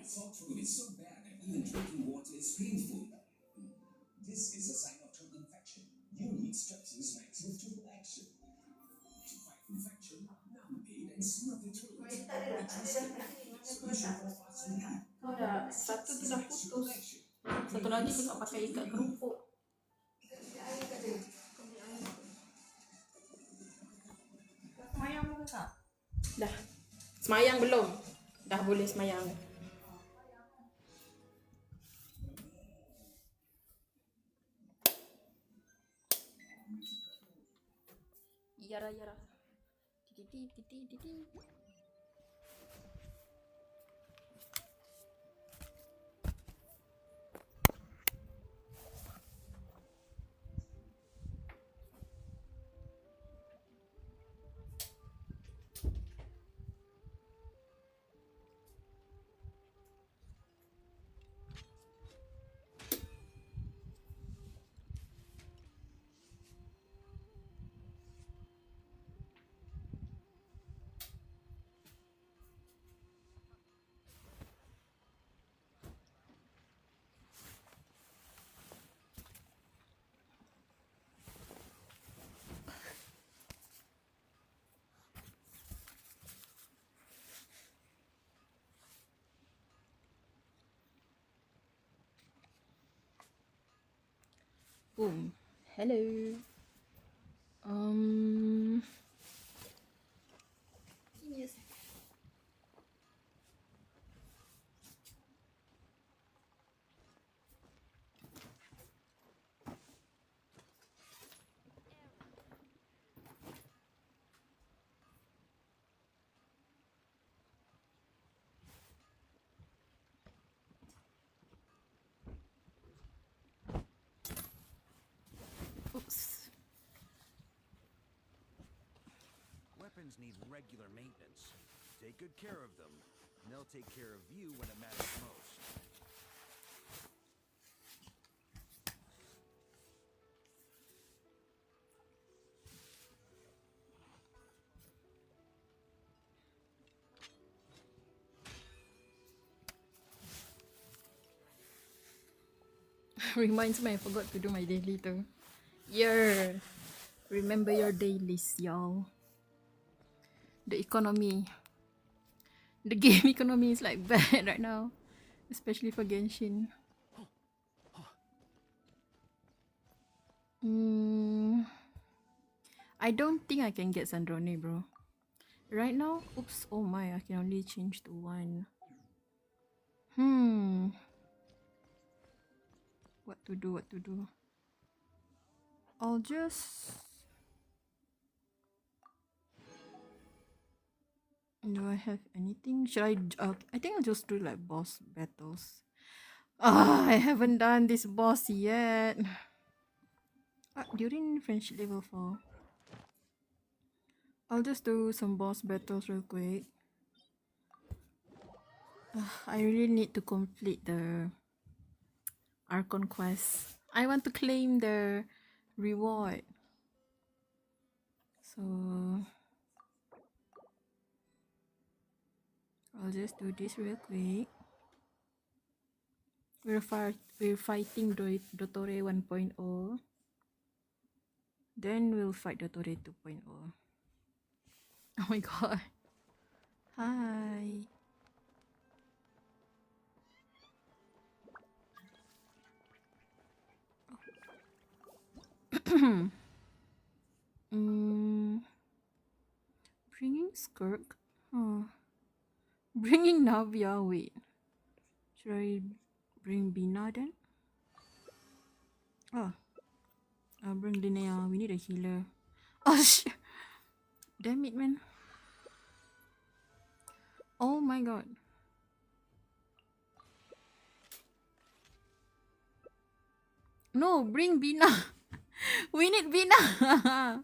thought through is so bad that even drinking water is painful. This is a sign of throat infection. You need Strepsils Max with triple action to fight infection, numb pain, and smooth the throat. A trusted solution for fast relief. Udah, satu tuh udah putus. Satu lagi juga pakai ikat kerupuk. Semayang belum Kak? Dah. Semayang belum? Dah boleh semayang. Yara yara. Titi titi titi. Boom. Hello. Give me a second. Oops. Weapons need regular maintenance. Take good care of them, and they'll take care of you when it matters most. Reminds me I forgot to do my daily too. Yeah. Remember your dailies, y'all. The economy. The game economy is like bad right now. Especially for Genshin. I don't think I can get Sandrone, bro. Right now? Oops. Oh my, I can only change to one. What to do, what to do? I'll just... Do I have anything? Should I... I think I'll just do like boss battles. I haven't done this boss yet. During friendship level 4. I'll just do some boss battles real quick. I really need to complete the Archon quest. I want to claim the reward. So I'll just do this real quick. We're fighting Dottore 1.0. Then we'll fight Dottore 2.0. Oh my god. Hi. Bringing Skirk? Bringing Navia, wait. Should I bring Bina then? I'll bring Linnea. We need a healer. Oh shit. Damn it, man. Oh my god. No, bring Bina. We need Bina.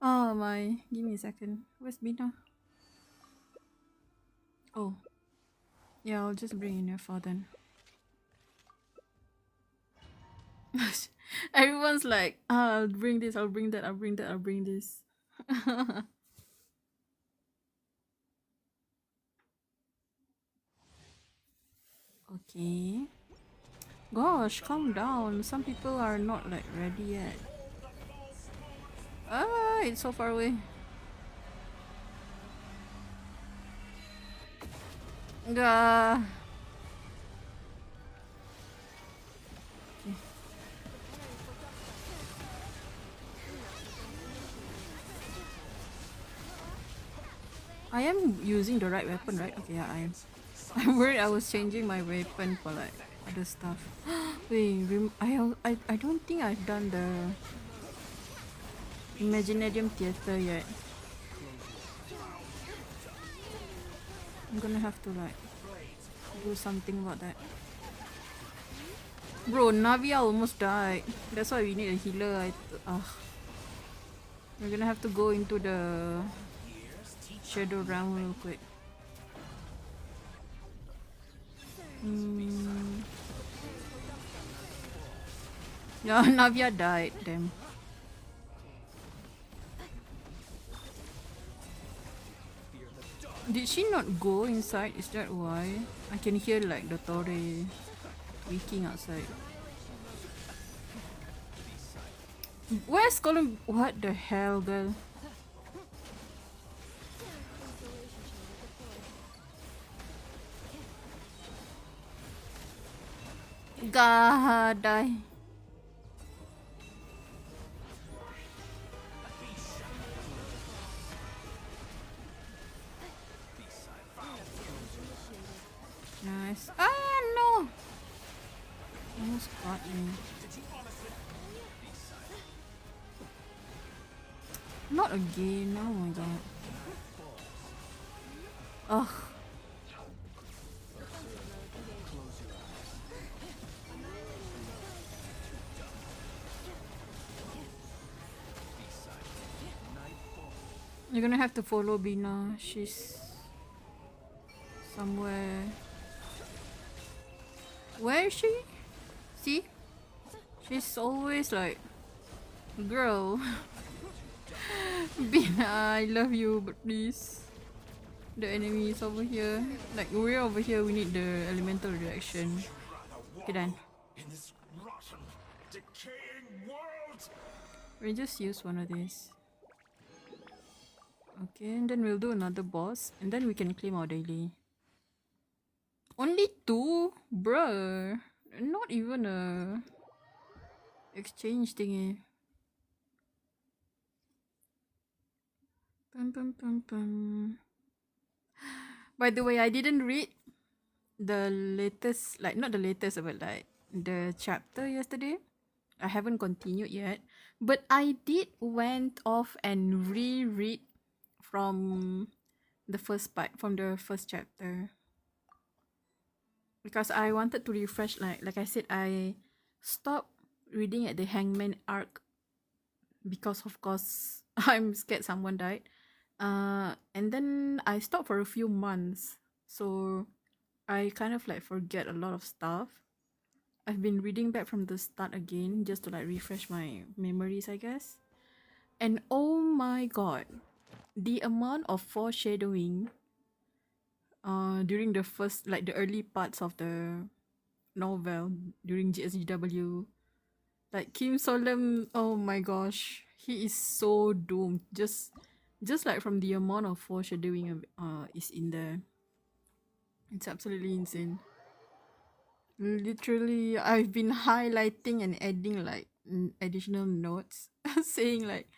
Oh my. Give me a second. Where's Bina? Oh. Yeah, I'll just bring in your father then. Everyone's like, I'll bring this, I'll bring that, I'll bring that, I'll bring this. Okay. Gosh, calm down. Some people are not like ready yet. Ah, it's so far away. Gah. I am using the right weapon, right? Okay, yeah, I am. I'm worried I was changing my weapon for like other stuff. Wait, I don't think I've done the Imaginarium Theater yet. I'm gonna have to like do something about that. Bro, Navia almost died. That's why we need a healer. We're gonna have to go into the Shadow Realm real quick. Yeah, Navia died. Damn. Did she not go inside? Is that why? I can hear like the Torre waking outside. Where's Colin? What the hell, girl? Gah, die. Nice. Ah, no! Almost got me. Not again. Oh my god. Ugh. You're gonna have to follow Bina. She's somewhere. Where is she? See? She's always like, girl. Bina, I love you, but please. The enemy is over here. Like, we're over here, we need the elemental reaction. Okay, done. In this rotten, decaying world. We just use one of these. Okay, and then we'll do another boss, and then we can claim our daily. Only 2? Bruh. Not even a exchange thingy. Pum, pum, pum, pum. By the way, I didn't read the latest, like not the latest, but like the chapter yesterday. I haven't continued yet, but I did went off and reread from the first part, from the first chapter, because I wanted to refresh. Like I said, I stopped reading at the Hangman arc because of course I'm scared someone died. And then I stopped for a few months, so I kind of like forget a lot of stuff. I've been reading back from the start again just to like refresh my memories, I guess. And oh my god, the amount of foreshadowing during the first, like the early parts of the novel during GSGW, like Kim Solem, oh my gosh, he is so doomed. Just like from the amount of foreshadowing is in there. It's absolutely insane. Literally, I've been highlighting and adding like additional notes saying like,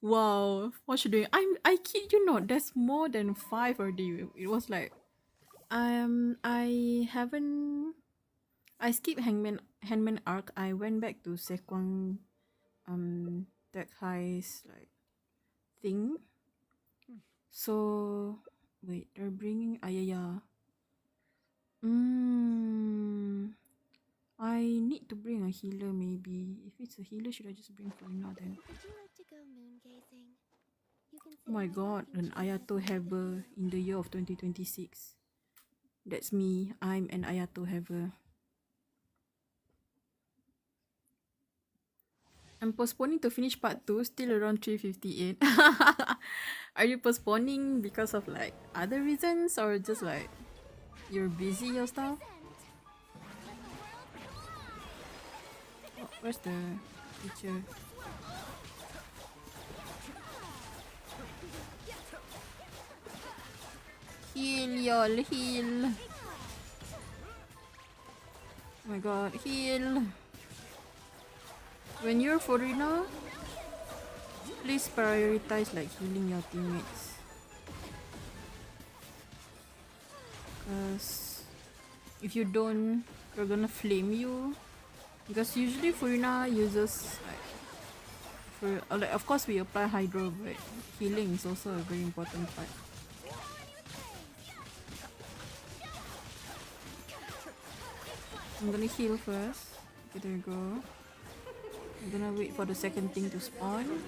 wow, foreshadowing. I kid you not, there's more than 5 already. It was like I haven't, I skipped Hangman arc. I went back to Sekwang Tech High's like thing. So wait, they're bringing Ayaya. I need to bring a healer maybe. If it's a healer, should I just bring Farina then? Would you like to go moon gazing? You can Oh my god, an Ayato Heaver in the year of 2026. That's me. I'm an Ayato Heaver. I'm postponing to finish part 2, still around 358. Are you postponing because of like other reasons or just like you're busy or stuff? Where's the picture? Heal, y'all, heal. Oh my god, heal. When you're Furina, please prioritize like healing your teammates. Cause if you don't, they're gonna flame you. Because usually Furina uses like of course we apply Hydro, but healing is also a very important part. I'm gonna heal first. Okay, there you go. I'm gonna wait for the second thing to spawn.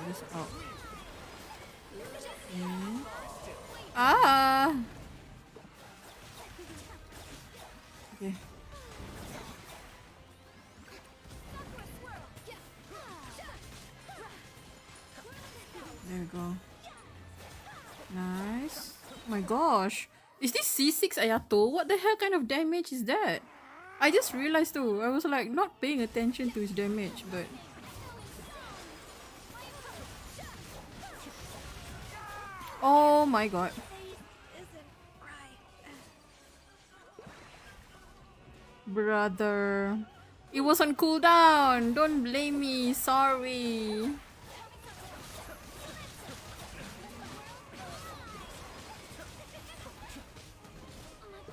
Just out. Okay. Ah! Okay. There we go. Nice. Oh my gosh. Is this C6 Ayato? What the hell kind of damage is that? I just realized too. I was like not paying attention to his damage, but oh my god. Brother. It was on cooldown. Don't blame me. Sorry.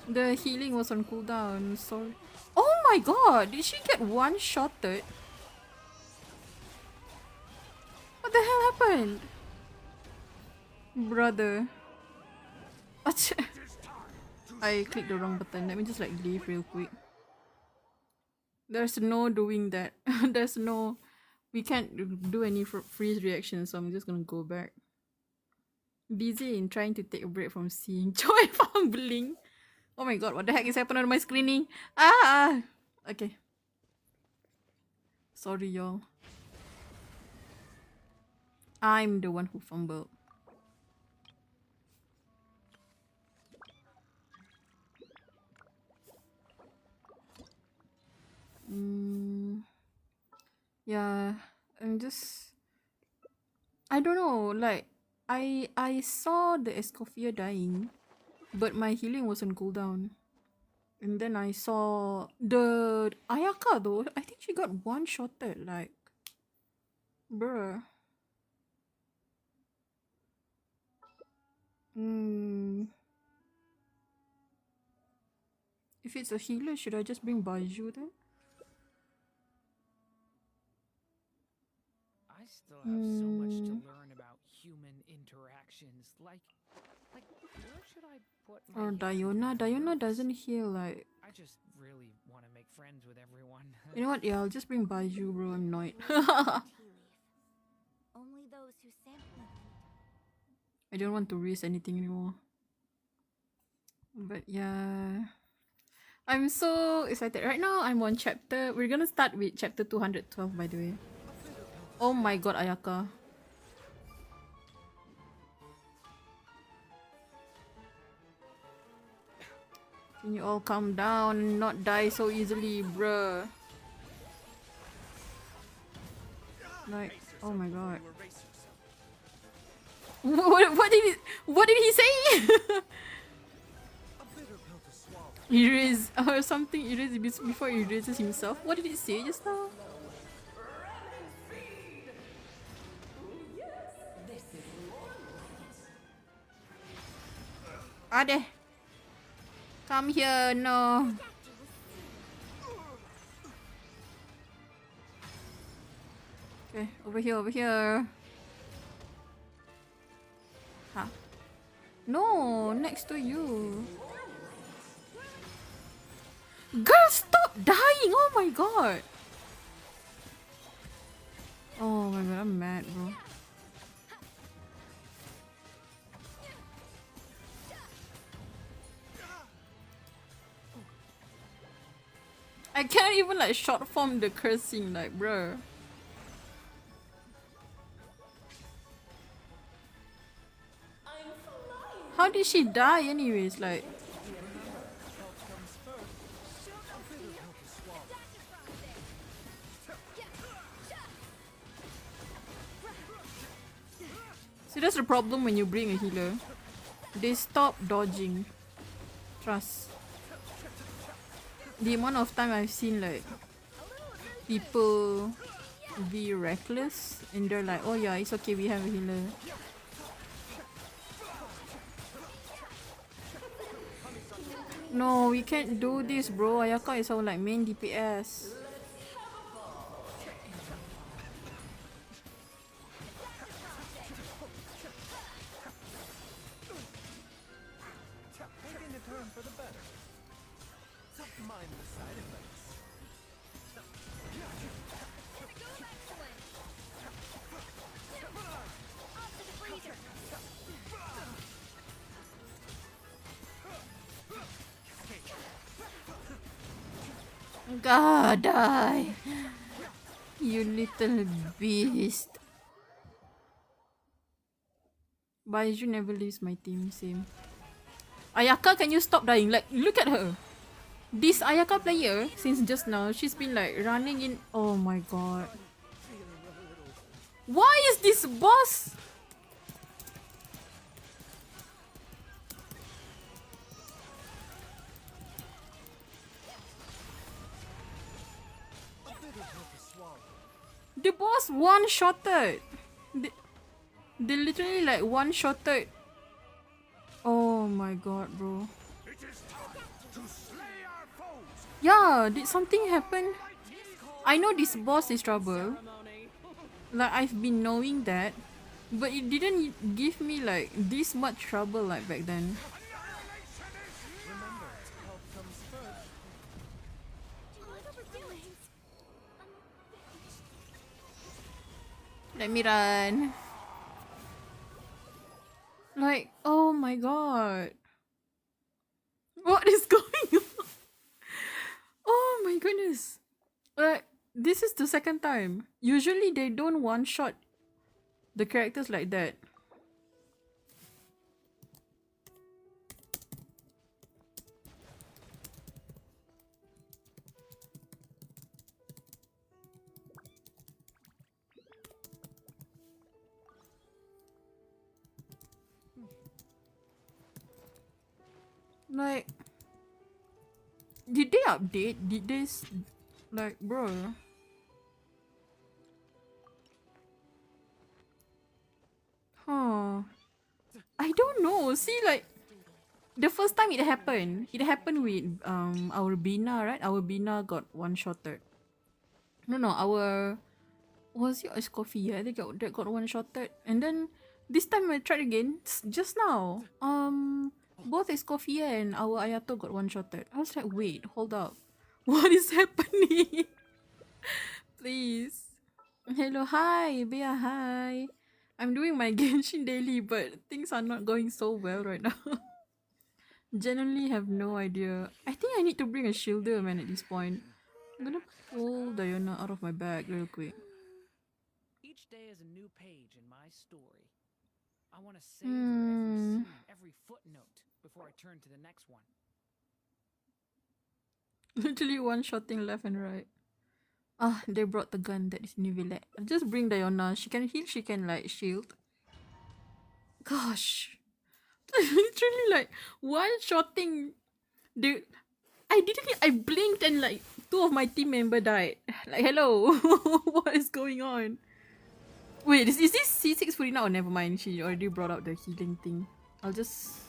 The healing was on cooldown. Sorry. Oh my god. Did she get one-shotted? What the hell happened? Brother. I clicked the wrong button. Let me just like leave real quick. There's no doing that. There's no... We can't do any freeze reaction, so I'm just gonna go back. Busy in trying to take a break from seeing Joy fumbling. Oh my god, what the heck is happening on my screening? Ah! Okay. Sorry, y'all. I'm the one who fumbled. Yeah, I'm just... I don't know, like... I saw the Escoffier dying, but my healing was on cooldown. And then I saw the Ayaka though. I think she got one-shotted, like... Bruh. If it's a healer, should I just bring Baiju then? I still have so much to learn about human interactions. Like where should I put my Or Diona? Diona doesn't heal, like... I just really want to make friends with everyone. You know what? Yeah, I'll just bring Baiju, bro. I'm annoyed. Only those who sample. I don't want to risk anything anymore. But yeah... I'm so excited. Right now, I'm on chapter... We're gonna start with chapter 212, by the way. Oh my god, Ayaka. Can you all calm down and not die so easily, bruh? Like, oh my god. What did he say? Erase or something. Erase before he erases himself. What did he say just now? Ade, come here, no. Okay, over here, over here. Huh? No, next to you. Girl, stop dying! Oh my god! Oh my god, I'm mad, bro. I can't even like short form the cursing, like, bro. How did she die anyways, like? See, that's the problem when you bring a healer. They stop dodging. Trust. The amount of time I've seen like people be reckless and they're like, oh yeah, it's okay, we have a healer. No, we can't do this, bro. Ayaka is our like main DPS. Taking a turn for the better. Mind the side effects. God, die. You little beast. Baiju never leaves my team, same. Ayaka, can you stop dying? Like, look at her. This Ayaka player, since just now, she's been like running in. Oh my god. Why is this boss? The boss one-shotted. They literally like one-shotted. Oh my god, bro. It is time to slay our foes. Yeah, did something happen? I know this boss is trouble. Like, I've been knowing that. But it didn't give me like this much trouble like back then. Remember, help comes first. What are we doing? Let me run. Like, oh my god. What is going on? Oh my goodness. This is the second time. Usually they don't one-shot the characters like that. Like, did they update? Did they like, bro? Huh. I don't know. See, like, the first time it happened with our Bina, right? Our Bina got one-shotted. No, our, was it Escoffier? I think that got one-shotted. And then this time I tried again just now. Both Escoffier and our Ayato got one-shotted. I was like, wait, hold up. What is happening? Please. Hello, hi, Bea, hi. I'm doing my Genshin daily, but things are not going so well right now. Genuinely have no idea. I think I need to bring a shielder, man, at this point. I'm gonna pull Diana out of my bag real quick. Each day is a new page in my story. I want to savor every scene, every footnote before I turn to the next one. Literally one-shotting left and right. Ah, they brought the gun that is Nivelle. Just bring Diana. She can heal, she can like shield. Gosh. Literally like one-shotting. I blinked and like two of my team member died. Like, hello. What is going on? Wait, is this C6 Furina? Oh, never mind. She already brought out the healing thing. I'll just...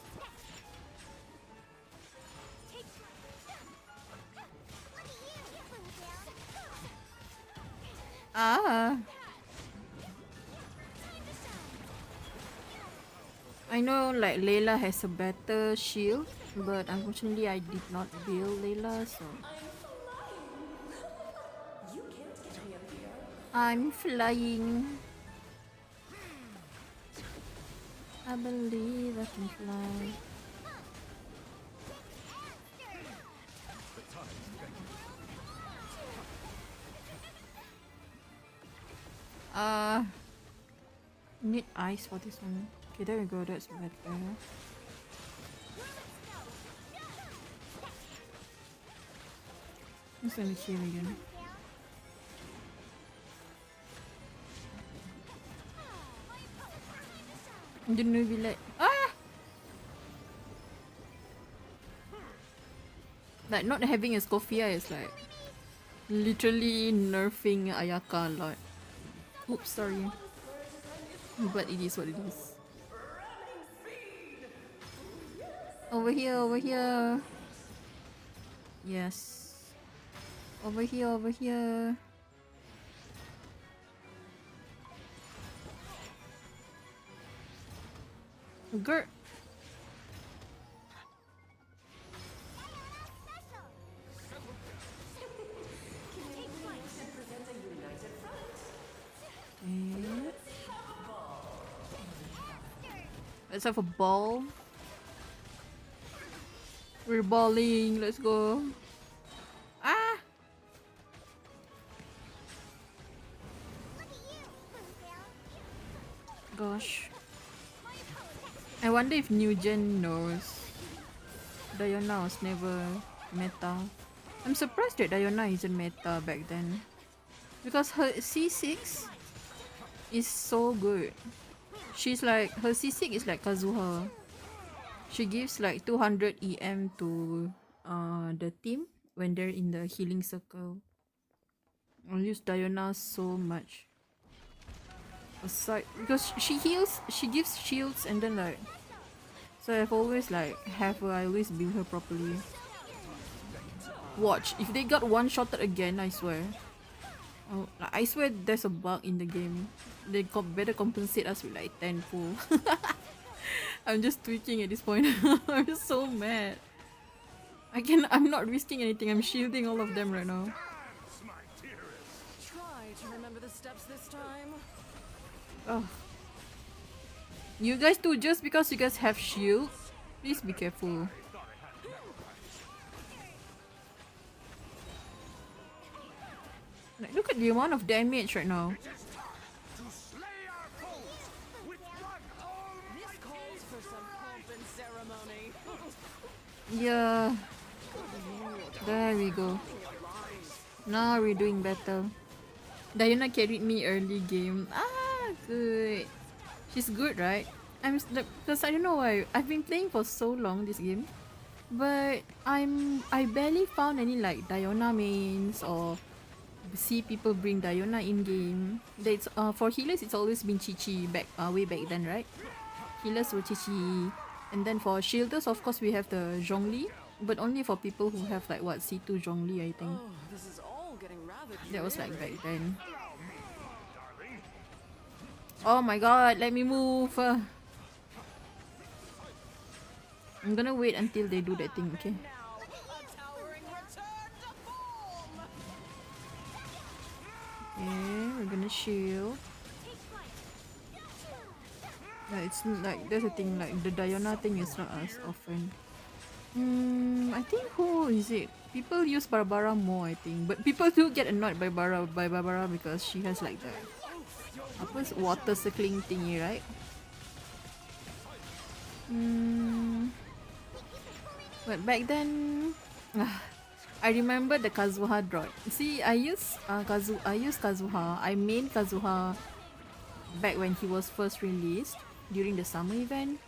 Ah. I know like Layla has a better shield, but unfortunately I did not build Layla, so... I'm flying. I believe I can fly. Need ice for this one. Okay, there we go, that's better. I'm just gonna chill again. Didn't we like like not having a Scoffia is like literally nerfing Ayaka a lot. Oops, sorry. But it is what it is. Over here, over here. Yes. Over here, over here. Gert. Okay. Let's have a ball. We're balling. Let's go. Ah! Gosh. I wonder if New Gen knows. Diana was never meta. I'm surprised that Diana isn't meta back then. Because her C6 is so good. She's like, her C6 is like Kazuha. She gives like 200 EM to the team when they're in the healing circle. I'll use Diana so much. Aside, because she heals, she gives shields and then like, so I've always like have her, I always build her properly. Watch, if they got one-shotted again, I swear. Oh, I swear there's a bug in the game. They better compensate us with like 10 full. I'm just twitching at this point. I'm just so mad. I'm not risking anything. I'm shielding all of them right now. Try to remember the steps this time. Oh. You guys too, just because you guys have shield, please be careful. Like, look at the amount of damage right now. This calls for some pomp and ceremony. Yeah. There we go. Now we're doing better. Diana carried me early game. Ah, good. She's good, right? Because I don't know why. I've been playing for so long this game, but I barely found any like Diana mains or see people bring Diana in game. That's for healers it's always been Chi-Chi back way back then, right? Healers were Chi-Chi, and then for shielders of course we have the Zhongli, but only for people who have like what C2 Zhongli I think. Oh, this is all getting rather That was like back then. Oh my god, let me move. I'm gonna wait until they do that thing, okay? now. A towering return to form. Okay, we're gonna shield. It's like there's a thing like the Diana thing is not as often. I think who is it? People use Barbara more, I think, but people do get annoyed by Barbara because she has like the water circling thingy, right? But back then, I remember the Kazuha droid. See, I use Kazuha. I main Kazuha back when he was first released during the summer event.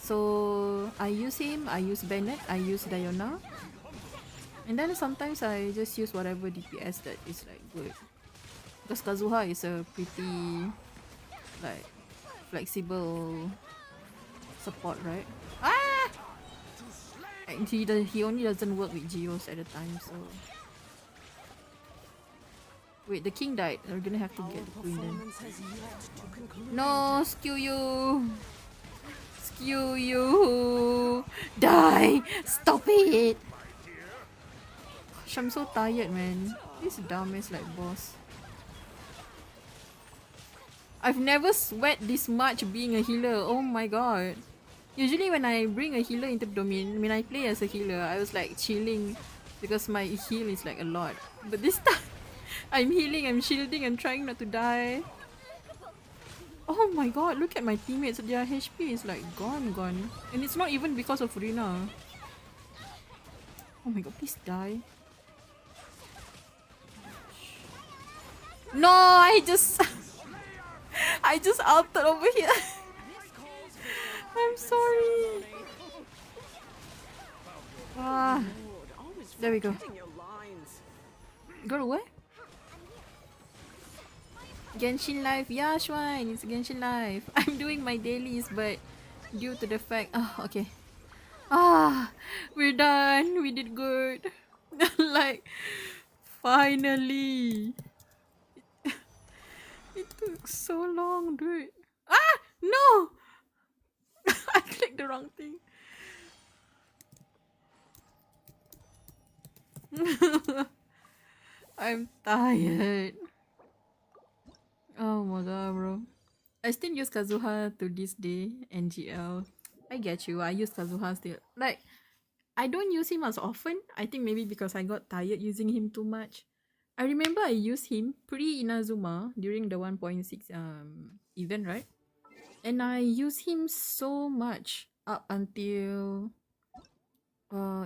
So I use him, I use Bennett, I use Diana. And then sometimes I just use whatever DPS that is like good. Because Kazuha is a pretty like flexible support, right? Ah! And he only doesn't work with Geos at a time, so. Wait, the king died. We're gonna have to get the queen then. Performance has yet to conclude. No, skew you! Skew you! Die! Stop it! Gosh, I'm so tired, man. This dumb is like boss. I've never sweat this much being a healer. Oh my god. Usually when I bring a healer into the domain, when I play as a healer, I was like chilling because my heal is like a lot. But this time, I'm healing, I'm shielding, I'm trying not to die. Oh my god, look at my teammates. Their HP is like gone. And it's not even because of Rina. Oh my god, please die. No, I just ulted over here. I'm sorry. Ah, Lord, always there we go. forgetting your lines. Go to where? Genshin Live. Yeah, Shrine. It's Genshin Live. I'm doing my dailies, but due to the fact... Oh, okay. Ah, we're done. We did good. Like, finally. It took so long, dude. Ah, no! I clicked the wrong thing. I'm tired. Oh my god, bro. I still use Kazuha to this day, NGL. I get you. I use Kazuha still. Like, I don't use him as often. I think maybe because I got tired using him too much. I remember I used him pre-Inazuma during the 1.6 event, right? And I use him so much up until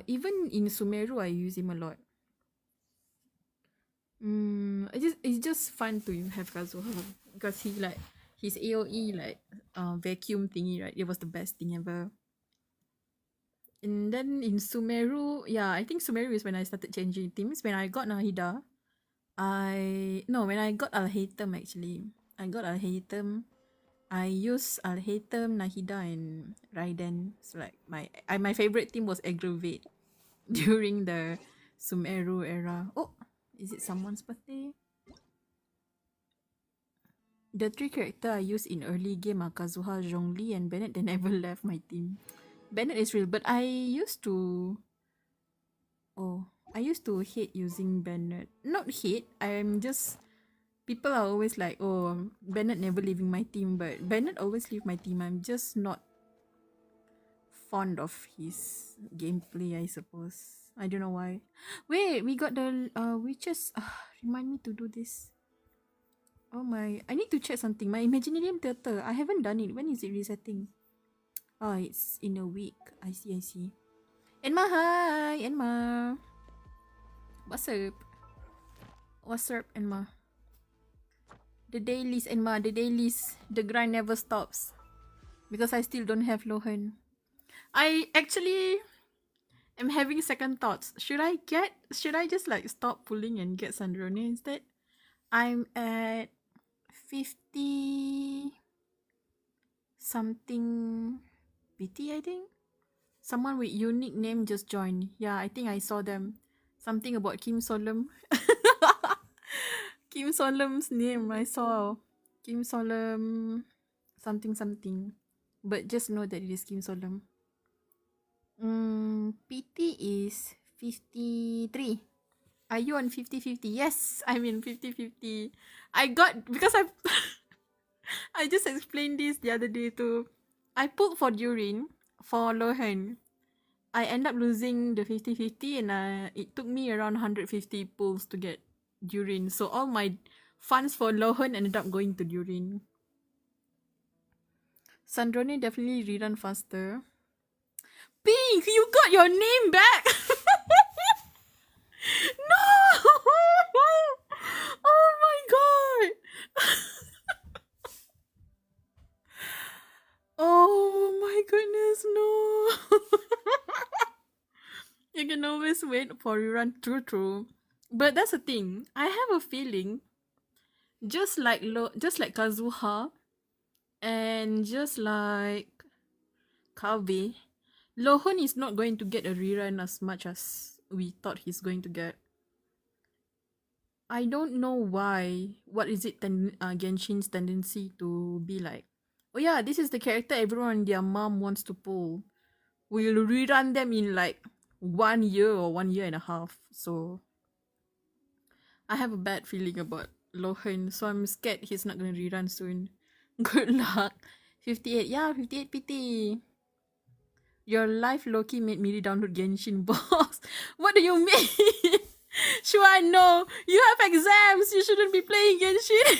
even in Sumeru I use him a lot. It's just fun to have Kazuha because he like his AOE like vacuum thingy, right? It was the best thing ever. And then in Sumeru, yeah, I think Sumeru is when I started changing teams. When I got Nahida, when I got Alhaitham actually. I got Alhaitham. I used Alhaitham, Nahida, and Raiden. So like my favorite team was Aggravate during the Sumeru era. Oh, is it someone's birthday? The three character I used in early game are Kazuha, Zhongli, and Bennett. They never left my team. Bennett is real, but I used to hate using Bennett. Not hate, I'm just... People are always like, oh, Bennett never leaving my team, but Bennett always leave my team. I'm just not fond of his gameplay, I suppose. I don't know why. Wait, we got the witches. Remind me to do this. Oh my, I need to check something. My Imaginarium Theater, I haven't done it. When is it resetting? Oh, it's in a week. I see. Enma, hi! Enma! What's up, Enma? The dailies, Enma, the dailies. The grind never stops. Because I still don't have Lohan. I actually am having second thoughts. Should I just like stop pulling and get Sandrone instead? I'm at 50 something PT, I think. Someone with unique name just joined. Yeah, I think I saw them. Something about Kim Solom. Kim Solom's name I saw. Kim Solom something. But just know that it is Kim Solom. PT is 53. Are you on 50-50? Yes, I'm in 50-50. Because I just explained this the other day too. I pulled for Durin for Lohan. I end up losing the 50-50 and it took me around 150 pulls to get Durin. So all my funds for Lohan ended up going to Durin. Sandrone definitely rerun faster. Pink, you got your name back! No! Oh my god! Oh my goodness, no! You can always wait for rerun, true. But that's the thing. I have a feeling, just like Kazuha, and just like Kabe, Lohon is not going to get a rerun as much as we thought he's going to get. I don't know why. What is it Genshin's tendency to be like, oh yeah, this is the character everyone and their mom wants to pull. We'll rerun them in like 1 year or 1 year and a half. So I have a bad feeling about Lohan, so I'm scared he's not gonna rerun soon. Good luck. 58, yeah, 58 PT. Your life Loki made me download Genshin, boss. What do you mean? Sure, I know. You have exams. You shouldn't be playing Genshin.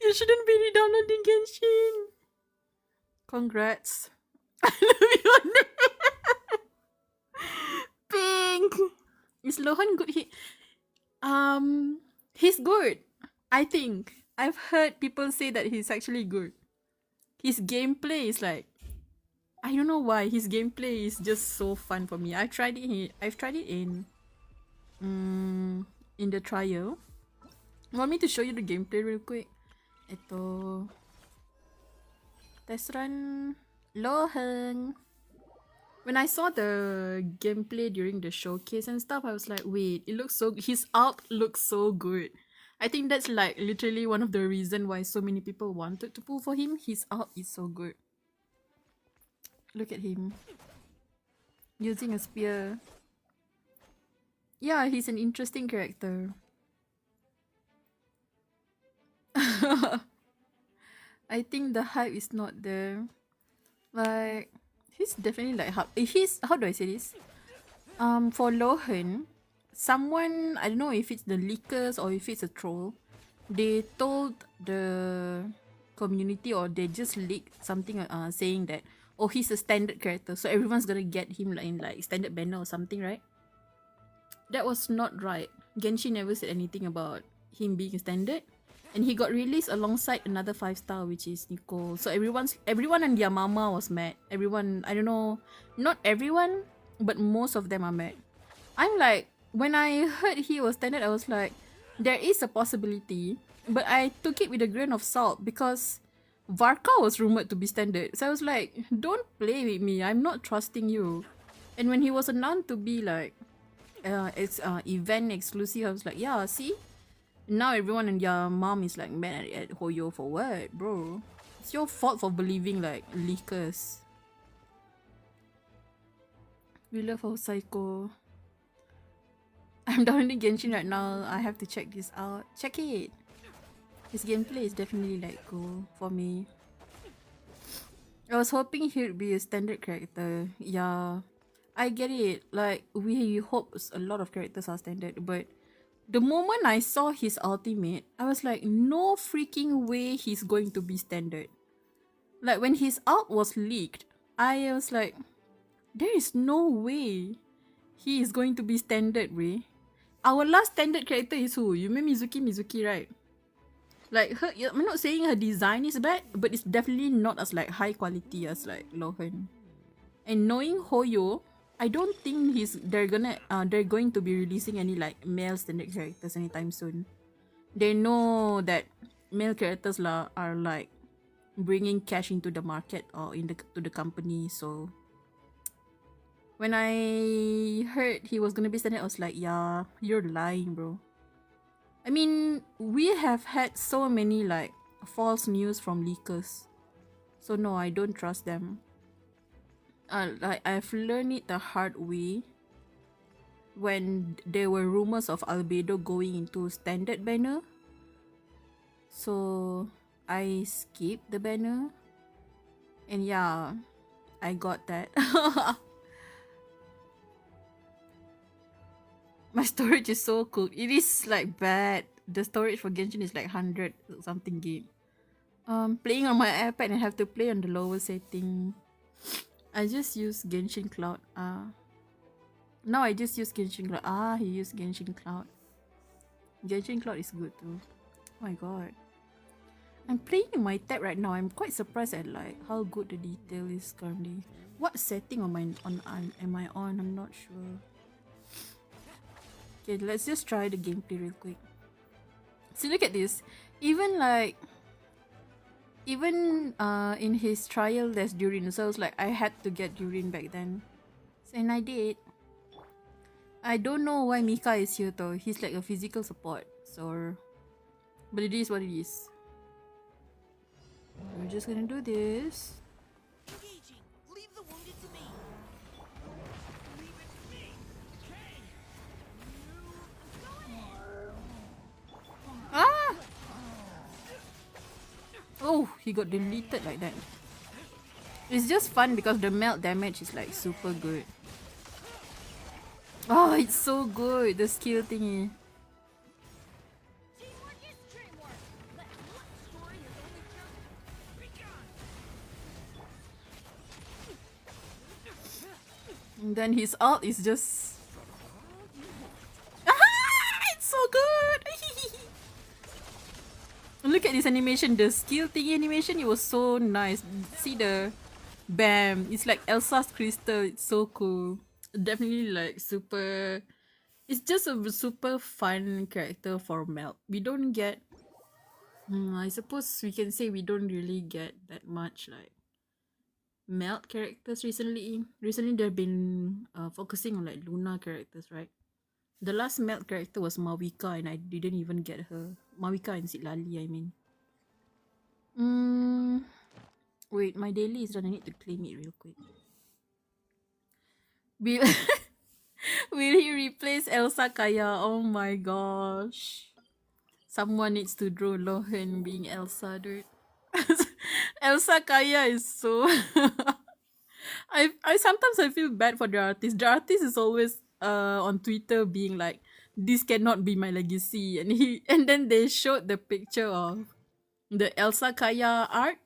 You shouldn't be re-downloading Genshin. Congrats. I love you. Pink. Is Lohan good? He's good. I think. I've heard people say that he's actually good. His gameplay is like, I don't know why his gameplay is just so fun for me. I've tried it. I've tried it in the trial. Want me to show you the gameplay real quick? Ito. Test run Lohan. When I saw the gameplay during the showcase and stuff, I was like, wait, it looks so. His art looks so good. I think that's like literally one of the reason why so many people wanted to pull for him. His art is so good. Look at him. Using a spear. Yeah, he's an interesting character. I think the hype is not there. Like, he's definitely like how do I say this? For Lohan, someone, I don't know if it's the leakers or if it's a troll, they told the community or they just leaked something saying that, oh, he's a standard character, so everyone's gonna get him like in like standard banner or something, right? That was not right. Genshin never said anything about him being standard. And he got released alongside another 5-star, which is Nicole. So everyone and their mama was mad. Everyone, I don't know, not everyone, but most of them are mad. I'm like, when I heard he was standard, I was like, there is a possibility, but I took it with a grain of salt because Varka was rumored to be standard. So I was like, don't play with me. I'm not trusting you. And when he was announced to be like, it's event exclusive, I was like, yeah, see? Now everyone and their mom is like mad at Hoyo for what, bro? It's your fault for believing like leakers. We love our psycho. I'm downloading Genshin right now. I have to check this out. Check it. His gameplay is definitely like cool for me. I was hoping he would be a standard character. Yeah, I get it. Like, we hope a lot of characters are standard, but the moment I saw his ultimate, I was like, no freaking way he's going to be standard. Like, when his ult was leaked, I was like, there is no way he is going to be standard, way. Our last standard character is who? You mean Mizuki, right? Like, her, I'm not saying her design is bad, but it's definitely not as like high quality as like Lohan. And knowing Hoyo, I don't think they're going to be releasing any like male standard characters anytime soon. They know that male characters are like bringing cash into the market or to the company. So when I heard he was gonna be standard, I was like, yeah, you're lying, bro. I mean, we have had so many like false news from leakers, so no, I don't trust them. Like, I've learned it the hard way when there were rumors of Albedo going into standard banner. So I skipped the banner. And yeah, I got that. My storage is so cooked. It is like bad. The storage for Genshin is like 100 something gig. Playing on my iPad and have to play on the lower setting. I just use Genshin Cloud. Now I just use Genshin Cloud. He used Genshin Cloud. Genshin Cloud is good too. Oh my god. I'm playing in my tab right now. I'm quite surprised at like how good the detail is currently. What setting am I on? I'm not sure. Okay, let's just try the gameplay real quick. So look at this. Even in his trial there's Durin, so I was like, I had to get Durin back then. And I did. I don't know why Mika is here though. He's like a physical support, so but it is what it is. We're just gonna do this. Engaging. Leave the wounded to me. Leave it to me. Ah! Oh, he got deleted like that. It's just fun because the melt damage is like super good. Oh, it's so good, the skill thingy. Teamwork is dreamwork. Let one story has only And then his ult is just... Ah! It's so good! Look at this animation, the skill thingy animation, it was so nice. See the bam, it's like Elsa's crystal, it's so cool. Definitely like super, it's just a super fun character for Melt. We don't get, I suppose we can say we don't really get that much like Melt characters recently. Recently they've been focusing on like Luna characters, right? The last Melt character was Mawika and I didn't even get her. Mawika and Sitlali, I mean. Wait, my daily is done. I need to claim it real quick. Will, will he replace Elsa Kaya? Oh my gosh. Someone needs to draw Lohan being Elsa, dude. Elsa Kaya is so... I sometimes I feel bad for the artist. The artist is always on Twitter being like, this cannot be my legacy. And then they showed the picture of the Elsa Kaya art.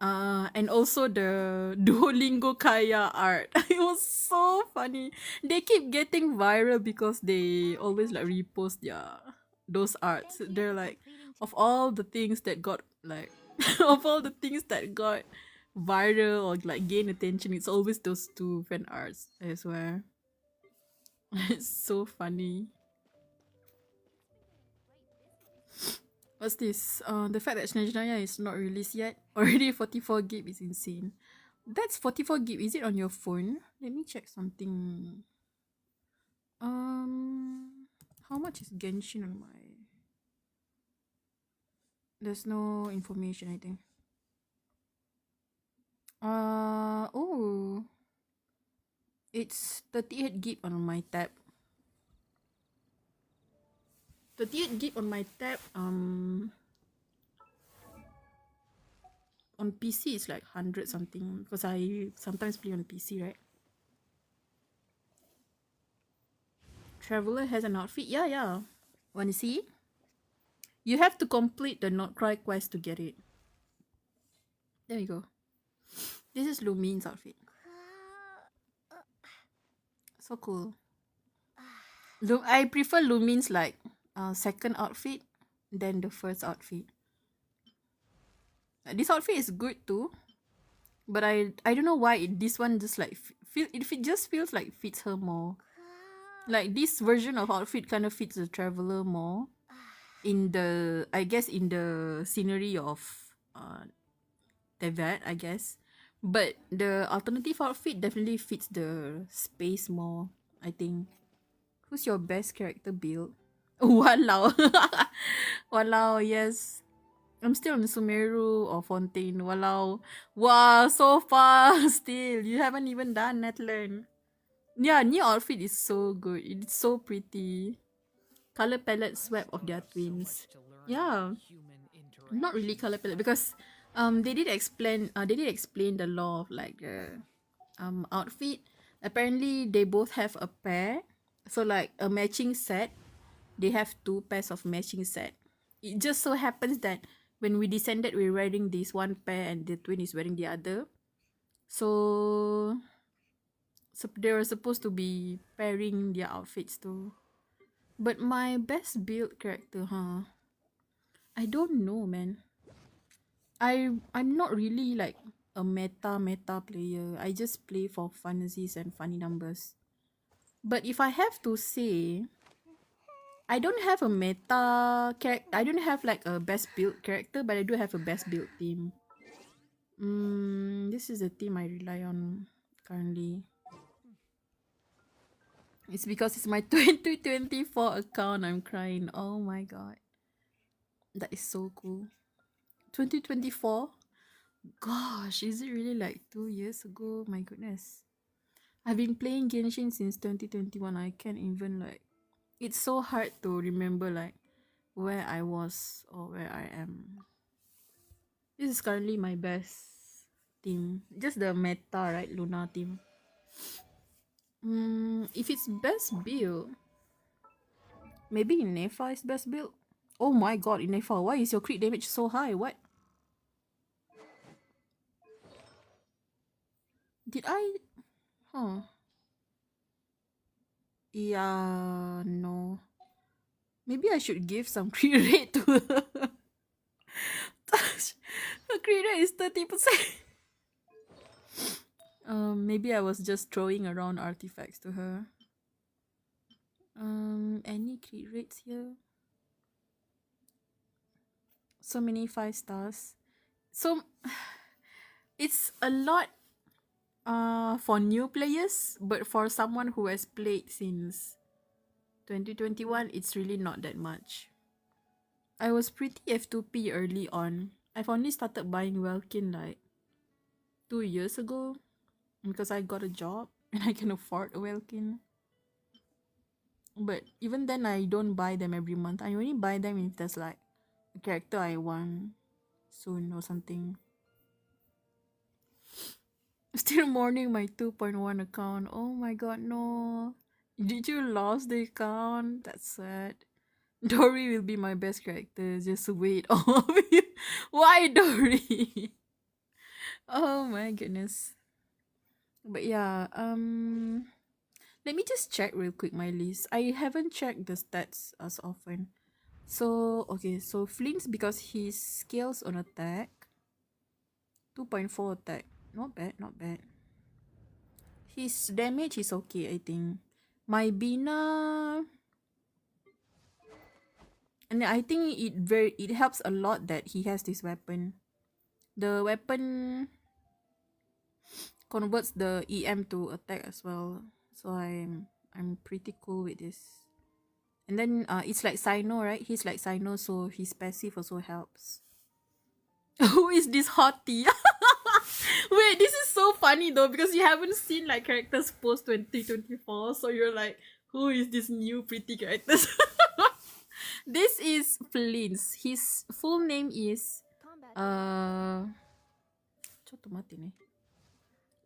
And also the Duolingo Kaya art. It was so funny. They keep getting viral because they always like repost those arts. They're like, of all the things that got like of all the things that got viral or like gain attention, it's always those two fan arts, I swear. It's so funny. What's this? The fact that Snezhnaya is not released yet, already 44 gig is insane. That's 44 gig. Is it on your phone? Let me check something. How much is Genshin on my? There's no information, I think. Oh, it's 38 gig on my tab. 38 gig on my tab. On PC it's like 100 something because I sometimes play on PC, right? Traveler has an outfit. Yeah. Want to see? You have to complete the Not Cry quest to get it. There you go. This is Lumin's outfit. So cool. I prefer Lumin's like second outfit than the first outfit. This outfit is good too, but I don't know why this one just like it just feels like fits her more. Like this version of outfit kind of fits the traveler more in the, I guess, in the scenery of Tevat, I guess. But the alternative outfit definitely fits the space more, I think. Who's your best character build? Walau. Walau, yes. I'm still on Sumeru or Fontaine. Walau. Wow, so far still. You haven't even done Netlearn. Yeah, new outfit is so good. It's so pretty. Color palette swap of their twins. Yeah. Not really color palette because they did explain the law of like the outfit. Apparently they both have a pair. So like a matching set. They have 2 pairs of matching set. It just so happens that when we descended, we're wearing this one pair and the twin is wearing the other. So they were supposed to be pairing their outfits too. But my best build character, I don't know, man. I'm not really like a meta player. I just play for funsies and funny numbers. But if I have to say, I don't have a meta character. I don't have like a best build character, but I do have a best build team. This is the team I rely on currently. It's because it's my 2024 account. I'm crying. Oh my god. That is so cool. 2024? Gosh, is it really like 2 years ago? My goodness. I've been playing Genshin since 2021. I can't even like... It's so hard to remember like where I was or where I am. This is currently my best team. Just the meta, right? Luna team. If it's best build, maybe Inefa is best build. Oh my god, Inefa, why is your crit damage so high? What? Did I... Yeah, no. Maybe I should give some crit rate to her. rate is 30%. Maybe I was just throwing around artifacts to her. Any crit rates here? So many 5 stars. So it's a lot for new players, but for someone who has played since 2021, it's really not that much. I was pretty F2P early on. I've only started buying Welkin like 2 years ago because I got a job and I can afford a Welkin. But even then, I don't buy them every month. I only buy them if there's like a character I want soon or something. Still mourning my 2.1 account. Oh my god, no. Did you lose the account? That's sad. Dory will be my best character. Just wait, all of you. Why Dory? Oh my goodness. But yeah, let me just check real quick my list. I haven't checked the stats as often. So, okay, so Flint's because he scales on attack. 2.4 attack. Not bad, not bad. His damage is okay, I think. My Bina, and I think it helps a lot that he has this weapon. The weapon converts the EM to attack as well. So I'm pretty cool with this. And then it's like Sino, right? He's like Sino, so his passive also helps. Who is this hottie? Wait, this is so funny though because you haven't seen like characters post 2024, so you're like, who is this new pretty characters? This is Flint's. His full name is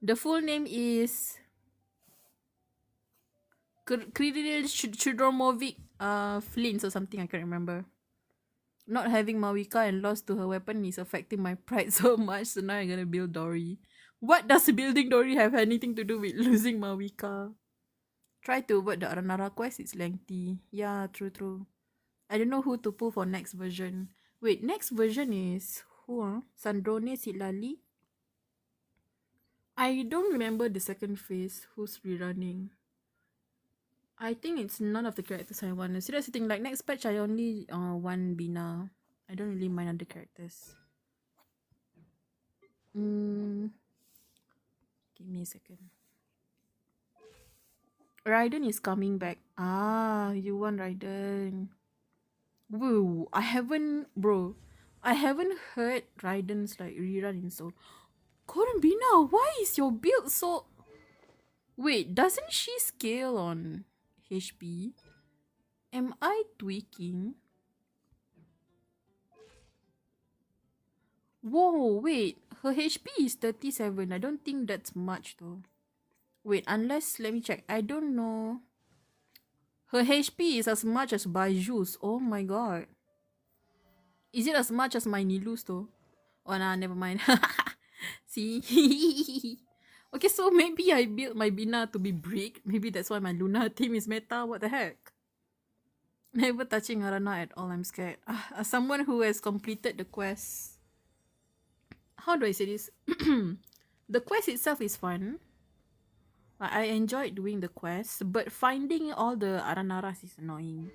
the full name is Kirill Chudromovic Flint's or something, I can't remember. Not having Mawika and lost to her weapon is affecting my pride so much, so now I'm gonna build Dory. What does building Dory have anything to do with losing Mawika? Try to avoid the Aranara quest, it's lengthy. Yeah, true. I don't know who to pull for next version. Wait, next version is who? Sandrone Silali? I don't remember the second phase. Who's rerunning? I think it's none of the characters I want. See, that's the thing. Like next patch, I only want Bina. I don't really mind other characters. Give me a second. Raiden is coming back. Ah, you want Raiden? Woo! I haven't heard Raiden's like rerun in so. Bina, why is your build so? Wait, doesn't she scale on HP? Am I tweaking? Whoa, wait. Her HP is 37. I don't think that's much though. Wait, unless, let me check. I don't know. Her HP is as much as Baiju's. Oh my god. Is it as much as my Nilu's though? Oh nah, never mind. See? Okay, so maybe I built my Bina to be brick. Maybe that's why my Luna team is meta. What the heck? Never touching Arana at all. I'm scared. As someone who has completed the quest. How do I say this? The quest itself is fun. I enjoyed doing the quest, but finding all the Aranaras is annoying.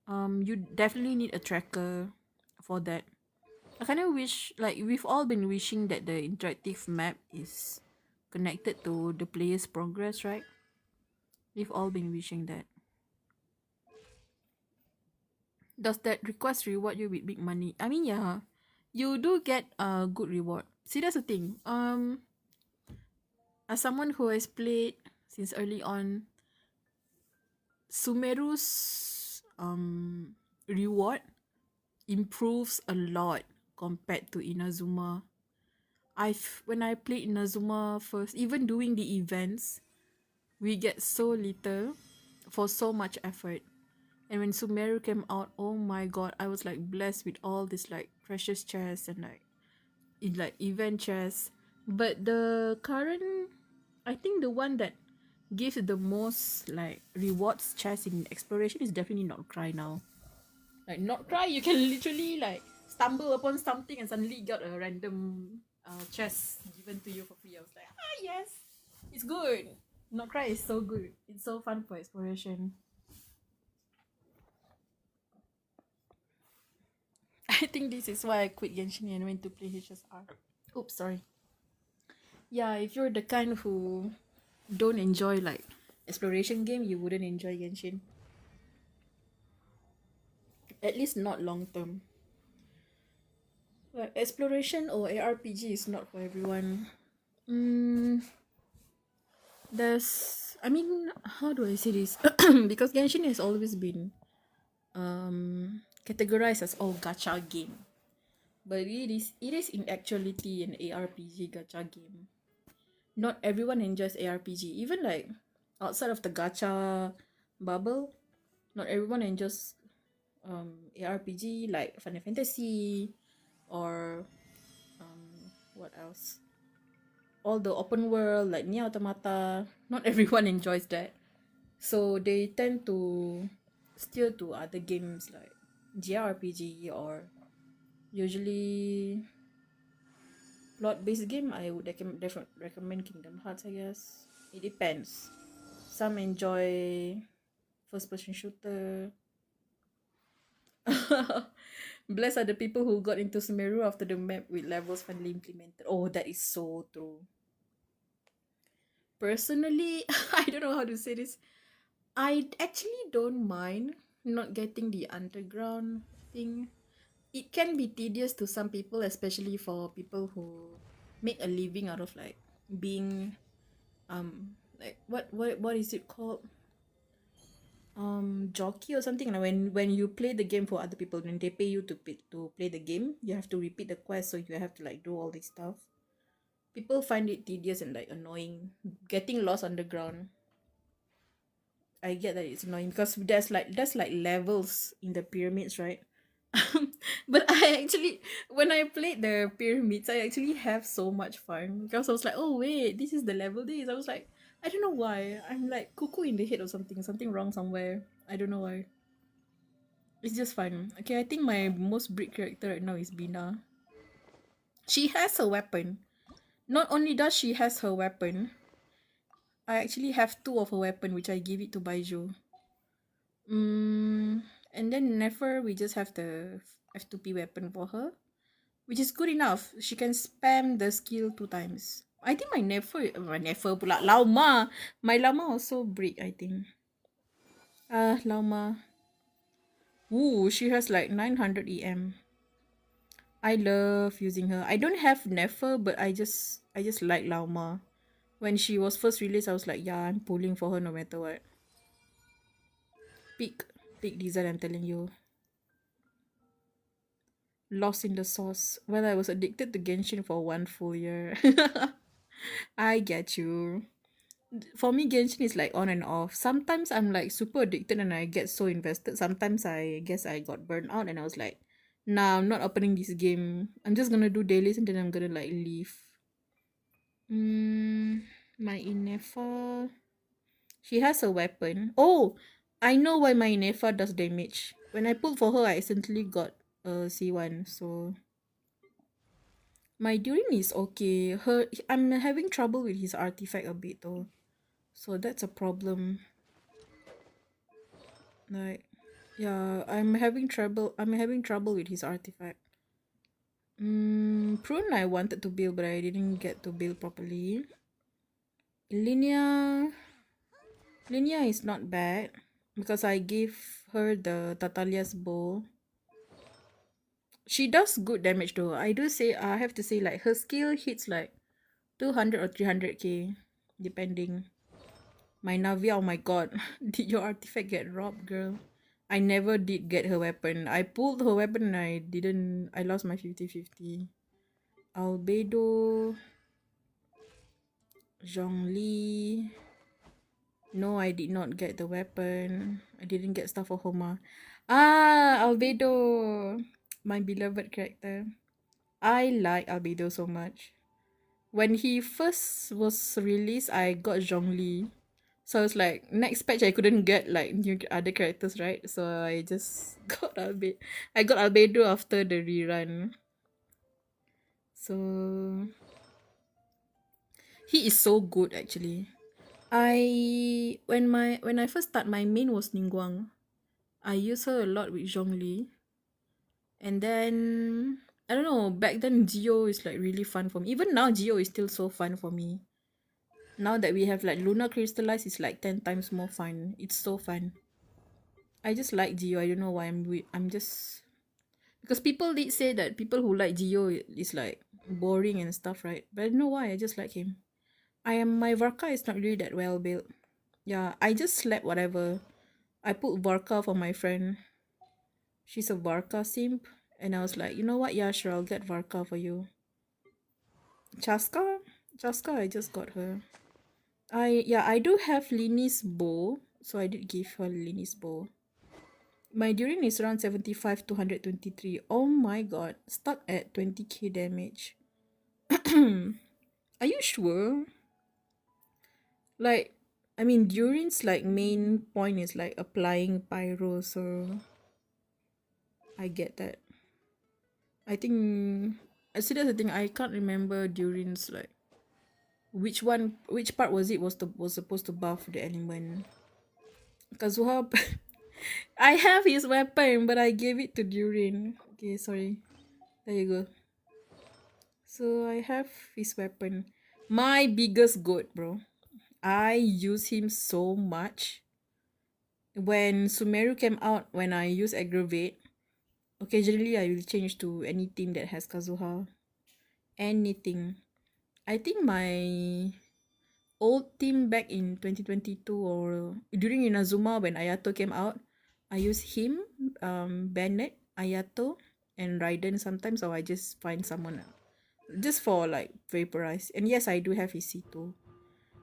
You definitely need a tracker for that. I kind of wish, like, we've all been wishing that the interactive map is connected to the player's progress, right? We've all been wishing that. Does that request reward you with big money? I mean, yeah, you do get a good reward. See, that's the thing. As someone who has played since early on, Sumeru's reward improves a lot compared to Inazuma. When I played Inazuma first, even doing the events, we get so little for so much effort. And when Sumeru came out, oh my god, I was like blessed with all this like precious chests and like event chests. But the current, I think the one that gives the most like rewards chest in exploration is definitely Not Cry now. Like Not Cry, you can literally like stumble upon something and suddenly got a random chest given to you for free. I was like, ah, yes, it's good. Not Cry is so good. It's so fun for exploration. I think this is why I quit Genshin and went to play HSR. Oops, sorry. Yeah, if you're the kind who don't enjoy like exploration game, you wouldn't enjoy Genshin. At least not long term. Like exploration or ARPG is not for everyone. I mean, how do I say this? Because Genshin has always been categorized as all gacha game, but it is in actuality an ARPG gacha game. Not everyone enjoys ARPG. Even like outside of the gacha bubble, not everyone enjoys ARPG like Final Fantasy or what else? All the open world like Nier Automata. Not everyone enjoys that. So they tend to steer to other games like JRPG or usually plot-based game. I would recommend Kingdom Hearts, I guess. It depends. Some enjoy first-person shooter. Blessed are the people who got into Sumeru after the map with levels finally implemented. Oh, that is so true. Personally, I don't know how to say this. I actually don't mind not getting the underground thing. It can be tedious to some people, especially for people who make a living out of like being like what is it called, jockey or something. Like when you play the game for other people, when they pay you to play the game, you have to repeat the quest, so you have to like do all this stuff. People find it tedious and like annoying. Getting lost underground, I get that it's annoying because there's like levels in the pyramids, right? But I actually, when I played the pyramids, I actually have so much fun because I was like, oh wait, this is the level this. I was like, I don't know why. I'm like cuckoo in the head or something wrong somewhere. I don't know why. It's just fun. Okay, I think my most breed character right now is Bina. She has a weapon. Not only does she has her weapon, I actually have two of her weapon which I give it to Baiju. And then Nefer, we just have the F2P weapon for her, which is good enough. She can spam the skill 2 times. I think my Nefer pula, Lauma. My Lama also break, I think. Lauma. Ooh, she has like 900 EM. I love using her. I don't have Nefer, but I just like Lauma. When she was first released, I was like, yeah, I'm pulling for her no matter what. Peak design, I'm telling you. Lost in the sauce. Well, I was addicted to Genshin for 1 full year. I get you. For me, Genshin is like on and off. Sometimes I'm like super addicted and I get so invested. Sometimes I guess I got burnt out and I was like, nah, I'm not opening this game. I'm just gonna do dailies and then I'm gonna like leave. My Inefa. She has a weapon. Oh, I know why my Inefa does damage. When I pulled for her, I accidentally got a C1. So my Durin is okay. I'm having trouble with his artifact a bit though. So that's a problem. Like, yeah, I'm having trouble with his artifact. Prune I wanted to build, but I didn't get to build properly. Linnea is not bad because I gave her the Tatalia's bow. She does good damage though. I have to say like her skill hits like 200 or 300k depending. My Navia, oh my god. Did your artifact get robbed, girl? I never did get her weapon. I pulled her weapon and I lost my 50-50. Albedo. Zhongli. No, I did not get the weapon. I didn't get stuff for Homa. Albedo. My beloved character. I like Albedo so much. When he first was released, I got Zhongli. So I was like, next patch I couldn't get like new other characters, right? So I just got I got Albedo after the rerun. So he is so good actually. When I first start, my main was Ningguang. I use her a lot with Zhongli. And then I don't know, back then Geo is like really fun for me. Even now Geo is still so fun for me. Now that we have like Luna Crystallize, it's like 10 times more fun. It's so fun. I just like Geo. I don't know why I'm just because people did say that people who like Geo is like boring and stuff, right? But I don't know why. I just like him. My Varka is not really that well built. Yeah, I just slept whatever. I put Varka for my friend. She's a Varka simp. And I was like, you know what? Yeah, sure, I'll get Varka for you. Chaska? Chaska, I just got her. I do have Lini's bow. So I did give her Lini's bow. My Durin is around 75 to 123. Oh my god. Stuck at 20k damage. Are you sure? Like, I mean, Durin's like main point is like applying pyro, so I get that. I think see that's the thing. I can't remember Durin's like which part was supposed to buff the element. Kazuha, I have his weapon, but I gave it to Durin. Okay, sorry. There you go. So I have his weapon. My biggest goat, bro. I use him so much. When Sumeru came out, when I use Aggravate, occasionally I will change to any team that has Kazuha. Anything. I think my old team back in 2022 or during Inazuma when Ayato came out, I use him, Bennett, Ayato, and Raiden sometimes, or I just find someone else. Just for like vaporize. And yes, I do have his C2.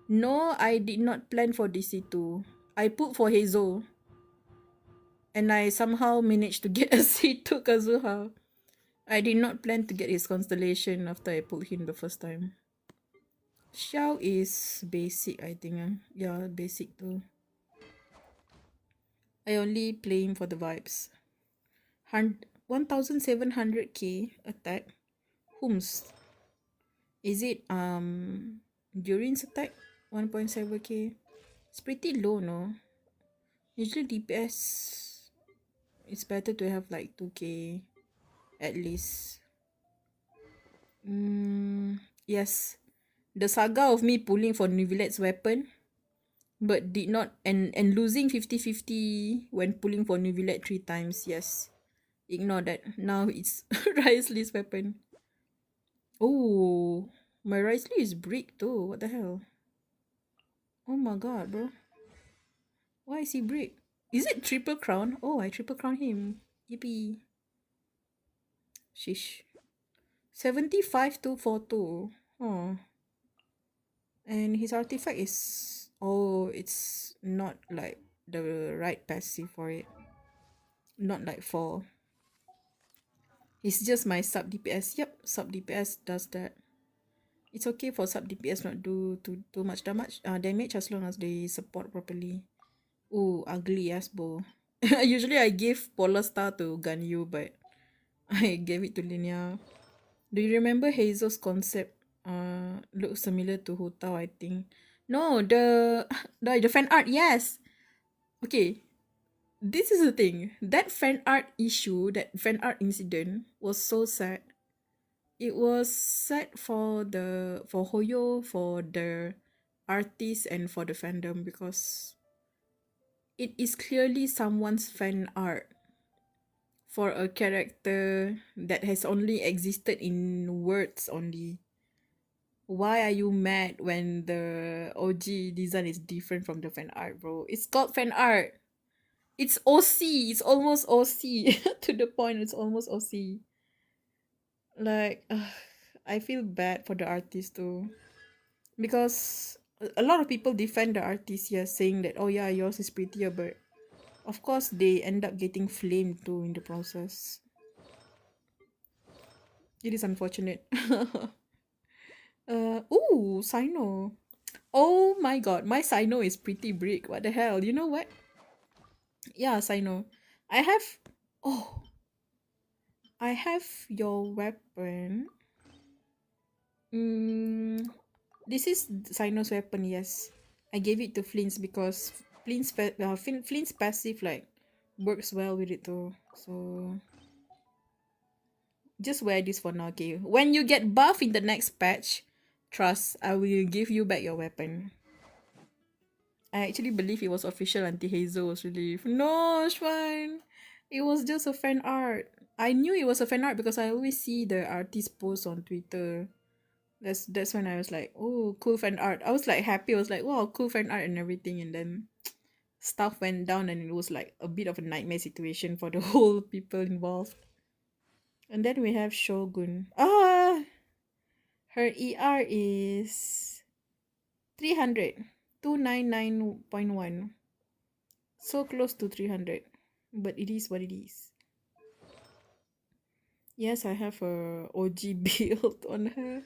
No, I did not plan for this C2. I put for Heizo. And I somehow managed to get a C2 Kazuha. I did not plan to get his constellation after I pulled him the first time. Xiao is basic, I think. Yeah, basic too. I only play him for the vibes. 1700k attack. Whom's? Is it Durin's attack? 1.7k. It's pretty low, no? Usually DPS it's better to have like 2k at least. Yes. The saga of me pulling for Nivellet's weapon but did not and losing 50-50 when pulling for Nivellette 3 times. Yes. Ignore that. Now it's Risley's weapon. Oh, my Risley is brick too. What the hell? Oh my god, bro. Why is he brick? Is it triple crown? Oh, I triple crown him. Yippee. Shish. 75-42. Oh. And his artifact is... Oh, it's not like the right passive for it. Not like 4. It's just my sub DPS. Yep, sub DPS does that. It's okay for sub DPS not do too much damage as long as they support properly. Ooh, ugly ass bow. Usually I give Polar Star to Ganyu, but I gave it to Linnea. Do you remember Hazel's concept? Looks similar to Hotao, I think. No, the fan art, yes. Okay, this is the thing. That fan art issue, that fan art incident was so sad. It was sad for Hoyo, for the artist, and for the fandom because it is clearly someone's fan art for a character that has only existed in words only. Why are you mad when the OG design is different from the fan art, bro? It's called fan art. It's OC. It's almost OC. To the point, it's almost OC. Like, I feel bad for the artist too. Because a lot of people defend the artist here, saying that, oh yeah, yours is prettier, but of course they end up getting flamed too in the process. It is unfortunate. Ooh, Sino. Oh my god, my Sino is pretty big. What the hell? You know what? Yeah, Sino. I have. Oh, I have your weapon. This is Sino's weapon, yes. I gave it to Flint's because Flint's passive like works well with it too. So just wear this for now, okay? When you get buff in the next patch, trust, I will give you back your weapon. I actually believe it was official until Hazel was released. No, Shwan! It was just a fan art. I knew it was a fan art because I always see the artist post on Twitter. That's when I was like, oh, cool fan art. I was like happy. I was like, wow, cool fan art and everything. And then stuff went down and it was like a bit of a nightmare situation for the whole people involved. And then we have Shogun. Her ER is 300. 299.1. So close to 300. But it is what it is. Yes, I have a OG build on her.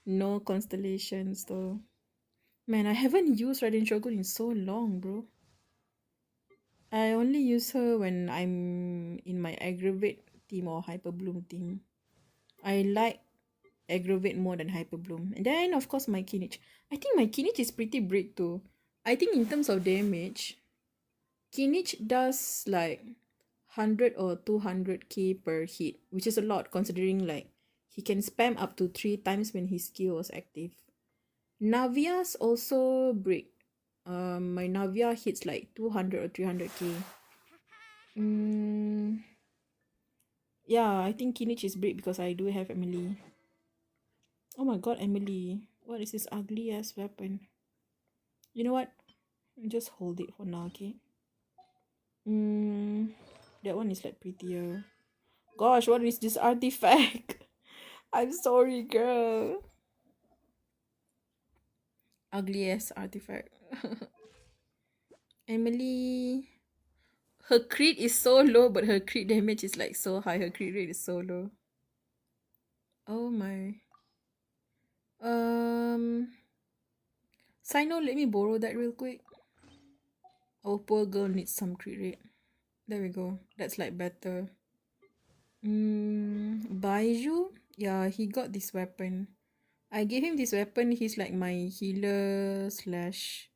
No constellations though. Man, I haven't used Raiden Shogun in so long, bro. I only use her when I'm in my Aggravate team or Hyper Bloom team. I like Aggravate more than Hyper Bloom. And then, of course, my Kinich. I think my Kinich is pretty big too. I think in terms of damage, Kinich does like 100 or 200k per hit, which is a lot considering like he can spam up to 3 times when his skill was active. Navia's also break. My Navia hits like 200 or 300k. Yeah, I think Kinich is break because I do have Emily. Oh my god, Emily. What is this ugly ass weapon? You know what? Just hold it for now, okay? That one is like prettier. Gosh, what is this artifact? I'm sorry, girl. Ugly ass artifact. Emily. Her crit is so low, but her crit damage is like so high. Her crit rate is so low. Oh my. Sino, let me borrow that real quick. Oh, poor girl needs some crit rate. There we go. That's like better. Baiju? Yeah, he got this weapon. I gave him this weapon. He's like my healer slash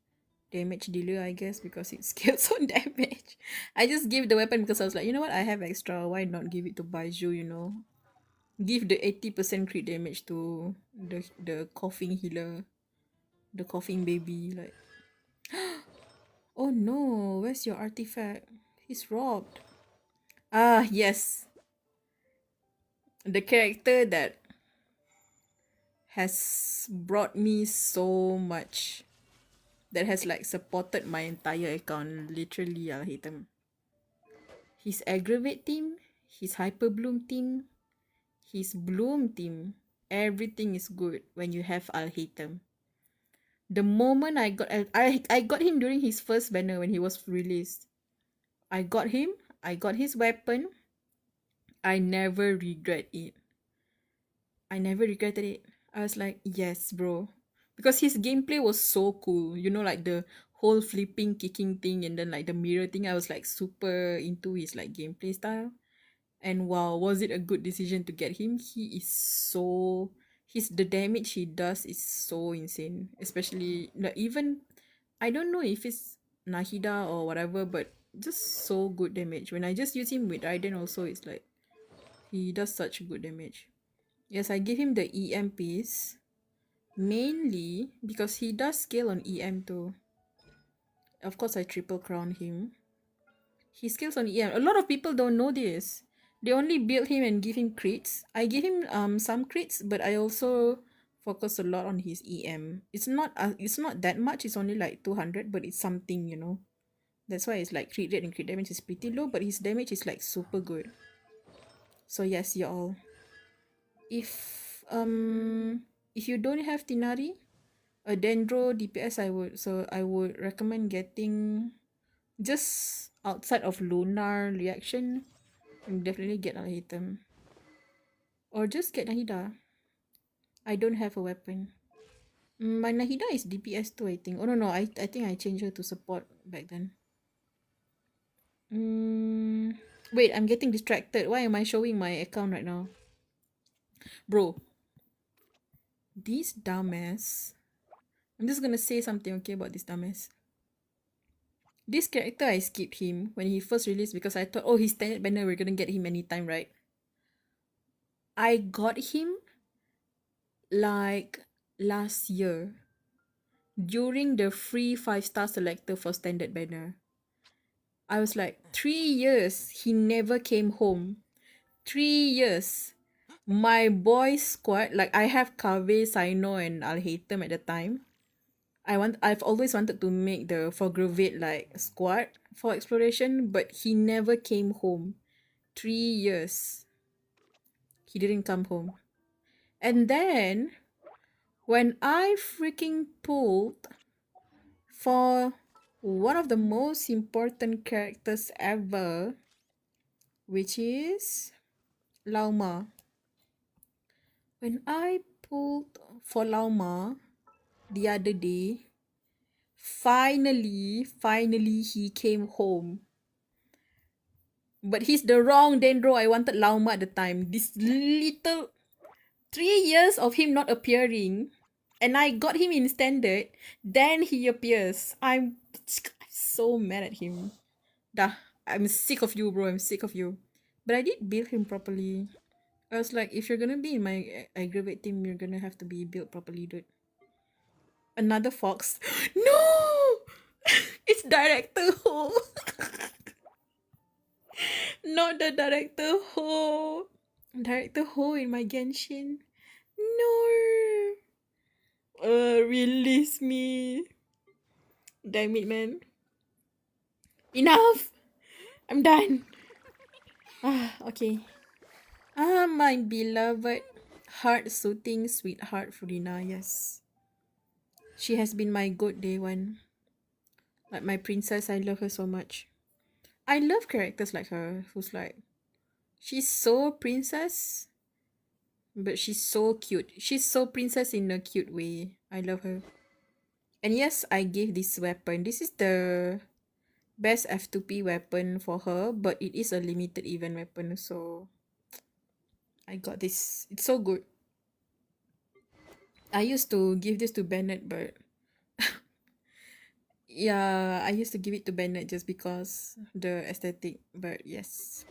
damage dealer, I guess, because it scales on damage. I just gave the weapon because I was like, you know what? I have extra. Why not give it to Baiju, you know? Give the 80% crit damage to the coughing healer. The coughing baby. Like, oh no, where's your artifact? He's robbed. Ah, yes. The character that has brought me so much, that has like supported my entire account. Literally, I hate him. His Aggravate team, his Hyper Bloom team, his Bloom team, everything is good when you have Al Hatem. The moment I got him during his first banner when he was released. I got him, I got his weapon. I never regret it. I never regretted it. I was like, yes, bro. Because his gameplay was so cool. You know, like the whole flipping, kicking thing and then like the mirror thing. I was like super into his like gameplay style. And wow, was it a good decision to get him? He is so the damage he does is so insane. Especially like even I don't know if it's Nahida or whatever, but just so good damage. When I just use him with Raiden also, it's like he does such good damage. Yes, I give him the EM piece. Mainly because he does scale on EM too. Of course, I triple crown him. He scales on EM. A lot of people don't know this. They only build him and give him crits. I give him some crits, but I also focus a lot on his EM. It's not that much. It's only like 200, but it's something, you know. That's why it's like crit rate and crit damage is pretty low, but his damage is like super good. So yes, y'all. If you don't have Tinari, a Dendro DPS I would recommend getting just outside of Lunar reaction. Definitely get an item. Or just get Nahida. I don't have a weapon. My Nahida is DPS too, I think. Oh no, I think I changed her to support back then. Wait, I'm getting distracted. Why am I showing my account right now? Bro, this dumbass. I'm just gonna say something, okay, about this dumbass. This character, I skipped him when he first released because I thought, oh, he's standard banner, we're gonna get him anytime, right? I got him like last year during the free 5-star selector for standard banner. I was like, 3 years, he never came home. 3 years. My boys squad, like I have Kave, Saino, and Alhatem at the time. I've always wanted to make the Forgravate like squad for exploration, but he never came home. 3 years. He didn't come home. And then when I freaking pulled for one of the most important characters ever, which is Lauma. When I pulled for Lauma the other day, finally he came home. But he's the wrong Dendro. I wanted Lauma at the time. This little 3 years of him not appearing, and I got him in standard. Then he appears. I'm so mad at him. Dah, I'm sick of you, bro. I'm sick of you. But I did build him properly. I was like, if you're gonna be in my aggravate team, you're gonna have to be built properly, dude. Another fox. No! It's Director Ho. Not the Director Ho. Director Ho in my Genshin. No. Release me. Damn it, man. Enough. I'm done. Okay. My beloved heart-soothing sweetheart Furina, yes. She has been my good day one. Like my princess, I love her so much. I love characters like her, who's like, she's so princess, but she's so cute. She's so princess in a cute way. I love her. And yes, I gave this weapon. This is the best F2P weapon for her, but it is a limited event weapon, so I got this. It's so good. I used to give this to Bennett, but yeah, I used to give it to Bennett just because the aesthetic, but yes.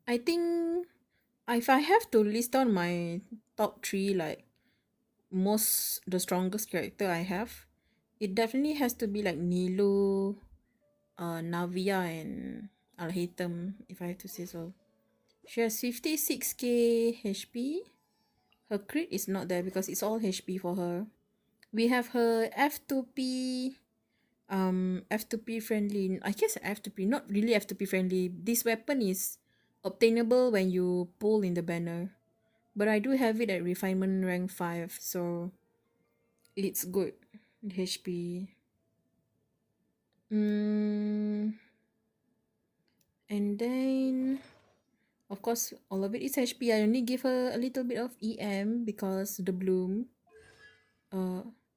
I think if I have to list down my top 3, like the strongest character I have, it definitely has to be like Nilu, Navia, and Alhatem, if I have to say so. She has 56k HP. Her crit is not there because it's all HP for her. We have her F2P, F2P friendly. I guess F2P, not really F2P friendly. This weapon is obtainable when you pull in the banner. But I do have it at refinement rank 5, so it's good. HP. And then, of course, all of it is HP. I only give her a little bit of EM because the bloom.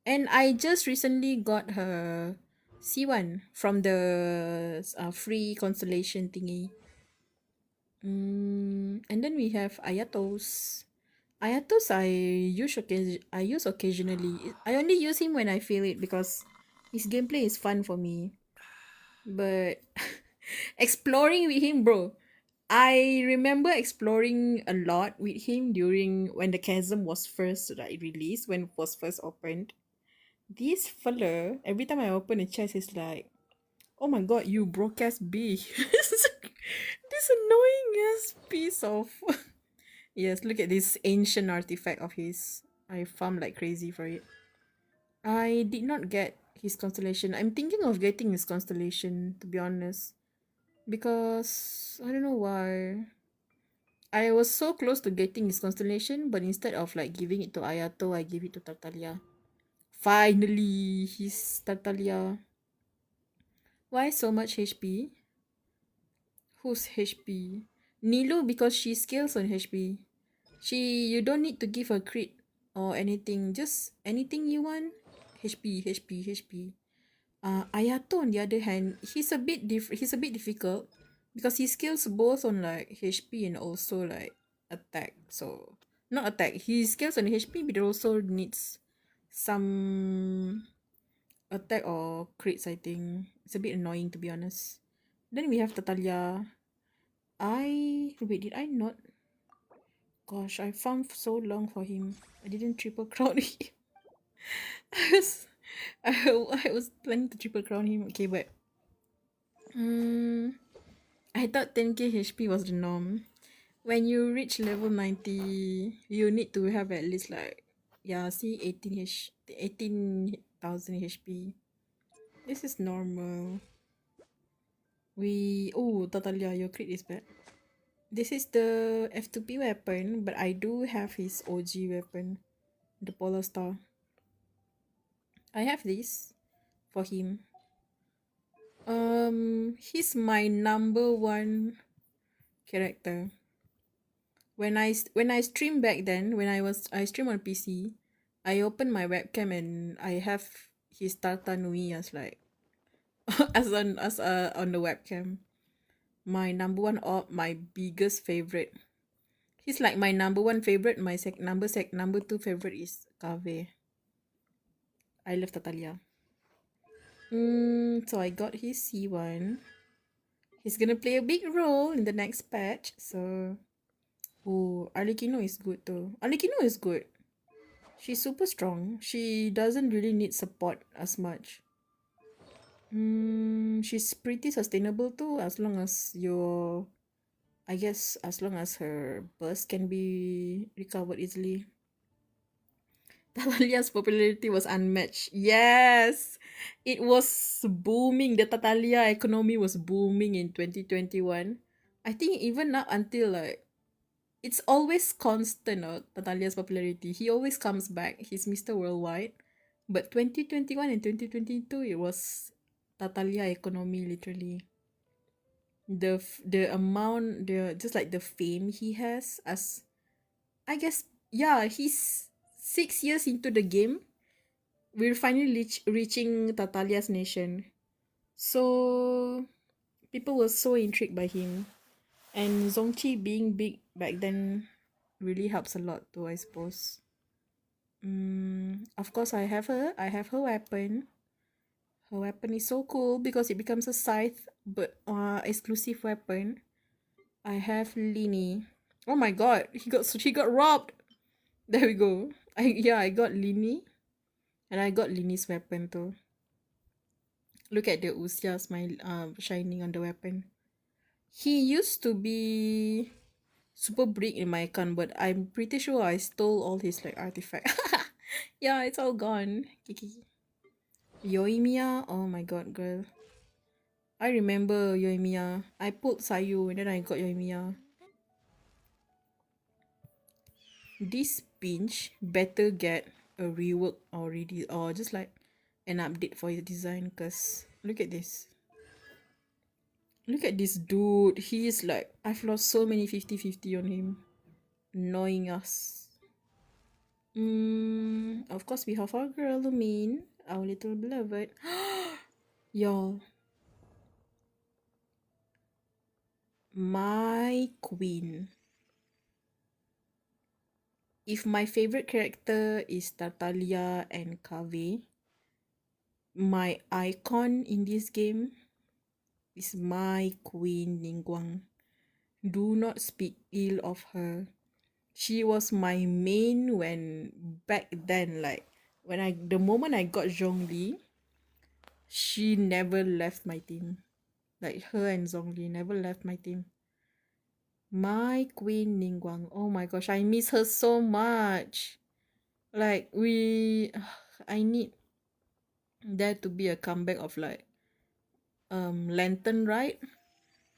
And I just recently got her C1 from the free constellation thingy. And then we have Ayatos. Ayatos I use occasionally. I only use him when I feel it because his gameplay is fun for me. But exploring with him, bro. I remember exploring a lot with him during when the chasm was first like released, when it was first opened. This fella, every time I open a chest, he's like, "Oh my god, you broke ass B." This annoying ass piece of. Yes, look at this ancient artifact of his. I farmed like crazy for it. I did not get his constellation. I'm thinking of getting his constellation, to be honest. Because I don't know why. I was so close to getting his constellation, but instead of like giving it to Ayato, I give it to Tartaglia. Finally, his Tartaglia. Why so much HP? Who's HP? Nilu, because she scales on HP. You don't need to give her crit or anything, just anything you want. HP, HP, HP. Ayato on the other hand, he's a bit difficult because he scales both on like HP and also like attack. So not attack, he scales on HP but it also needs some attack or crits, I think. It's a bit annoying to be honest. Then we have Tatalia. Wait, did I not? Gosh, I farmed so long for him. I didn't triple crown him. I was I was planning to triple crown him. Okay, but I thought 10k HP was the norm. When you reach level 90, you need to have at least like, yeah, see 18,000 HP. This is normal. Tatalia, your crit is bad. This is the F2P weapon, but I do have his OG weapon, the Polar Star. I have this for him. He's my number one character. When I stream back then, when I stream on PC, I open my webcam and I have his Tarta Nui as like as on the webcam. My number one my biggest favorite. He's like my number one favorite. My number two favorite is Kave. I love Tatalia. So I got his C1. He's gonna play a big role in the next patch. So, Arlecchino is good though. Arlecchino is good. She's super strong. She doesn't really need support as much. She's pretty sustainable too, as long as as long as her burst can be recovered easily. Tatalia's popularity was unmatched. Yes, it was booming. The Tatalia economy was booming in 2021. I think even up until like, it's always constant. Tatalia's popularity. He always comes back. He's Mr. Worldwide. But 2021 and 2022, it was Tatalia economy literally. The amount, just like the fame he has as, I guess, yeah, he's 6 years into the game. We're finally reaching Tatalia's nation. So people were so intrigued by him. And Zongchi being big back then really helps a lot too, I suppose. Of course I have her weapon. Her weapon is so cool because it becomes a scythe, but exclusive weapon. I have Lini. Oh my god, she got robbed. There we go. I got Lini. And I got Lini's weapon too. Look at the Usia smile shining on the weapon. He used to be super big in my account, but I'm pretty sure I stole all his like artifact. Yeah, it's all gone. Kiki. Yoimiya, oh my god, girl. I remember Yoimiya. I pulled Sayu and then I got Yoimiya. This pinch better get a rework already, or just like an update for his design, because look at this. Look at this dude. He is like, I've lost so many 50-50 on him. Annoying us. Of course we have our girl Lumine, our little beloved. Y'all. My queen. If my favorite character is Tartaglia and Kave, my icon in this game is my queen Ningguang. Do not speak ill of her. She was my main when back then, like the moment I got Zhongli, she never left my team. Like her and Zhongli never left my team. My queen Ningguang. Oh my gosh, I miss her so much. Like I need there to be a comeback of like Lantern Ride,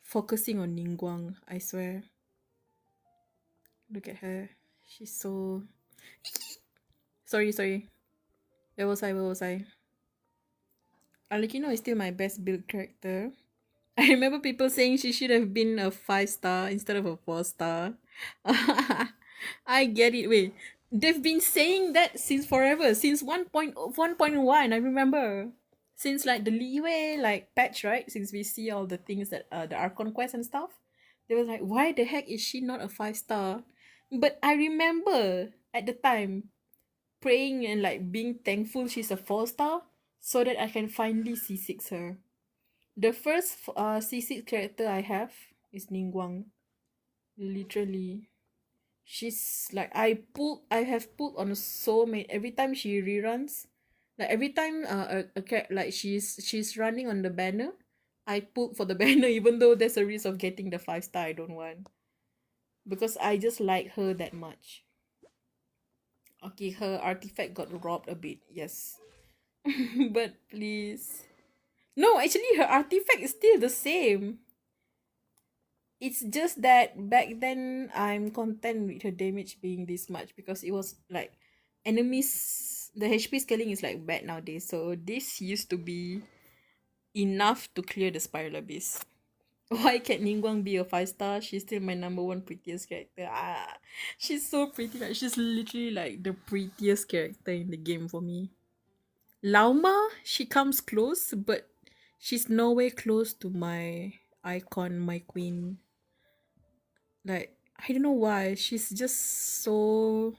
focusing on Ningguang, I swear. Look at her. She's so sorry. Where was I? Arlecchino is still my best build character. I remember people saying she should have been a 5-star instead of a 4-star. I get it. Wait, They've been saying that since forever, since 1.1. I remember. Since like the leeway like patch, right? Since we see all the things that the Archon quest and stuff, they was like, why the heck is she not a 5 star? But I remember at the time praying and like being thankful she's a 4 star so that I can finally C6 her. The first C6 character I have is Ningguang. Literally. She's like I have pulled on so many every time she reruns. Like every time like she's running on the banner, I pulled for the banner even though there's a risk of getting the 5 star I don't want. Because I just like her that much. Okay, her artifact got robbed a bit, yes. But please. No, actually her artifact is still the same. It's just that back then I'm content with her damage being this much because it was like enemies the HP scaling is like bad nowadays. So this used to be enough to clear the spiral abyss. Why can't Ningguang be a 5 star? She's still my number one prettiest character. She's so pretty. Like she's literally like the prettiest character in the game for me. Lauma, she comes close, but she's nowhere close to my icon, my queen. Like I don't know why. She's just so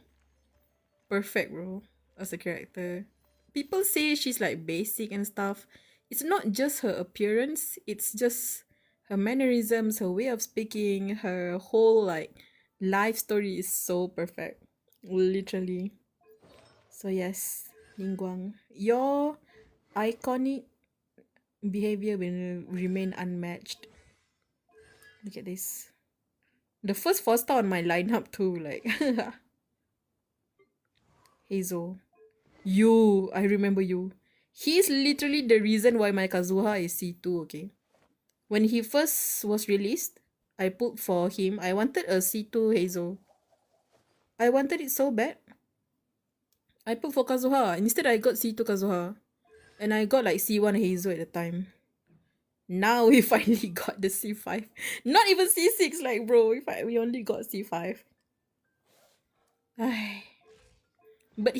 perfect, bro, as a character. People say she's like basic and stuff. It's not just her appearance, it's just her mannerisms, her way of speaking, her whole like life story is so perfect. Literally. So yes, Ningguang, your iconic behavior will remain unmatched. Look at this. The first 4 star on my lineup too, like Hazel. You, I remember you. He's literally the reason why my Kazuha is C2, okay? When he first was released, I pulled for him. I wanted a C2 Hazel. I wanted it so bad. I put for Kazuha. Instead, I got C2 Kazuha. And I got like C1 Hazel at the time. Now we finally got the C5. Not even C6, like bro. We only got C5. Ay. But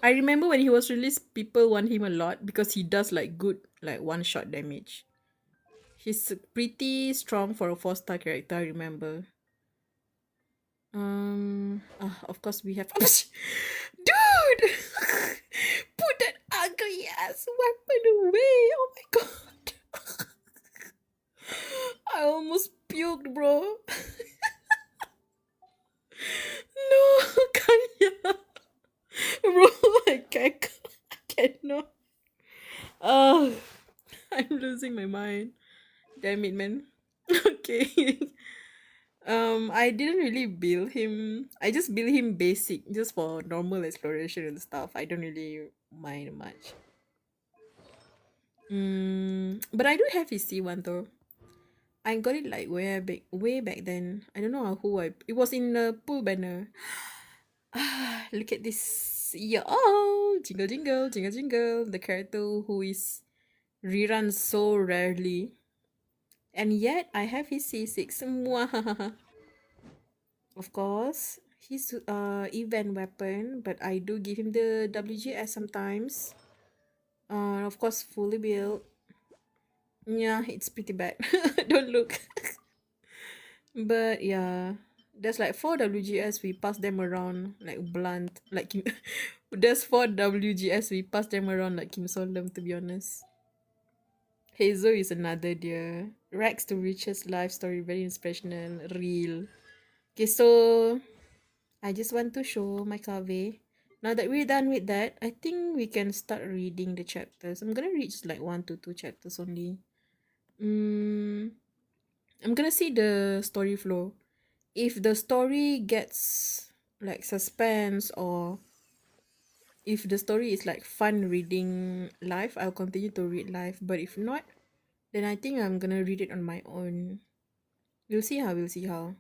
I remember when he was released, people want him a lot because he does like good like one-shot damage. He's pretty strong for a 4 star character, I remember. Of course we have dude put that ugly ass weapon away. Oh my god. I almost puked, bro. No, Kanya. Bro, I cannot. Oh, I'm losing my mind. Damn it, man. Okay. I didn't really build him. I just build him basic, just for normal exploration and stuff. I don't really mind much. But I do have his C1 though. I got it like way back then. I don't know who it was in the pool banner. Look at this. Yeah, oh, jingle jingle, jingle jingle. The character who is rerun so rarely. And yet I have his C6. Mwah. Of course, his event weapon, but I do give him the WGS sometimes. Of course, fully built. Yeah, it's pretty bad. Don't look. But yeah, there's like 4 WGS. We pass them around like blunt, like Kim. There's 4 WGS. We pass them around like Kim Solem. To be honest, Hazel is another dear. Rags to riches life story, very inspirational, real. Okay, so I just want to show my Kave. Now that we're done with that, I think we can start reading the chapters. I'm gonna read just like 1 to 2 chapters only. I'm gonna see the story flow. If the story gets like suspense or if the story is like fun reading live, I'll continue to read live. But if not, then I think I'm gonna read it on my own. We'll see how, we'll see how.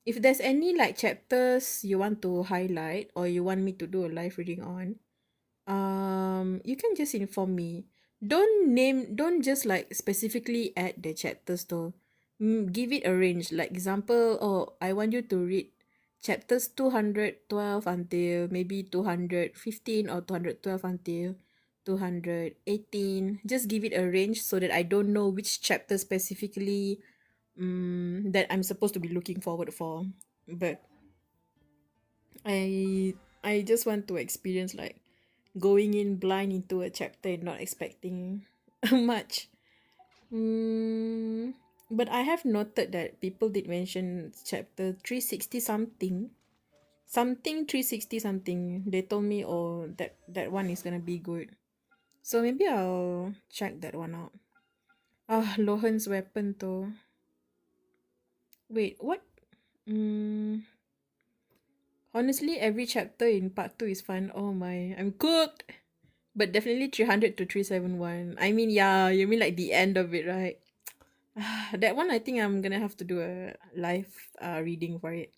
If there's any like chapters you want to highlight or you want me to do a live reading on, you can just inform me. Don't just like specifically add the chapters though. Give it a range. Like example, oh, I want you to read chapters 212 until maybe 215 or 212 until 218. Just give it a range so that I don't know which chapter specifically that I'm supposed to be looking forward for. But I I just want to experience like going in blind into a chapter and not expecting much. Mm, but I have noted that people did mention chapter 360 something. Something 360 something. They told me, oh, that one is gonna be good. So maybe I'll check that one out. Ah, Lohan's weapon though. Wait, what? Mm, honestly, every chapter in part 2 is fun. Oh my, I'm cooked. But definitely 300 to 371. I mean, yeah, you mean like the end of it, right? That one, I think I'm gonna have to do a live reading for it.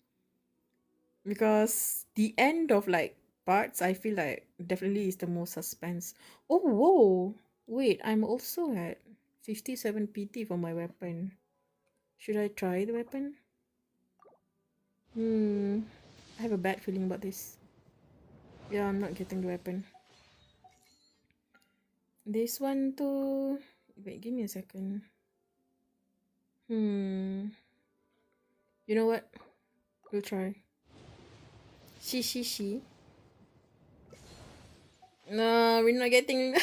Because the end of like parts, I feel like definitely is the most suspense. Oh, whoa. Wait, I'm also at 57 PT for my weapon. Should I try the weapon? I have a bad feeling about this. Yeah, I'm not getting the weapon. This one too. Wait, give me a second. You know what? We'll try. She. No, we're not getting.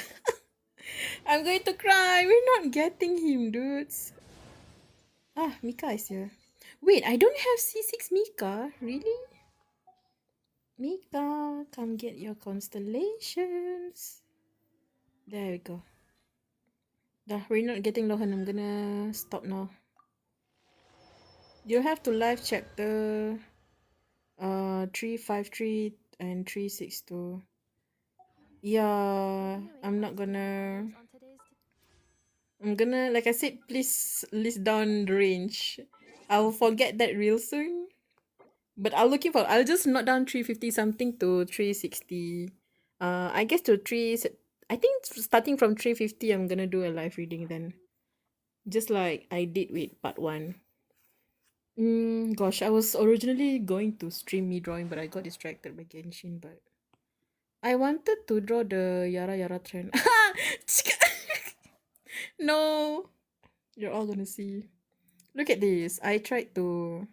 I'm going to cry. We're not getting him, dudes. Ah, Mika is here. Wait, I don't have C6 Mika. Really? Mika, come get your constellations. There we go. Dah, we're not getting Lohan. I'm gonna stop now. You have to live chapter 353 and 362. Yeah, I'm not gonna. I'm gonna, like I said, please list down the range. I'll forget that real soon. But I'll just note down 350 something to 360. I guess to I think starting from 350, I'm gonna do a live reading then. Just like I did with part 1. Gosh, I was originally going to stream me drawing, but I got distracted by Genshin, but I wanted to draw the Yara Yara trend. No, you're all gonna see. Look at this. I tried to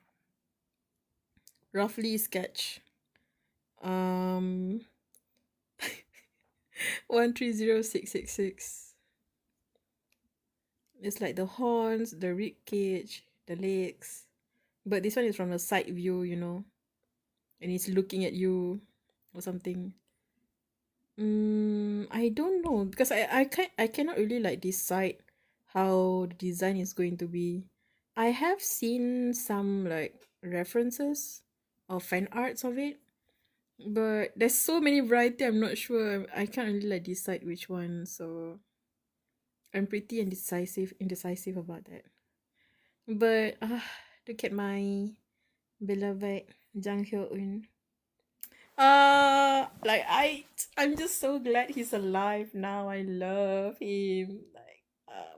roughly sketch 130666. It's like the horns, the rib cage, the legs. But this one is from a side view, and it's looking at you or something. I don't know because I cannot really like decide how the design is going to be. I have seen some like references or fan arts of it, but there's so many variety. I'm not sure. I can't really like decide which one. So I'm pretty indecisive about that. But look at my beloved Jang Hyo Eun. I'm just so glad he's alive now. I love him. Like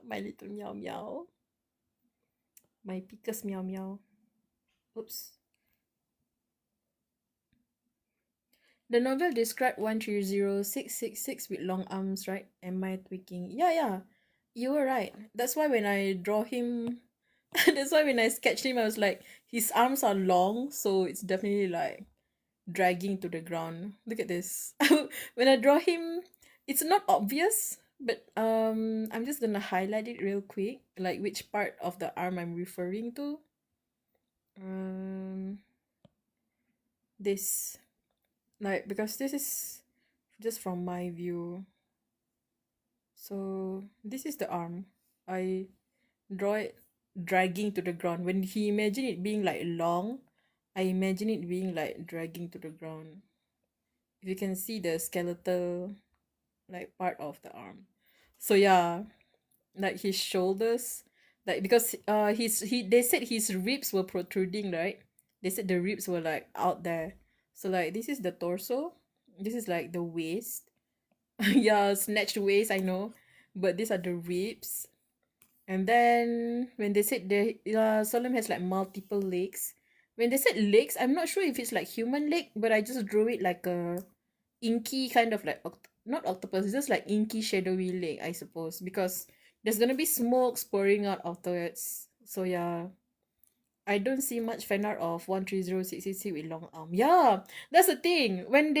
my little meow meow. My Picus meow meow. Oops. The novel described 130666 with long arms, right? Am I tweaking? Yeah. You were right. That's why when I draw him that's why when I sketched him I was like his arms are long, so it's definitely like dragging to the ground. Look at this. When I draw him, it's not obvious, but I'm just gonna highlight it real quick, like which part of the arm I'm referring to. This, like, because this is just from my view. So this is the arm. I draw it dragging to the ground. When he imagined it being like long, I imagine it being like dragging to the ground. If you can see the skeletal like part of the arm. So yeah, like his shoulders, like because they said his ribs were protruding, right? They said the ribs were like out there. So like this is the torso. This is like the waist. Yeah, snatched waist, I know. But these are the ribs. And then when they said the Solemn has like multiple legs, when they said legs, I'm not sure if it's like human leg, but I just drew it like a inky kind of like not octopus, it's just like inky shadowy leg, I suppose, because there's gonna be smoke pouring out afterwards. So yeah, I don't see much fan art of 130666 with long arm. Yeah, that's the thing. When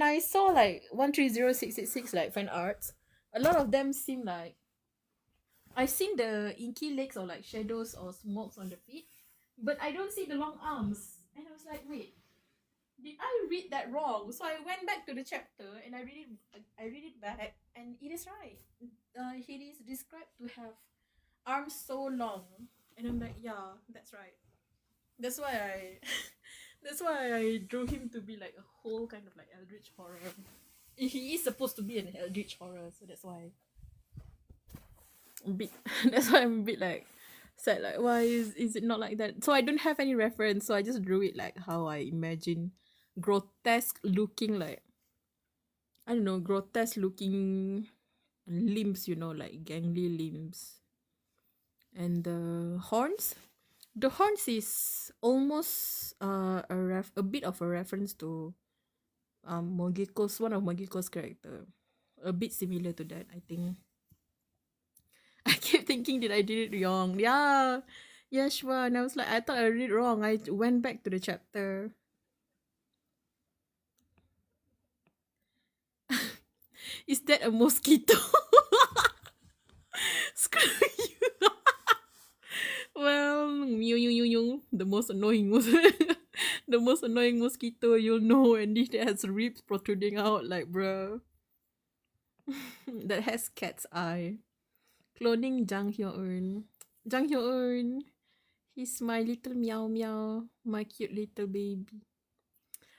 I saw like 130666 like fan arts, a lot of them seem like I've seen the inky legs or like shadows or smokes on the feet, but I don't see the long arms. And I was like, wait, did I read that wrong? So I went back to the chapter and I read it back, and it is right. He is described to have arms so long, and I'm like, yeah, that's right. That's why I, that's why I drew him to be like a whole kind of like eldritch horror. He is supposed to be an eldritch horror, so that's why. A bit, that's why I'm a bit like sad. Like, why is it not like that? So I don't have any reference, so I just drew it like how I imagine grotesque looking, like I don't know, grotesque looking limbs, you know, like gangly limbs. And the horns, the horns is almost a bit of a reference to Mogiko's, one of Mogiko's character, a bit similar to that, I think. I keep thinking that I did it wrong. Yeah, yeah, sure. And I was like, I thought I read it wrong. I went back to the chapter. Is that a mosquito? Screw you. Well, mew, mew, mew, mew, the most annoying the most annoying mosquito you'll know, and it has ribs protruding out, like bruh. That has cat's eye. Cloning Jang Hyo-eun. Jang Hyo-eun. He's my little meow meow, my cute little baby.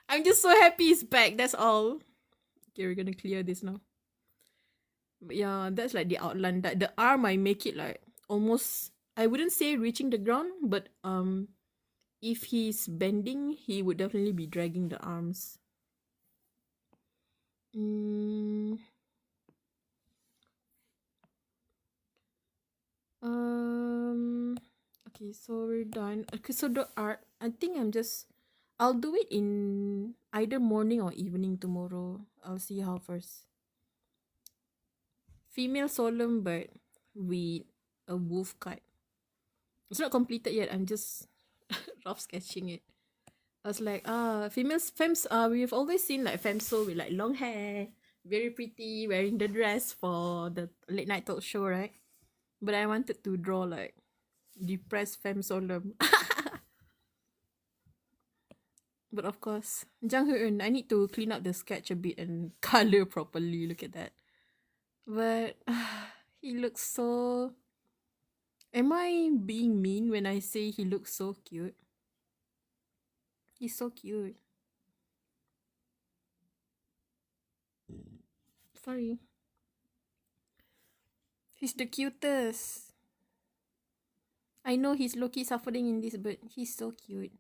I'm just so happy he's back, that's all. Okay, we're gonna clear this now. But yeah, that's like the outline. That the arm I make it like almost, I wouldn't say reaching the ground, but if he's bending, he would definitely be dragging the arms. Okay, so we're done. Okay, so the art, I think I'll do it in either morning or evening tomorrow. I'll see how first. Female solemn but with a wolf cut. It's not completed yet. I'm just rough sketching it. I was like, femmes, we've always seen like femso with like long hair, very pretty, wearing the dress for the late night talk show, right? But I wanted to draw like depressed femme solemn. But of course, Jang Hyo-eun, I need to clean up the sketch a bit and color properly. Look at that. But he looks so. Am I being mean when I say he looks so cute? He's so cute. Sorry. He's the cutest. I know he's low-key suffering in this, but he's so cute.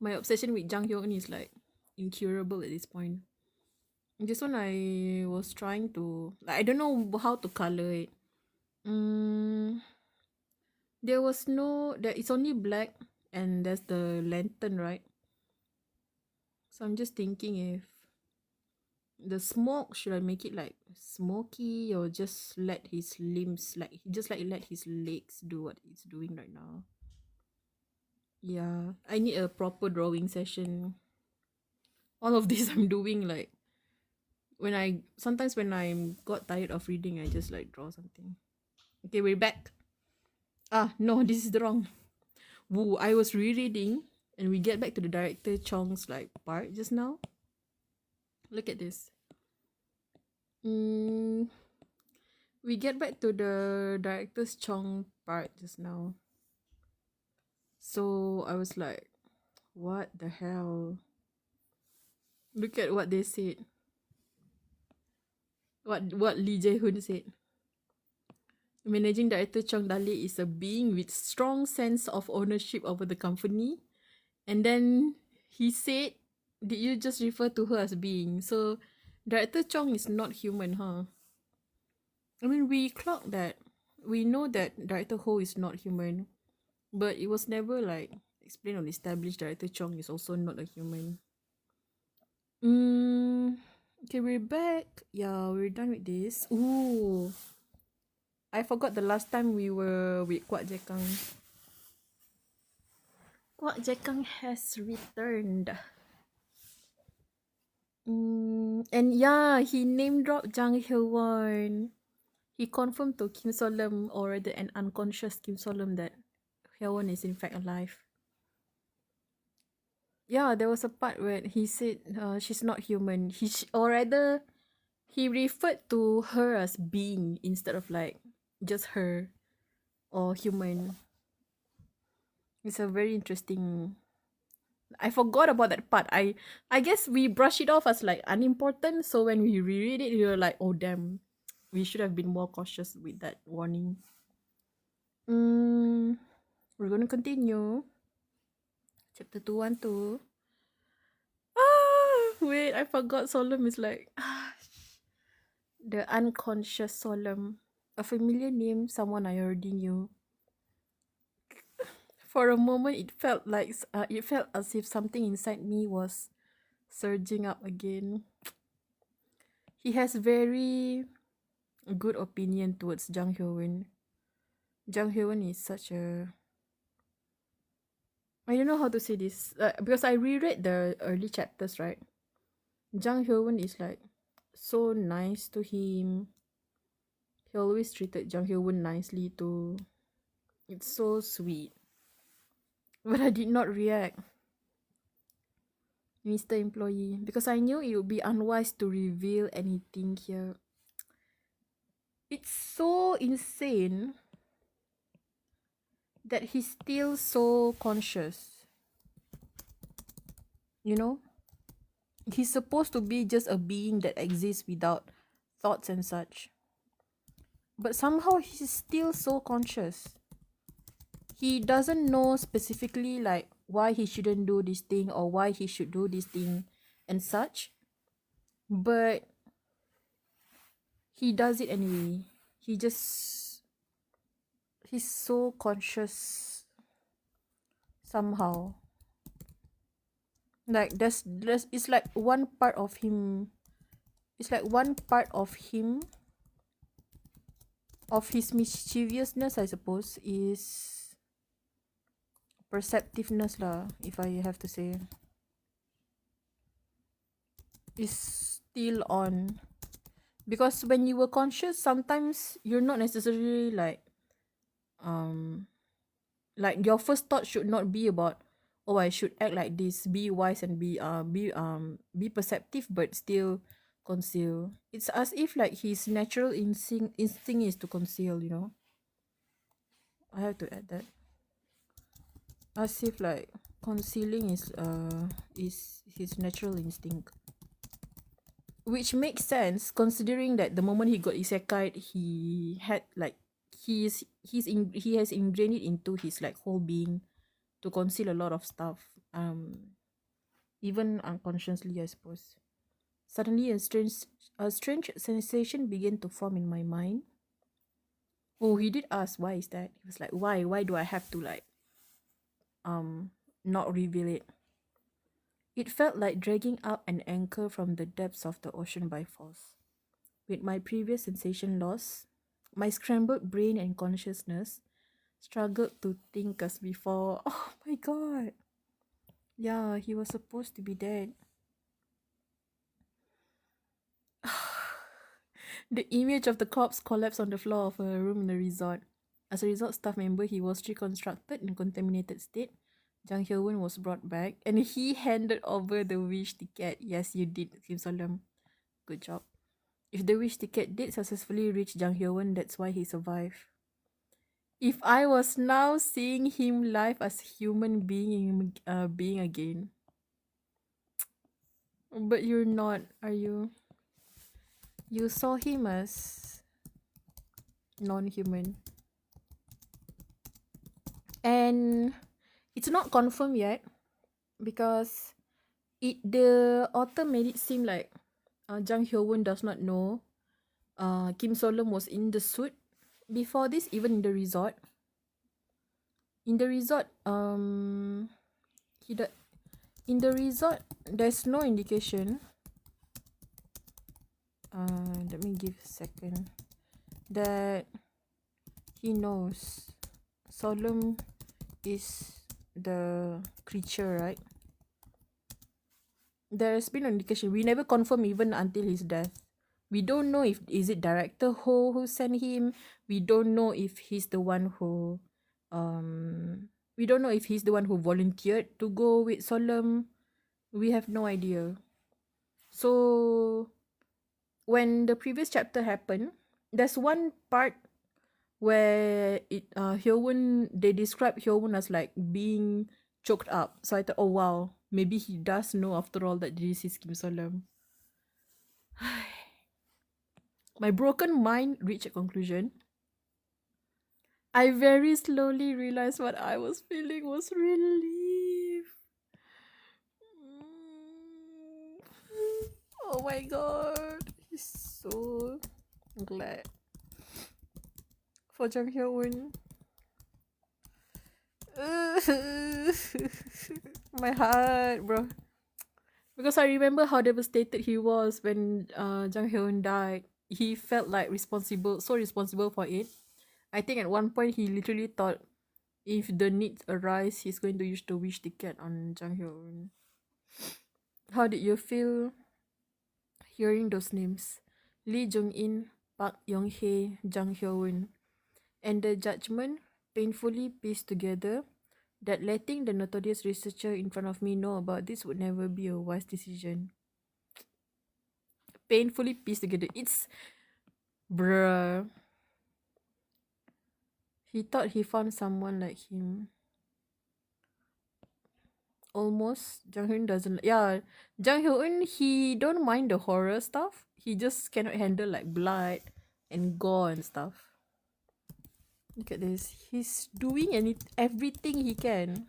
My obsession with Jang Hyo-eun is like incurable at this point. This one I was trying to, like, I don't know how to color it. There was no, that it's only black and there's the lantern, right? So I'm just thinking if the smoke, should I make it like smoky or just let his limbs, like just like let his legs do what it's doing right now. Yeah, I need a proper drawing session. All of this I'm doing like sometimes when I'm got tired of reading, I just like draw something. Okay, we're back. No, this is the wrong. Woo, I was rereading and we get back to the director Chong's like part just now. Look at this. We get back to the director's Chong part just now. So I was like, what the hell? Look at what they said. What Lee Jae-hoon said. Managing Director Chong Dali is a being with strong sense of ownership over the company. And then he said, did you just refer to her as being? So Director Chong is not human, huh? I mean, we clocked that. We know that Director Ho is not human. but it was never like explained or established. Director Chong is also not a human. Okay, we're back. Yeah, we're done with this. Ooh, I forgot the last time we were with Kwak Jekang. Kwak Jekang has returned. And yeah, he name dropped Jang Hyewon. He confirmed to Kim Solem, or rather an unconscious Kim Solem, that Hyewon is in fact alive. Yeah, there was a part where he said she's not human. Or rather, he referred to her as being instead of like just her or human. It's a very interesting. I forgot about that part. I guess we brush it off as like unimportant. So when we reread it, you're like, oh damn, we should have been more cautious with that warning. We're gonna continue. Chapter 212. Wait, I forgot Solemn is like the unconscious Solemn. A familiar name, someone I already knew. For a moment, it felt as if something inside me was surging up again. He has very good opinion towards Jang Hyewon. Jang Hyewon is such a, I don't know how to say this because I reread the early chapters, right? Jang Hyewon is like so nice to him. He always treated Jang Hyewon nicely too. It's so sweet. But I did not react, Mr. Employee, because I knew it would be unwise to reveal anything here. It's so insane that he's still so conscious. You know? He's supposed to be just a being that exists without thoughts and such. But somehow he's still so conscious. He doesn't know specifically like why he shouldn't do this thing or why he should do this thing and such. But he does it anyway. He's so conscious somehow. Like there's it's like one part of him, of his mischievousness, I suppose, is perceptiveness lah, if I have to say. Is still on. Because when you were conscious, sometimes you're not necessarily like your first thought should not be about, oh, I should act like this, be wise and be perceptive but still conceal. It's as if like his natural instinct is to conceal, you know. I have to add that. As if like concealing is his natural instinct. Which makes sense considering that the moment he got isekai, he had like he has ingrained it into his like whole being to conceal a lot of stuff. Even unconsciously, I suppose. Suddenly a strange sensation began to form in my mind. Oh, he did ask why is that? He was like, why do I have to like not reveal it? It felt like dragging up an anchor from the depths of the ocean by force. With my previous sensation lost, my scrambled brain and consciousness struggled to think as before. Oh my god. Yeah, he was supposed to be dead. The image of the corpse collapsed on the floor of a room in the resort. As a result, staff member, he was reconstructed in contaminated state. Jang Hyewon was brought back and he handed over the wish ticket. Yes, you did, Kim Solem. Good job. If the wish ticket did successfully reach Jang Hyewon, that's why he survived. If I was now seeing him live as human being again. But you're not, are you? You saw him as non-human. And it's not confirmed yet because the author made it seem like Jang Hyewon does not know Kim Solem was in the suit before this, even in the resort. In the resort, he the in the resort there's no indication. Let me give a second. That he knows Solemn is the creature, right? There's been an indication. We never confirm even until his death. We don't know if is it director who sent him. We don't know if he's the one who we don't know if he's the one who volunteered to go with Solemn. We have no idea. So when the previous chapter happened, there's one part where Hyowon, they describe Hyowon as like being choked up. So I thought, oh wow, maybe he does know after all that this is Kim Solemn. My broken mind reached a conclusion. I very slowly realized what I was feeling was relief. Oh my god. He's so glad for Jang Hyun. My heart, bro. Because I remember how devastated he was when Jang Hyun died. He felt like so responsible for it. I think at one point he literally thought if the needs arise, he's going to use the wish ticket on Jang Hyun. How did you feel hearing those names? Lee Jong-in, Park Yong-hae, Jang Hyun, and the judgment painfully pieced together that letting the notorious researcher in front of me know about this would never be a wise decision. Painfully pieced together. It's bruh. He thought he found someone like him. Almost. Jang Hyun doesn't. Yeah, Jang Hyun, he don't mind the horror stuff. He just cannot handle like blood and gore and stuff. Look at this. He's doing everything he can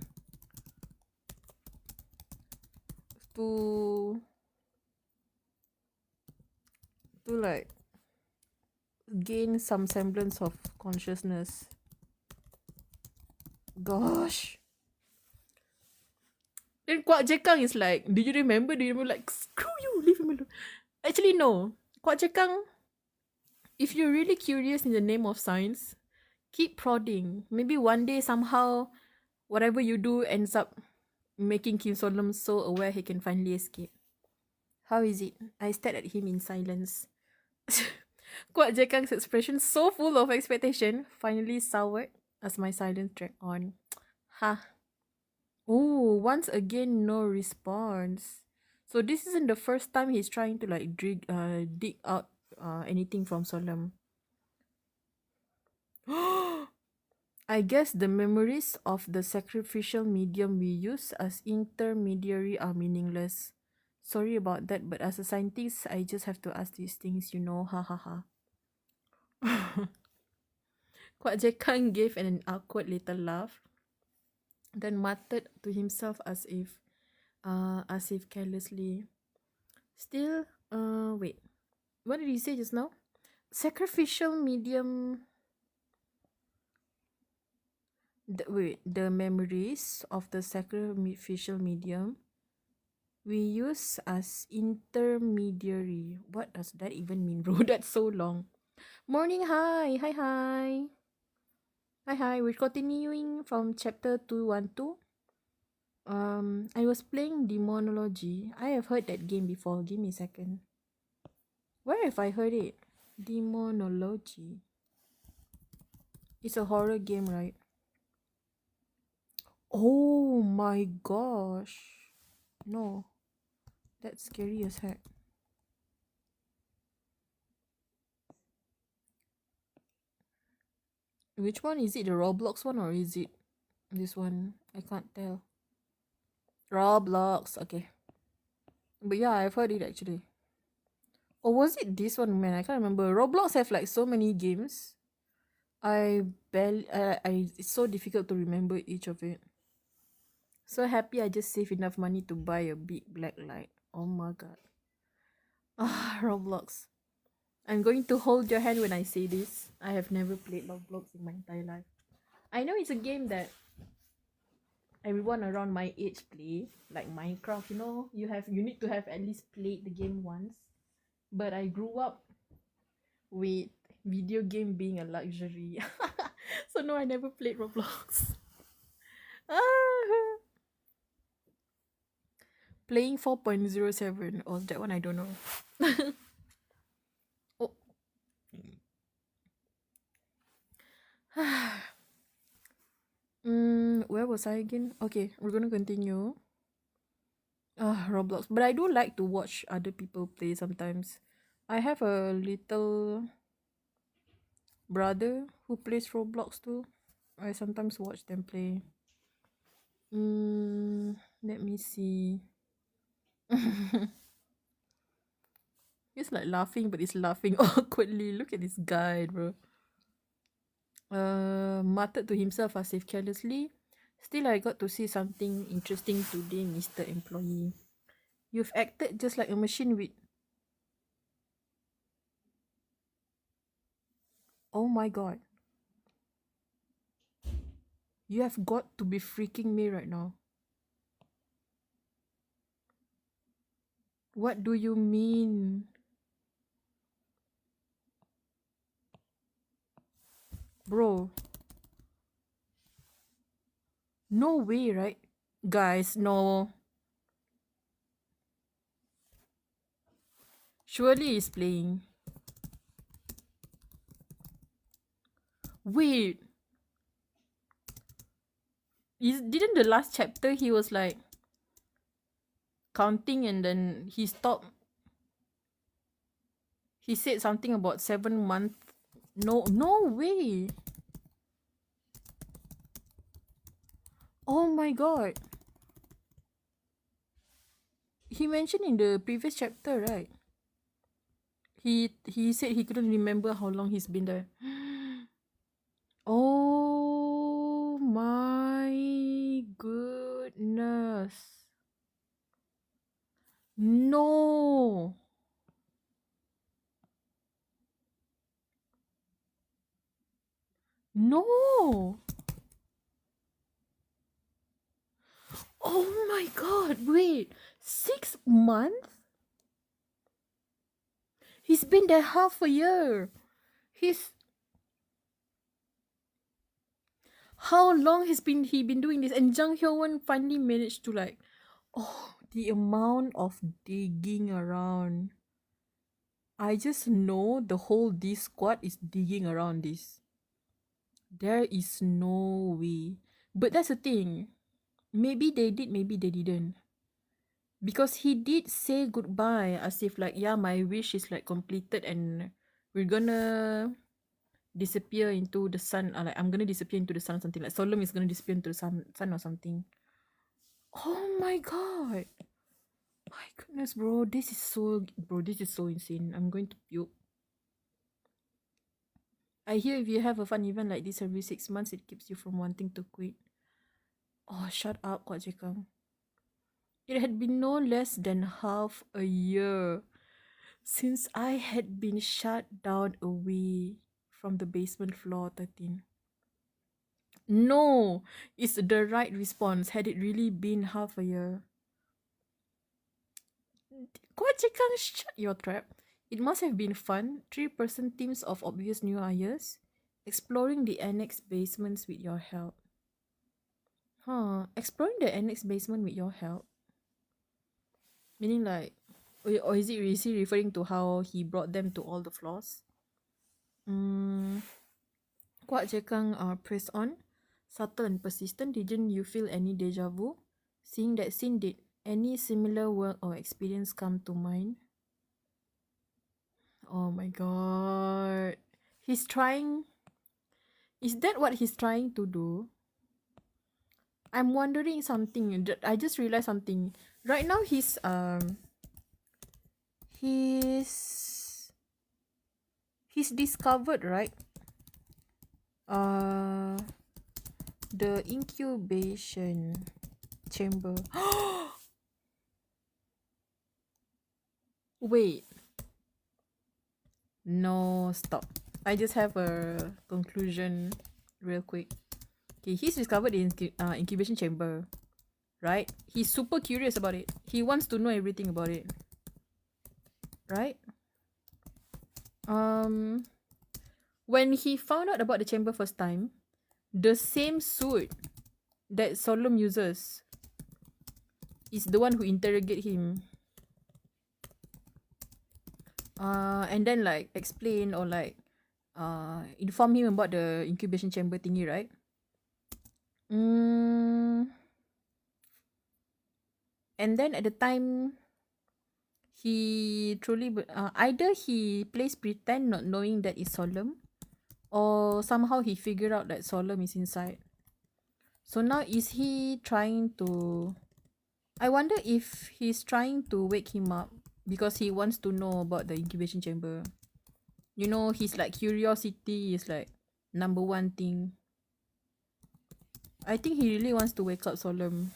to like gain some semblance of consciousness. Gosh. Then Kwak Jekang is like, do you remember? Like, screw you, leave him alone. Actually, no. Kwak Jekang, if you're really curious in the name of science, keep prodding. Maybe one day, somehow, whatever you do ends up making Kim Solemn so aware he can finally escape. How is it? I stared at him in silence. Kwak Jekang's expression, so full of expectation, finally soured as my silence dragged on. Ha. Oh, once again, no response. So this isn't the first time he's trying to like dig out anything from Solemn. I guess the memories of the sacrificial medium we use as intermediary are meaningless. Sorry about that, but as a scientist, I just have to ask these things, ha ha ha. Kwak Jekang gave an awkward little laugh, then muttered to himself as if carelessly. Still, wait. What did he say just now? Sacrificial medium. The memories of the sacrificial medium we use as intermediary. What does that even mean, bro? That's so long. Morning, hi. Hi. We're continuing from chapter 212. I was playing Demonology. I have heard that game before. Give me a second. Where have I heard it? Demonology. It's a horror game, right? Oh my gosh. No. That's scary as heck. Which one is it? The Roblox one or is it this one? I can't tell. Roblox. Okay. But yeah, I've heard it actually. Or was it this one, man? I can't remember. Roblox have like so many games. It's so difficult to remember each of it. So happy I just saved enough money to buy a big black light. Oh my god. Roblox. I'm going to hold your hand when I say this. I have never played Roblox in my entire life. I know it's a game that everyone around my age play, like Minecraft, you know, you need to have at least played the game once. But I grew up with video game being a luxury. So no, I never played Roblox. Ah. Playing 4.07. Oh, that one I don't know. Oh. Where was I again? Okay, we're gonna continue. Roblox. But I do like to watch other people play sometimes. I have a little brother who plays Roblox too. I sometimes watch them play. Let me see. He's like laughing, but he's laughing awkwardly. Look at this guy, bro. Muttered to himself as if carelessly. Still, I got to see something interesting today, Mr. Employee. You've acted just like a machine with... Oh my god. You have got to be freaking me right now. What do you mean? Bro. No way, right? Guys, no. Surely he's playing. Wait. Didn't the last chapter he was like counting and then he stopped? He said something about 7 months. No way. Oh my god. He mentioned in the previous chapter, right? He said he couldn't remember how long he's been there. Oh my goodness. No. No. Oh my god, wait. 6 months? He's been there half a year. How long has he been doing this? And Jang Hyo-won finally managed to like, oh, the amount of digging around. I just know the whole D squad is digging around this. There is no way. But that's the thing. Maybe they did, maybe they didn't. Because he did say goodbye as if like, yeah, my wish is like completed and we're gonna disappear into the sun, or like I'm gonna disappear into the sun or something, like Solom is gonna disappear into the sun or something. Oh my god. My goodness, bro. This is so insane. I'm going to puke. I hear if you have a fun event like this every 6 months, it keeps you from wanting to quit. Oh, shut up, Kwak Jekang. It had been no less than half a year since I had been shut down away from the basement floor 13. No, it's the right response. Had it really been half a year? Kwak Jekang, shut your trap. It must have been fun. 3-person teams of obvious new hires. Exploring the annex basements with your help. Exploring the annex basement with your help? Meaning like, or is he referring to how he brought them to all the floors? Kwak Jekang pressed on. Subtle and persistent. Didn't you feel any deja vu? Seeing that scene, did any similar work or experience come to mind? Oh my god. He's trying... Is that what he's trying to do? I'm wondering something. I just realized something. Right now he's discovered, right? The incubation chamber. Wait. No, stop. I just have a conclusion real quick. Okay, he's discovered the incubation chamber, right? He's super curious about it. He wants to know everything about it, right? When he found out about the chamber first time, the same suit that Solemn uses is the one who interrogate him. And then like explain or like inform him about the incubation chamber thingy, right? And then at the time, he truly either he plays pretend not knowing that it's Solemn, or somehow he figured out that Solemn is inside. So now is he trying to, I wonder if he's trying to wake him up because he wants to know about the incubation chamber. You know, his like curiosity is like number one thing. I think he really wants to wake up Solemn.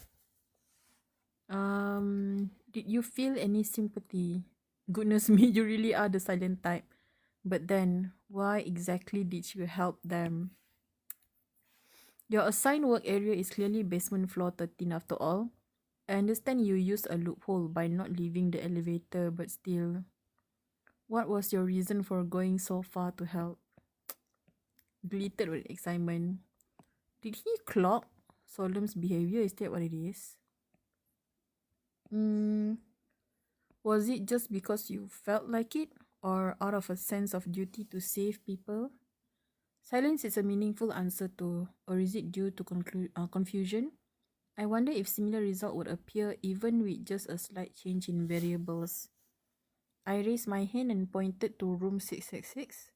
Did you feel any sympathy? Goodness me, you really are the silent type. But then, why exactly did you help them? Your assigned work area is clearly basement floor 13 after all. I understand you used a loophole by not leaving the elevator, but still. What was your reason for going so far to help? Glittered with excitement. Did he clock Solemn's behavior? Is that what it is? Was it just because you felt like it, or out of a sense of duty to save people? Silence is a meaningful answer to, or is it due to confusion? I wonder if similar result would appear even with just a slight change in variables. I raised my hand and pointed to room 666.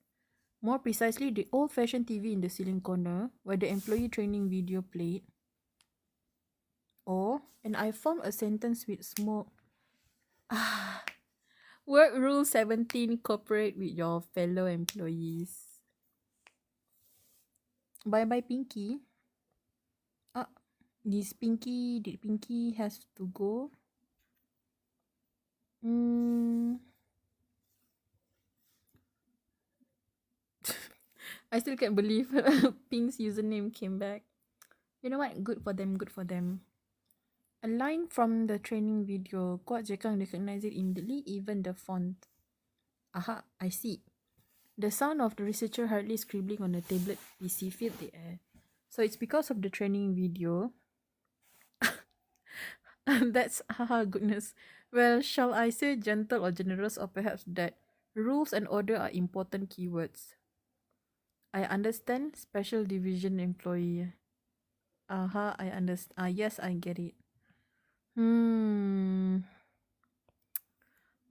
More precisely, the old-fashioned TV in the ceiling corner where the employee training video played. And I formed a sentence with smoke. Work Rule 17, cooperate with your fellow employees. Bye-bye, Pinky. Did Pinky has to go? I still can't believe Pink's username came back. You know what? Good for them, good for them. A line from the training video. Kuat Jekang recognized it immediately, even the font. Aha, I see. The sound of the researcher hardly scribbling on the tablet PC filled the air. So it's because of the training video. That's, haha, goodness. Well, shall I say gentle or generous, or perhaps that rules and order are important keywords? I understand. Special division employee. I understand. Yes, I get it.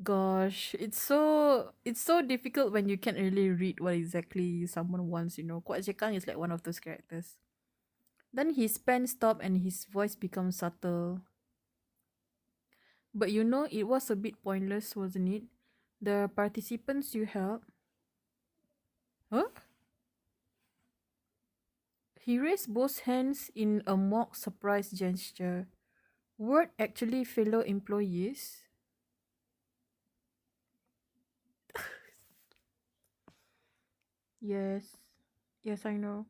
Gosh, it's so difficult when you can't really read what exactly someone wants, you know. Kuat Jekang is like one of those characters. Then his pen stopped and his voice becomes subtle. But you know, it was a bit pointless, wasn't it? The participants you helped. Huh? He raised both hands in a mock surprise gesture. Were actually fellow employees? Yes. Yes, I know.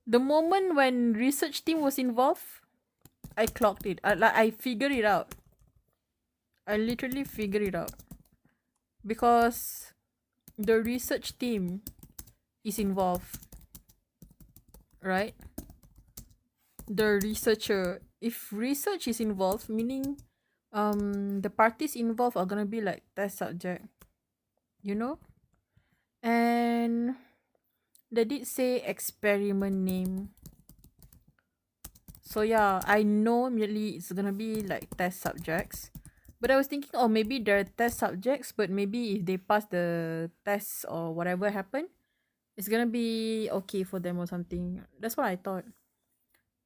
The moment when research team was involved, I clocked it. I figured it out. I literally figured it out. Because the research team is involved. Right? The researcher. If research is involved, meaning the parties involved are gonna be like test subject. You know? And they did say experiment name. So yeah, I know immediately it's gonna be like test subjects. But I was thinking, oh, maybe they're test subjects, but maybe if they pass the test or whatever happened, it's gonna be okay for them or something. That's what I thought.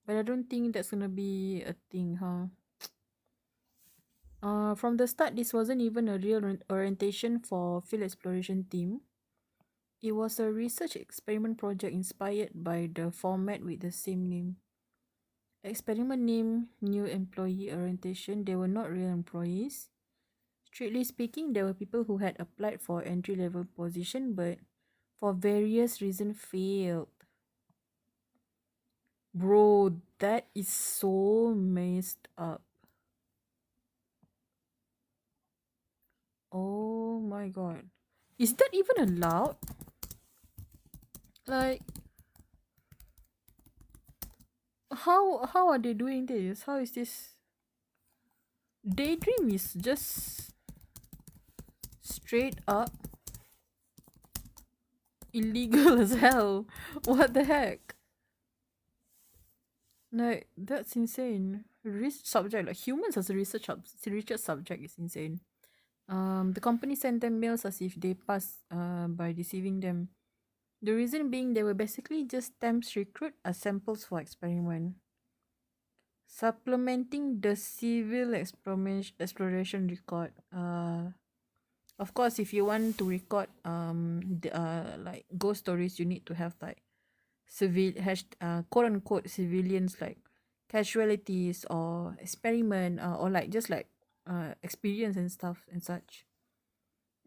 But I don't think that's gonna be a thing, huh? From the start, this wasn't even a real orientation for field exploration team. It was a research experiment project inspired by the format with the same name. Experiment name, new employee orientation. They were not real employees. Strictly speaking, there were people who had applied for entry-level position but for various reasons failed. Bro, that is so messed up. Oh my god. Is that even allowed? Like, how are they doing this? How is this? Daydream is just straight up illegal as hell. What the heck? Like, that's insane. Research subject, like humans as a research subject is insane. The company sent them mails as if they passed by deceiving them. The reason being they were basically just temps recruit as samples for experiment. Supplementing the civil exploration record. Of course, if you want to record like ghost stories, you need to have like quote unquote civilians like casualties or experiment or like just like experience and stuff and such.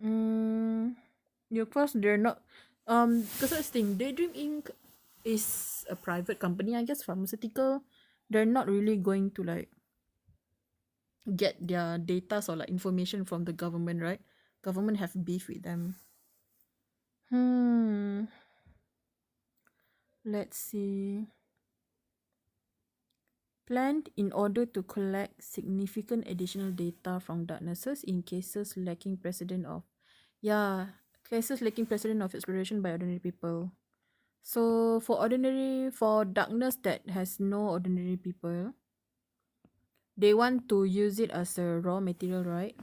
Of course they're not because that's the thing, Daydream Inc. is a private company, I guess, pharmaceutical. They're not really going to like get their data or like information from the government, right? Government have beef with them. Let's see. Planned in order to collect significant additional data from darknesses in cases lacking precedent of exploration by ordinary people. So for darkness that has no ordinary people, they want to use it as a raw material, right?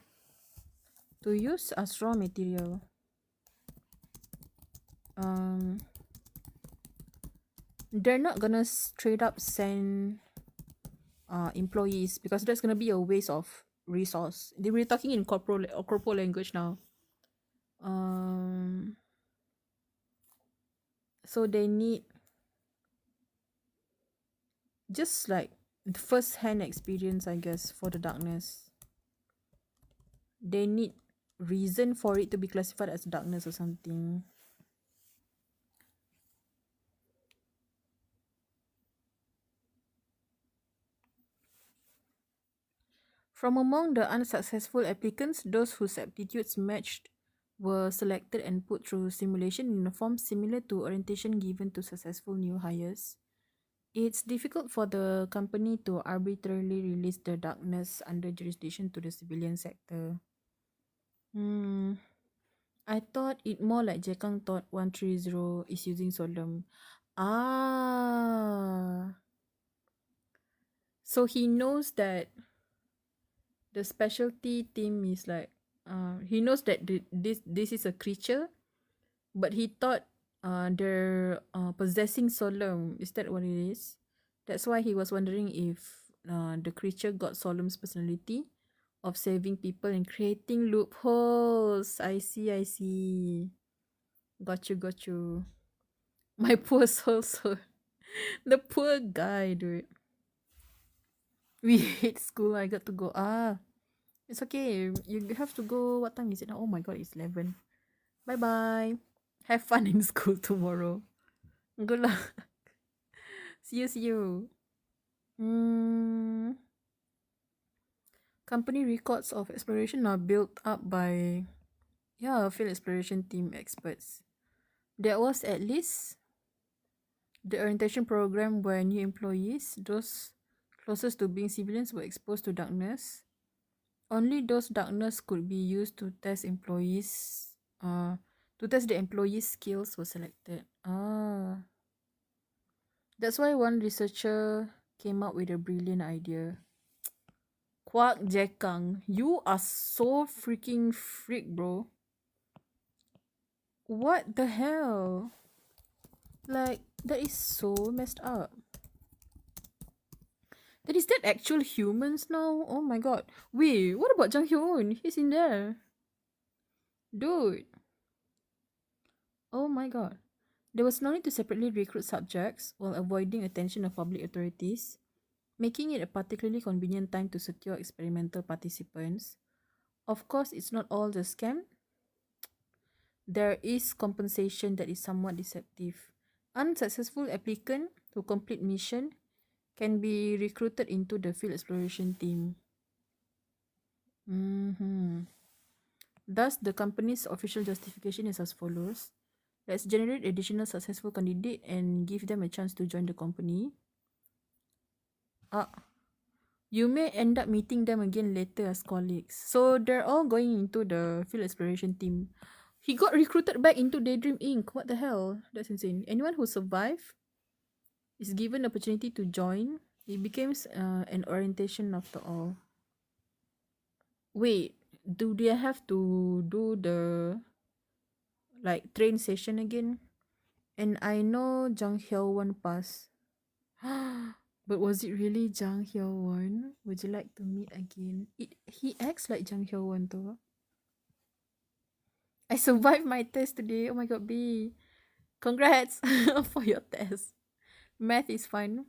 To use as raw material. They're not gonna straight up send employees because that's gonna be a waste of resource. We're talking in corporal language now. So they need just like the first-hand experience, I guess, for the darkness. They need reason for it to be classified as darkness or something. From among the unsuccessful applicants, those whose aptitudes matched were selected and put through simulation in a form similar to orientation given to successful new hires. It's difficult for the company to arbitrarily release the darkness under jurisdiction to the civilian sector. I thought it more like Jekang thought 130 is using Solemn. So he knows that the specialty team is like he knows that this is a creature, but he thought they're possessing Solemn. Is that what it is? That's why he was wondering if the creature got Solemn's personality of saving people and creating loopholes. I see. Got you. My poor soul. The poor guy, dude. We hate school. I got to go. It's okay. You have to go. What time is it now? Oh my god, it's 11. Bye. Have fun in school tomorrow. Good luck. See you. Company records of exploration are built up by field exploration team experts. There was at least the orientation program where new employees, those closest to being civilians, were exposed to darkness. Only those darkness could be used to test the employees' skills were selected. That's why one researcher came up with a brilliant idea. Quack Jekang, you are so freaking freak, bro. What the hell? Like, that is so messed up. Is that actual humans now? Oh my god. Wait, what about Jang Hyun? He's in there. Dude. Oh my god. There was no need to separately recruit subjects while avoiding attention of public authorities, making it a particularly convenient time to secure experimental participants. Of course, it's not all the scam. There is compensation that is somewhat deceptive. Unsuccessful applicant who complete mission can be recruited into the field exploration team. Thus, the company's official justification is as follows. Let's generate additional successful candidate and give them a chance to join the company. You may end up meeting them again later as colleagues. So they're all going into the field exploration team. He got recruited back into Daydream Inc. What the hell? That's insane. Anyone who survived is given the opportunity to join. It becomes an orientation after all. Wait, do they have to do the train session again? And I know Jang Hyo-won passed. But was it really Jang Hyo-won? Would you like to meet again? He acts like Jang Hyo-won though. I survived my test today. Oh my god, B. Congrats for your test. Math is fun.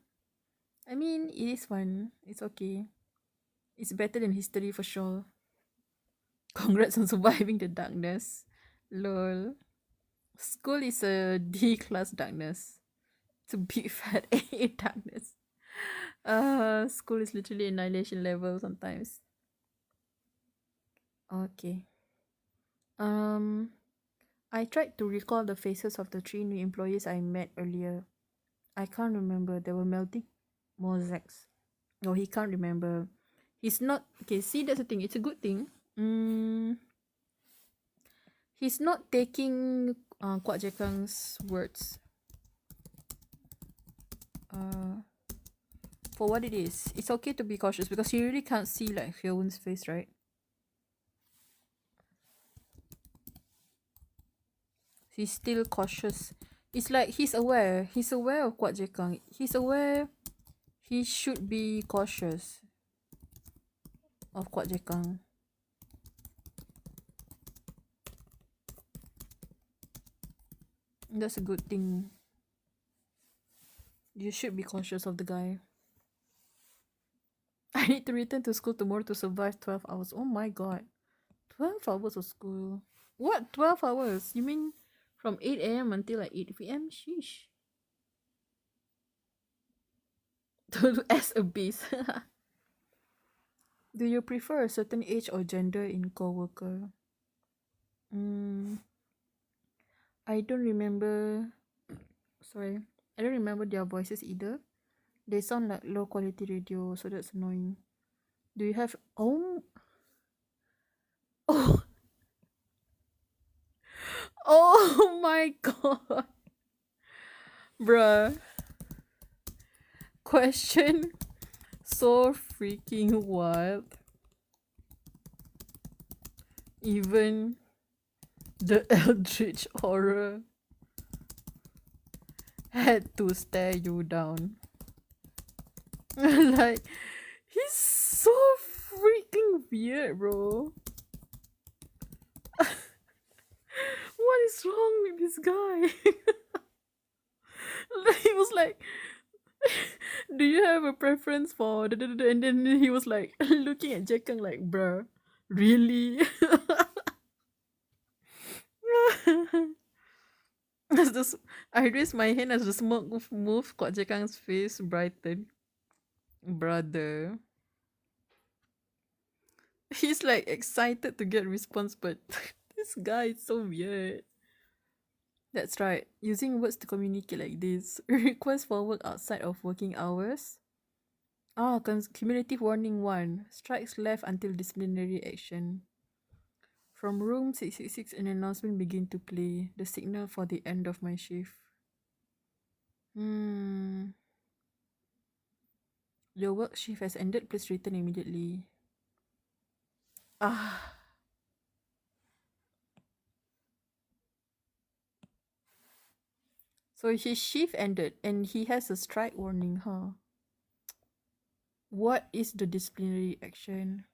I mean, it is fun. It's okay. It's better than history for sure. Congrats on surviving the darkness. Lol. School is a D class darkness. It's a big fat A darkness. School is literally annihilation level sometimes. Okay. I tried to recall the faces of the 3 new employees I met earlier. I can't remember. They were melting mosaics. No, he can't remember. He's not... Okay, see, that's the thing. It's a good thing. He's not taking Kwak Jekang's words for what it is. It's okay to be cautious because you really can't see like Hyewon's face, right? He's still cautious. It's like he's aware. He's aware of Kwak Jekang. He's aware he should be cautious of Kwak Jekang. That's a good thing. You should be cautious of the guy. I need to return to school tomorrow to survive 12 hours. Oh my god. 12 hours of school. What? 12 hours? You mean from 8 a.m. until like 8 p.m.? Sheesh. As a base. Do you prefer a certain age or gender in co-worker? I don't remember. Sorry. I don't remember their voices either. They sound like low quality radio, so that's annoying. Do you have... Oh! Oh! Oh my god! Bruh. Question so freaking wild. Even the eldritch horror had to stare you down. Like, he's so freaking weird, bro. What is wrong with this guy? He was like, do you have a preference for... And then he was like, looking at Jekang like, bruh, really? I raised my hand as the smoke moved. Kwak Jekang's face brightened. Brother. He's like excited to get response, but this guy is so weird. That's right. Using words to communicate like this. Request for work outside of working hours. Cumulative warning 1. Strikes left until disciplinary action. From room 666, an announcement begin to play. The signal for the end of my shift. Your work shift has ended. Please return immediately. So his shift ended and he has a strike warning, huh? What is the disciplinary action?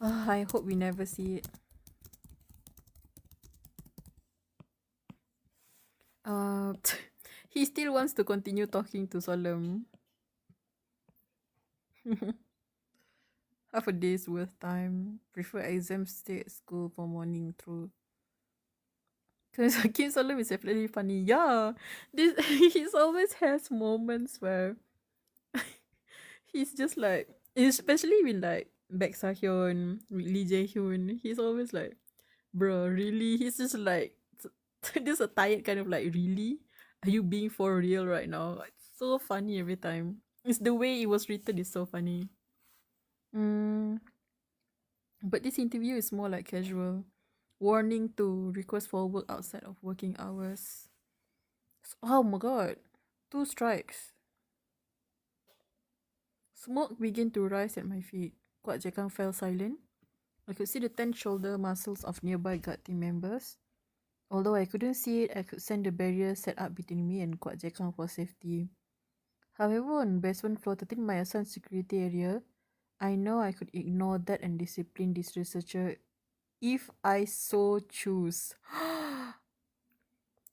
I hope we never see it. He still wants to continue talking to Solemn. half a day's worth time. Prefer exams, stay at school for morning through. Because Hakim Salam is definitely funny. Yeah, this he always has moments where he's just like, especially with like Baek Hyun, with Lee Jae Hyun. He's always like, bro, really? He's just like, this a tired kind of like, really? Are you being for real right now? It's so funny every time. It's the way it was written is so funny. Mm, but this interview is more like casual. Warning to request for work outside of working hours. Oh my god. 2 strikes. Smoke began to rise at my feet. Kuat Jekang fell silent. I could see the tense shoulder muscles of nearby guard team members. Although I couldn't see it, I could sense the barrier set up between me and Kuat Jekang for safety. However, on basement floor 13, my assigned security area, I know I could ignore that and discipline this researcher if I so choose.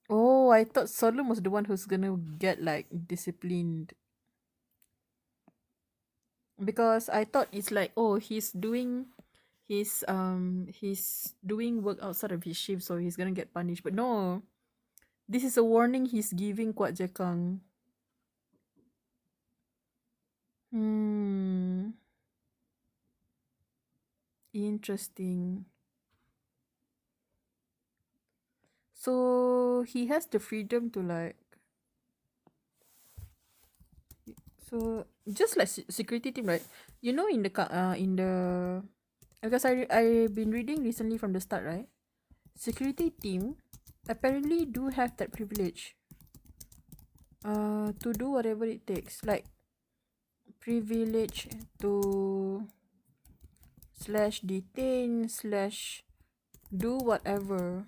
Oh, I thought Solomon was the one who's gonna get like disciplined. Because I thought it's like, oh, he's doing work outside of his shift, so he's gonna get punished. But no. This is a warning he's giving Kuat Jekang. Interesting. So he has the freedom to like, so just like security team, right? You know, in the because I've been reading recently from the start, right? Security team apparently do have that privilege to do whatever it takes, like privilege to slash detain slash do whatever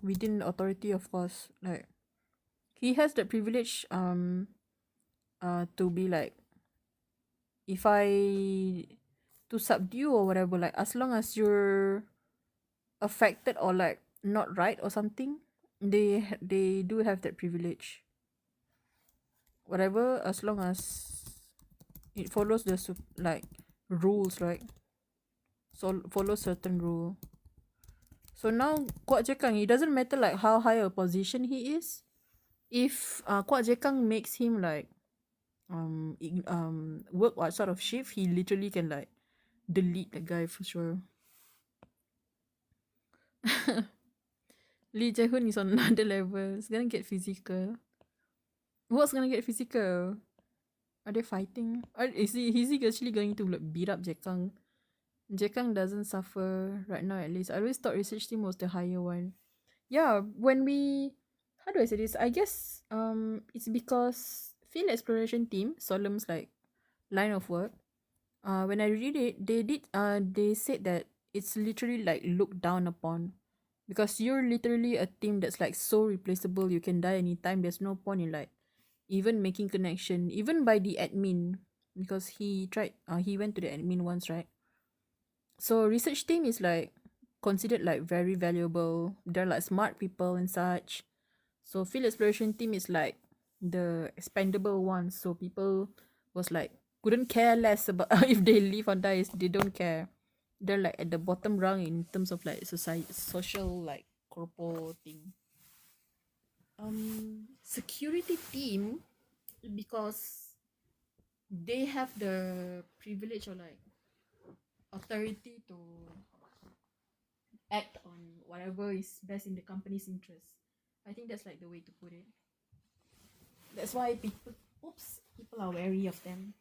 within the authority, of course. Like he has the privilege to be like, if I to subdue or whatever, like as long as you're affected or like not right or something, they do have that privilege, whatever, as long as it follows the like rules, right? So follow certain rule. So now Kuat Jekang, it doesn't matter like how high a position he is. If Kuat Jekang makes him like work outside of shift, he literally can like delete the guy for sure. Lee Jae-hoon is on another level. It's gonna get physical. What's gonna get physical? Are they fighting? Is he actually going to like beat up Jekang? Jekang doesn't suffer right now, at least. I always thought research team was the higher one. Yeah, when we, how do I say this? I guess it's because field exploration team, Solemn's like line of work. When I read it, they said that it's literally like looked down upon, because you're literally a team that's like so replaceable. You can die anytime. There's no point in like even making connection, even by the admin, because he went to the admin once, right? So research team is like considered like very valuable. They're like smart people and such. So field exploration team is like the expendable ones. So people was like couldn't care less about if they live or die. They don't care. They're like at the bottom rung in terms of like society, social like corpo thing. Security team, because they have the privilege or like authority to act on whatever is best in the company's interest. I think that's like the way to put it. That's why people are wary of them.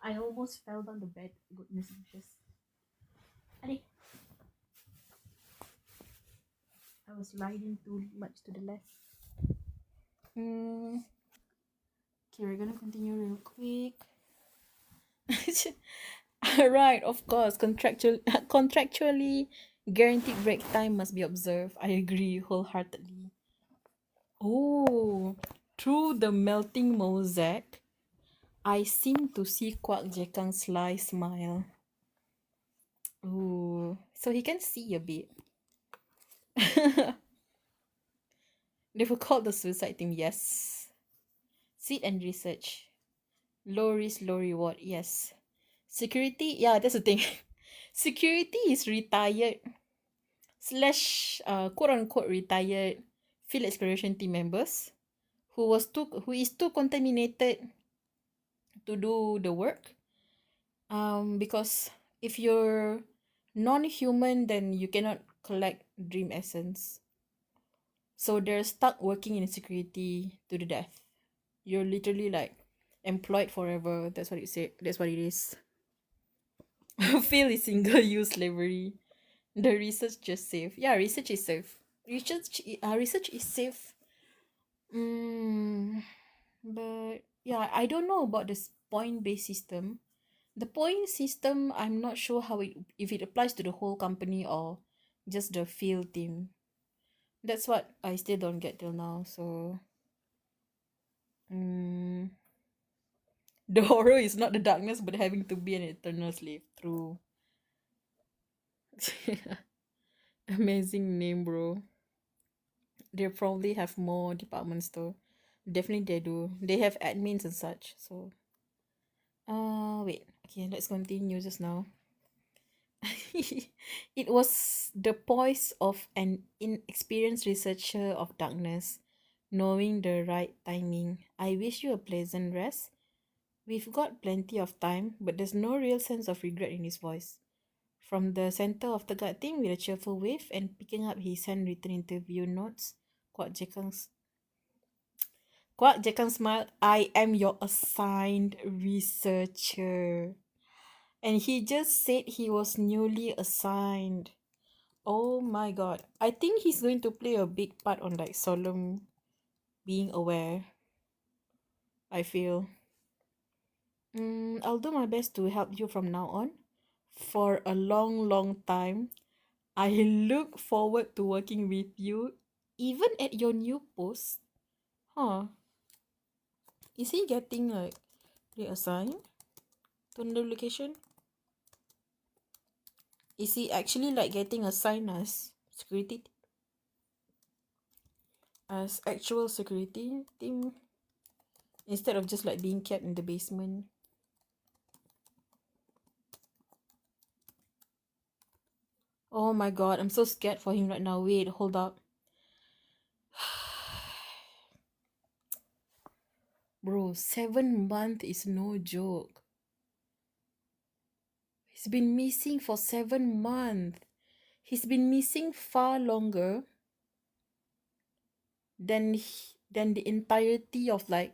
I almost fell down the bed. Goodness gracious. I was sliding too much to the left. Okay, we're gonna continue real quick. Right, of course, contractually guaranteed break time must be observed. I agree wholeheartedly. Oh, through the melting mosaic, I seem to see Kwak Jekang's sly smile. Oh, so he can see a bit. They were called the suicide team, yes. Sit and research. Low risk, low reward. Yes. Security, yeah, that's the thing. Security is retired slash quote unquote retired field exploration team members who is too contaminated to do the work. Because if you're non-human, then you cannot collect dream essence. So they're stuck working in security to the death. You're literally like employed forever. That's what it said. That's what it is. Fail is single-use slavery. The research just safe. Yeah, research is safe. Research is safe. But yeah, I don't know about this point-based system. The point system, I'm not sure how it if it applies to the whole company or just the field team. That's what I still don't get till now. So, the horror is not the darkness, but having to be an eternal slave. True. Amazing name, bro. They probably have more departments though. Definitely they do. They have admins and such. So, wait. Okay, let's continue just now. It was the poise of an inexperienced researcher of darkness, knowing the right timing. I wish you a pleasant rest. We've got plenty of time, but there's no real sense of regret in his voice. From the center of the guard team with a cheerful wave and picking up his handwritten interview notes, Kwak Jekang smiled. I am your assigned researcher. And he just said he was newly assigned. Oh my god. I think he's going to play a big part on like Solemn being aware. I feel. I'll do my best to help you from now on. For a long, long time. I look forward to working with you, even at your new post. Huh. Is he getting like reassigned to another location? Is he actually like getting assigned as security? As actual security team? Instead of just like being kept in the basement? Oh my god, I'm so scared for him right now. Wait, hold up. Bro, 7 months is no joke. He's been missing for 7 months. He's been missing far longer than the entirety of like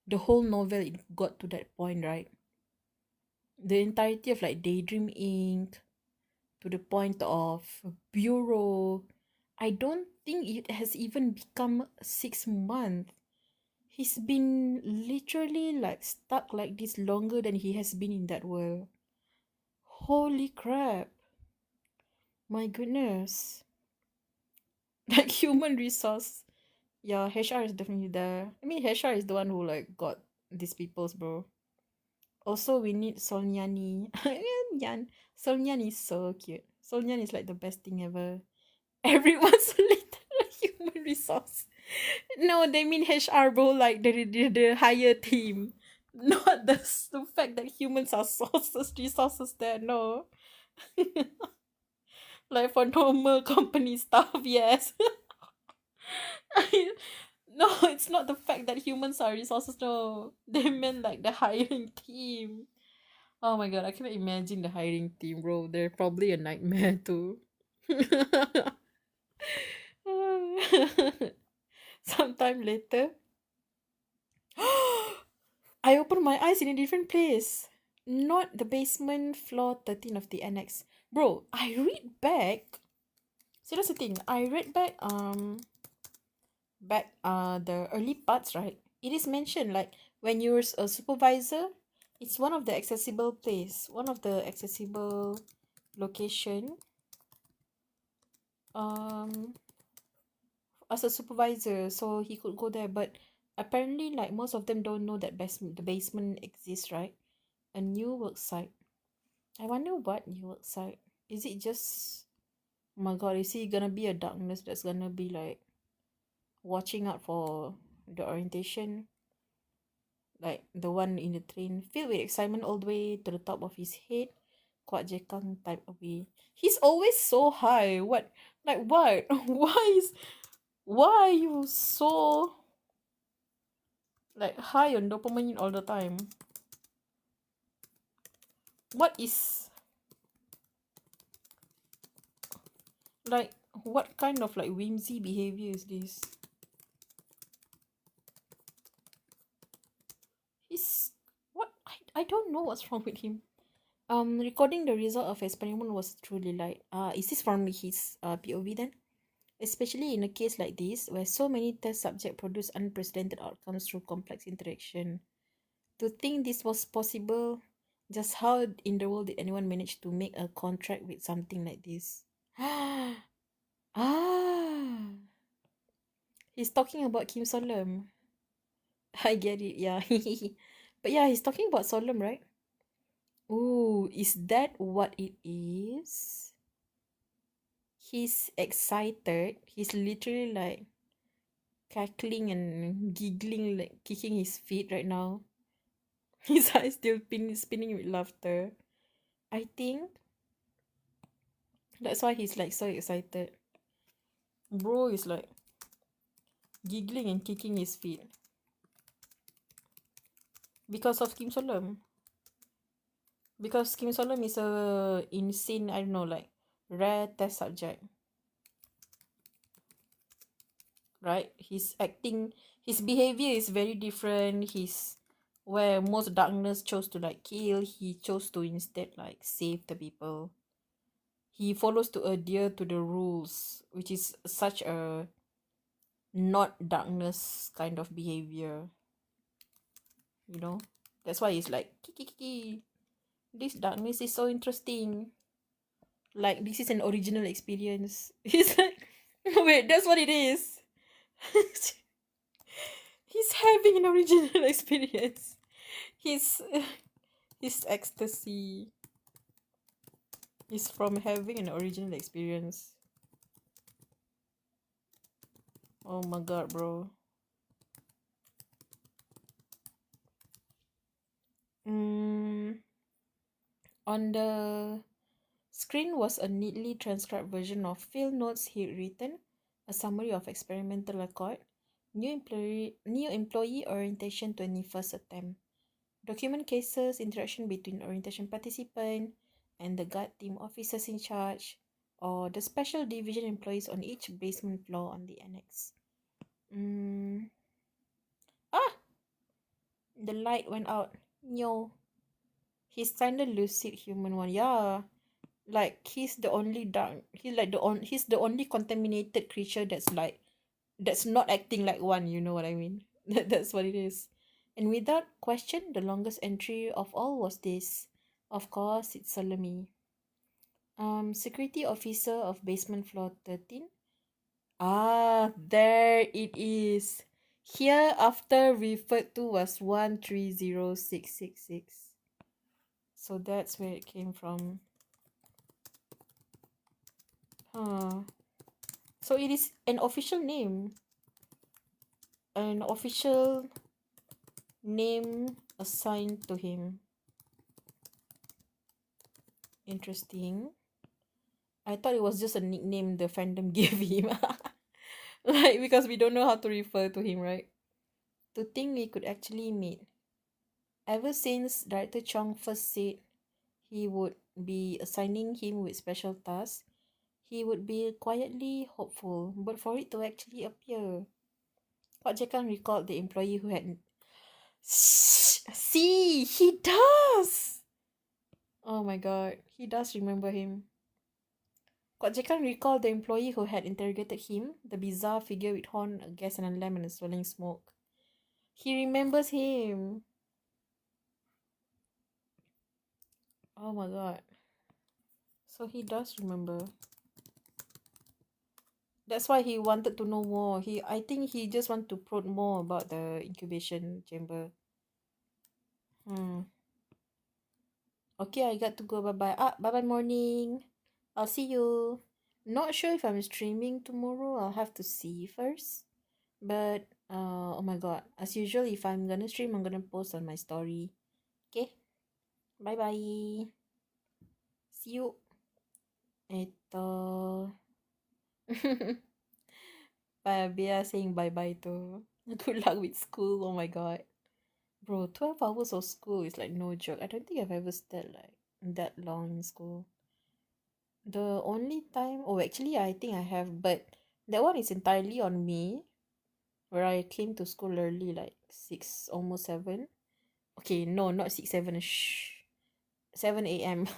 the whole novel. It got to that point, right? The entirety of like Daydream Inc. to the point of Bureau. I don't think it has even become 6 months. He's been literally like stuck like this longer than he has been in that world. Holy crap. My goodness. Like human resource. Yeah, HR is definitely there. I mean, HR is the one who like got these people's, bro. Also, we need Solnyani. Yan. Solnyan is so cute. Solnyan is like the best thing ever. Everyone's a little human resource. No, they mean HR, bro. Like the higher team, not the fact that humans are resources there. No, like for normal company stuff, yes. No, it's not the fact that humans are resources. No, they meant like the hiring team. Oh my god, I cannot imagine the hiring team, bro. They're probably a nightmare too. Sometime later, I opened my eyes in a different place. Not the basement, floor 13 of the annex. Bro, I read back. See, that's the thing. I read back the early parts, right? It is mentioned like when you're a supervisor, it's one of the accessible place, one of the accessible location. As a supervisor, so he could go there, but apparently like most of them don't know that the basement exists, right? A new work site. I wonder what new work site. Is it just, oh my god, is he gonna be a darkness that's gonna be like watching out for the orientation? like the one in the train, filled with excitement all the way to the top of his head. Kuat Jekang typed away. He's always so high. What? Like what? Why are you so like high on dopamine all the time? What is like what kind of like whimsy behavior is this? He's what I don't know what's wrong with him. Recording the result of experiment was truly light. Is this from his POV then? Especially in a case like this, where so many test subjects produce unprecedented outcomes through complex interaction. To think this was possible, just how in the world did anyone manage to make a contract with something like this? Ah, he's talking about Kim Solom. I get it, yeah. But yeah, he's talking about Solom, right? Oh, is that what it is? He's excited. He's literally like cackling and giggling, like kicking his feet right now. His eyes still spinning with laughter. I think that's why he's like so excited. Bro is like giggling and kicking his feet because of Kim Solom. Because Kim Solom is a insane, I don't know, like rare test subject. Right? His acting, his behavior is very different. He's where most darkness chose to like kill, he chose to instead like save the people. He follows to adhere to the rules, which is such a not darkness kind of behavior. You know? That's why he's like kiki. This darkness is so interesting. Like this is an original experience. He's like wait, that's what it is. He's having an original experience. His his ecstasy is from having an original experience. Oh my god, bro. On the screen was a neatly transcribed version of field notes he'd written, a summary of experimental record, new employee orientation 21st attempt, document cases, interaction between orientation participant and the guard team officers in charge, or the special division employees on each basement floor on the annex. Ah! The light went out. No. He's kinda lucid human one. Yeah. Like he's the only dark he's the only contaminated creature that's not acting like one, you know what I mean? That's what it is. And without question, the longest entry of all was this. Of course, it's Salome. Security officer of basement floor 13. Ah, there it is. Here after referred to was 130666. So that's where it came from. Huh. So it is an official name. An official name assigned to him. Interesting. I thought it was just a nickname the fandom gave him. Like, because we don't know how to refer to him, right? To think we could actually meet. Ever since Director Chong first said he would be assigning him with special tasks, he would be quietly hopeful, but for it to actually appear. Pak Jekan recalled the employee who had... See, he does! Oh my god, he does remember him. Pak Jekan recalled the employee who had interrogated him, the bizarre figure with horn, a gas and a lamp and a swirling smoke. He remembers him. Oh my god. So he does remember. That's why he wanted to know more. I think he just want to probe more about the incubation chamber. Okay, I got to go. Bye-bye. Bye-bye morning. I'll see you. Not sure if I'm streaming tomorrow. I'll have to see first. But oh my god, as usual, if I'm gonna stream, I'm gonna post on my story. Okay, bye bye. See you. Ito. Bea saying bye bye to. Good luck with school. Oh my god. Bro, 12 hours of school is like no joke. I don't think I've ever stayed like that long in school. The only time, oh, actually, I think I have, but that one is entirely on me, where I came to school early, like 6, almost 7. Okay, no, not 6, 7, 7 a.m.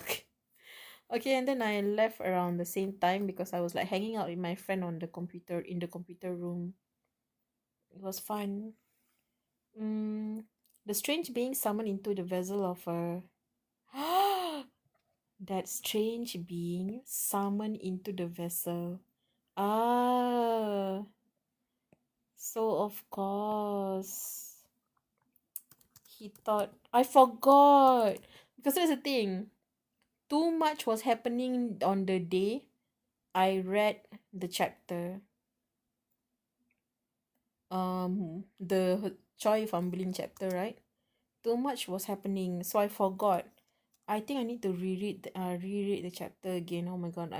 Okay, and then I left around the same time because I was like hanging out with my friend on the computer, in the computer room. It was fun. The strange being summoned into the vessel of a. That strange being summoned into the vessel. Ah, so of course he thought I forgot, because that's the thing. Too much was happening on the day I read the chapter. The Choi Fumbling chapter, right? Too much was happening, so I forgot. I think I need to reread the chapter again. Oh my god,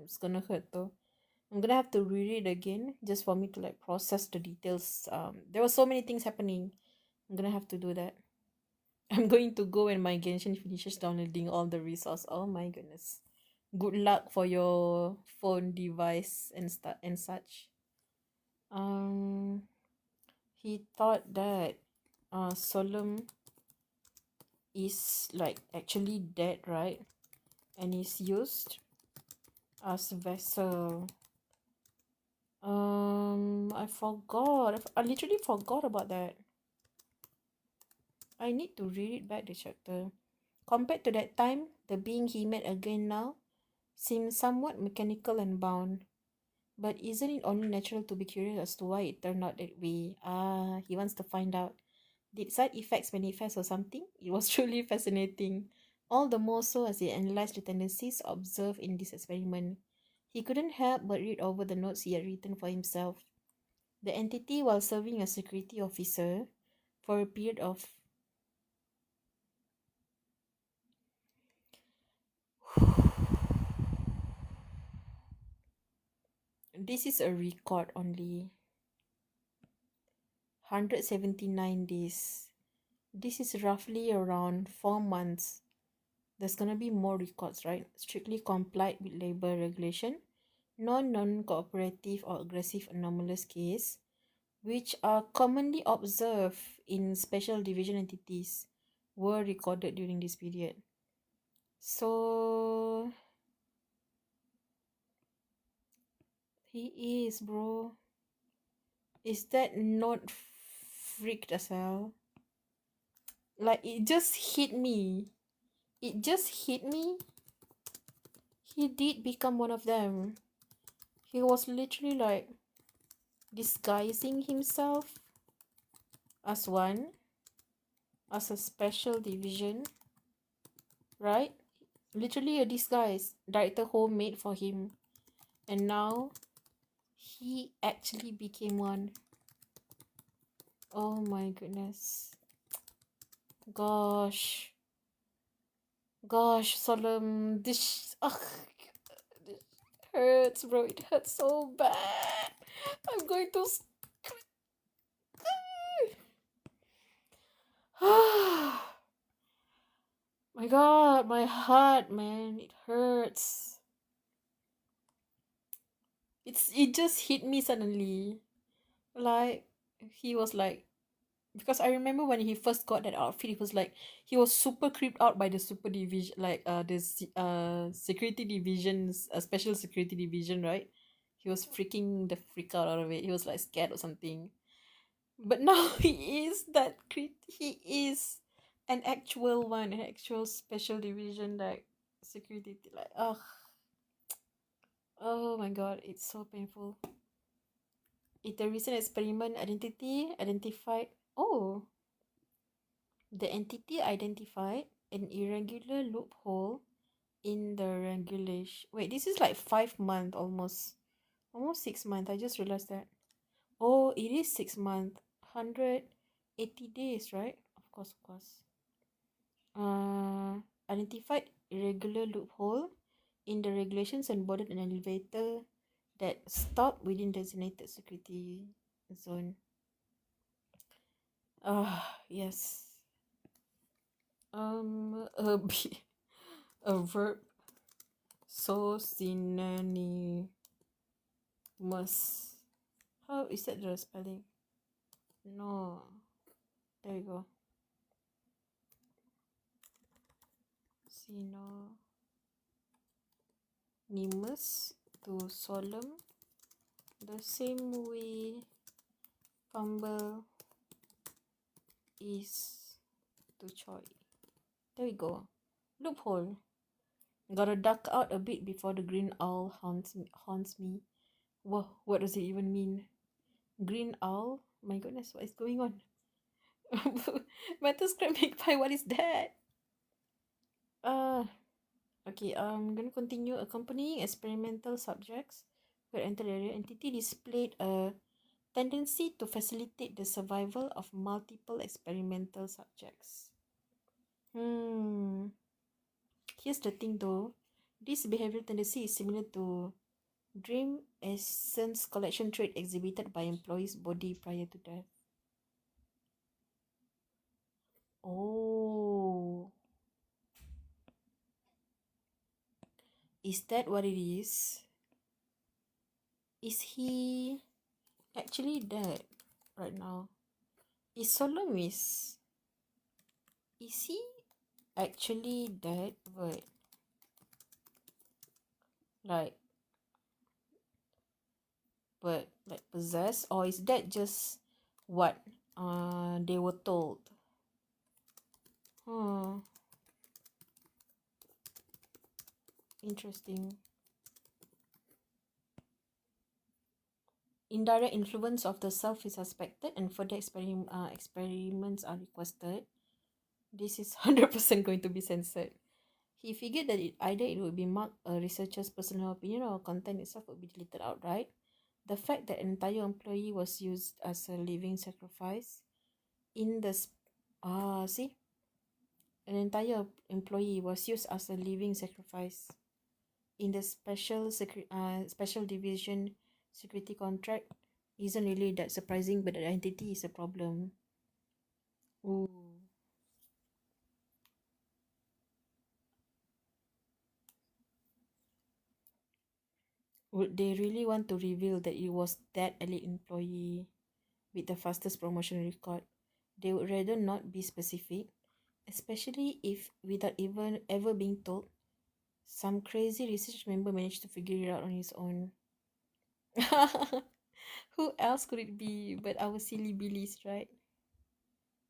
it's gonna hurt though. I'm gonna have to reread again just for me to like process the details. There were so many things happening. I'm gonna have to do that. I'm going to go when my Genshin finishes downloading all the resource. Oh my goodness. Good luck for your phone device and such. He thought that Solemn is like actually dead, right? And is used as vessel. I forgot. I literally forgot about that. I need to read back the chapter. Compared to that time, the being he met again now seems somewhat mechanical and bound. But isn't it only natural to be curious as to why it turned out that way? Ah, he wants to find out. Did side effects manifest or something? It was truly fascinating. All the more so as he analyzed the tendencies observed in this experiment. He couldn't help but read over the notes he had written for himself. The entity, while serving as security officer for a period of this is a record only 179 days. This is roughly around 4 months. There's gonna be more records, right? Strictly complied with labor regulation, non-cooperative or aggressive anomalous case, which are commonly observed in special division entities, were recorded during this period. So he is, bro. Is that not freaked as hell? Like, it just hit me. It just hit me. He did become one of them. He was literally like disguising himself as one, as a special division, right? Literally a disguise director Ho made for him. And now he actually became one. Oh my goodness. Gosh, solemn. This hurts, bro. It hurts so bad. I'm going to my god, my heart, man. It hurts. It just hit me suddenly. Like, he was like, because I remember when he first got that outfit, he was like, he was super creeped out by the super division, like this security divisions, special security division, right? He was freaking the freak out of it. He was like scared or something. But now he is he is an actual one, an actual special division, like security, like oh my god, it's so painful. In the recent experiment, the entity identified an irregular loophole in the regulation. Wait, this is like 5 months, almost 6 months. I just realized that. Oh, it is 6 months. 180 days, right? Of course, of course. Identified irregular loophole in the regulations and boarded an elevator that stopped within designated security zone. Yes. A a verb so synonymous. How is that the spelling? No. There you go. Synonymous to solemn. The same way fumble is to choy. There we go. Loophole. Gotta duck out a bit before the green owl haunts me. Whoa, what does it even mean? Green owl? My goodness, what is going on? Metal scrap pie, what is that? Okay, I'm gonna continue. Accompanying experimental subjects who entered the area, entity displayed a tendency to facilitate the survival of multiple experimental subjects. Here's the thing though. This behavioral tendency is similar to dream essence collection trait exhibited by employees' body prior to death. Oh. Is that what it is? Is he actually dead right now? Is he actually dead? But like possessed, or is that just what they were told? Interesting. Indirect influence of the self is suspected and further experiments are requested. This is 100% going to be censored. He figured that either it would be marked a researcher's personal opinion or content itself would be deleted outright. The fact that an entire employee was used as a living sacrifice in the see, an entire employee was used as a living sacrifice in the special division security contract isn't really that surprising, but the identity is a problem. Ooh. Would they really want to reveal that it was that elite employee with the fastest promotion record? They would rather not be specific, especially if, without even ever being told, some crazy research member managed to figure it out on his own. Who else could it be but our silly Billies, right?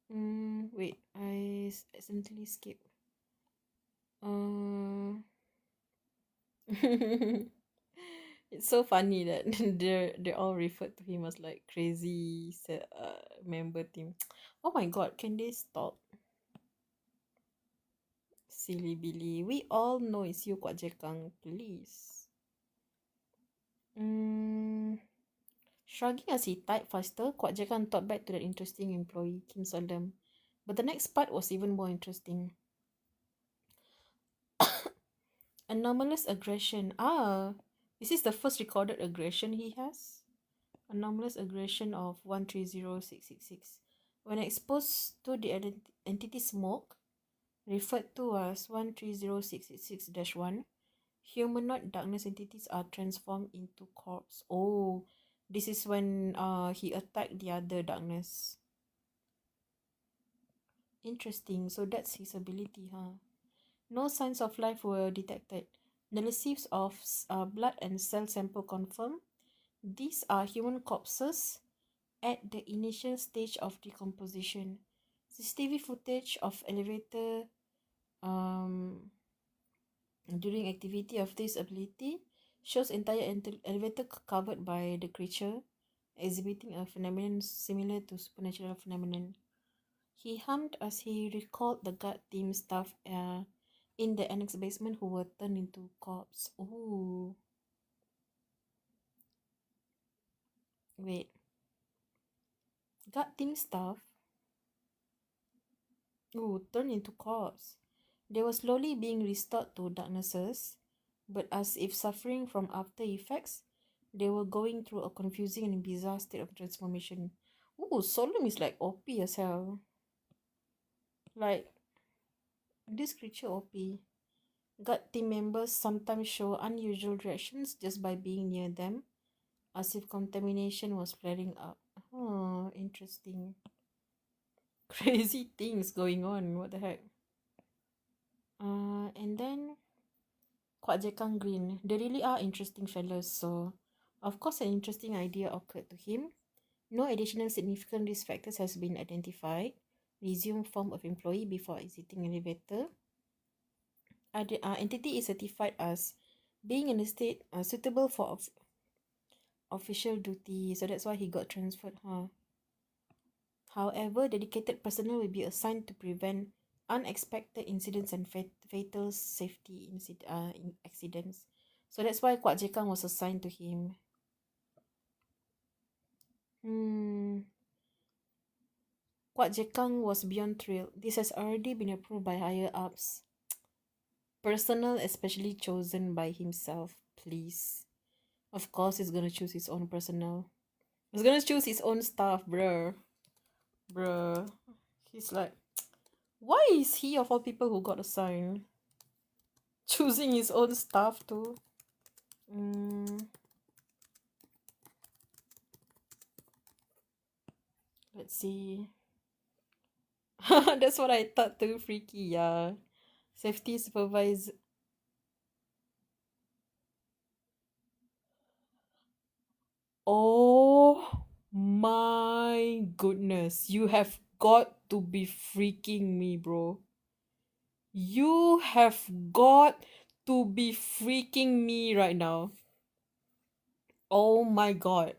Wait, I accidentally skipped. It's so funny that they're all referred to him as like crazy member team. Oh my god, can they stop? Silly Billy. We all know it's you, Kwak Jekang. Please. Shrugging as he typed faster, Kwak Jekang thought back to that interesting employee, Kim Soldem. But the next part was even more interesting. Anomalous aggression. This is the first recorded aggression he has. Anomalous aggression of 130666. When exposed to the entity smoke, referred to as 130666-1, humanoid darkness entities are transformed into corpse. Oh, this is when he attacked the other darkness. Interesting. So that's his ability, huh? No signs of life were detected. Analysis of blood and cell sample confirmed these are human corpses at the initial stage of decomposition. CCTV footage of elevator during activity of this ability shows entire elevator covered by the creature, exhibiting a phenomenon similar to supernatural phenomenon. He hummed as he recalled the guard team staff in the annex basement who were turned into corpse. Ooh. Wait. Got team staff. Ooh, turned into corpse. They were slowly being restored to darknesses, but as if suffering from after effects, they were going through a confusing and bizarre state of transformation. Ooh, Solemn is like OP as hell. Like, this creature OP. Gut team members sometimes show unusual reactions just by being near them, as if contamination was flaring up. Oh, interesting. Crazy things going on. What the heck? And then Kwak Jekang Green. They really are interesting fellows, so of course an interesting idea occurred to him. No additional significant risk factors has been identified. Resume form of employee before exiting elevator. Entity is certified as being in a state suitable for official duty, so that's why he got transferred, huh? However, dedicated personnel will be assigned to prevent unexpected incidents and fatal safety accidents. So that's why Kwak Jekang was assigned to him. Kwak Jekang was beyond thrilled. This has already been approved by higher ups. Personnel especially chosen by himself, please. Of course, he's gonna choose his own personnel. He's gonna choose his own staff, bruh. Bruh. He's like, why is he of all people who got assigned? Choosing his own staff too. Let's see. That's what I thought too, freaky, yeah. Safety supervisor. Oh my goodness. You have got to be freaking me, bro. You have got to be freaking me right now. Oh my god.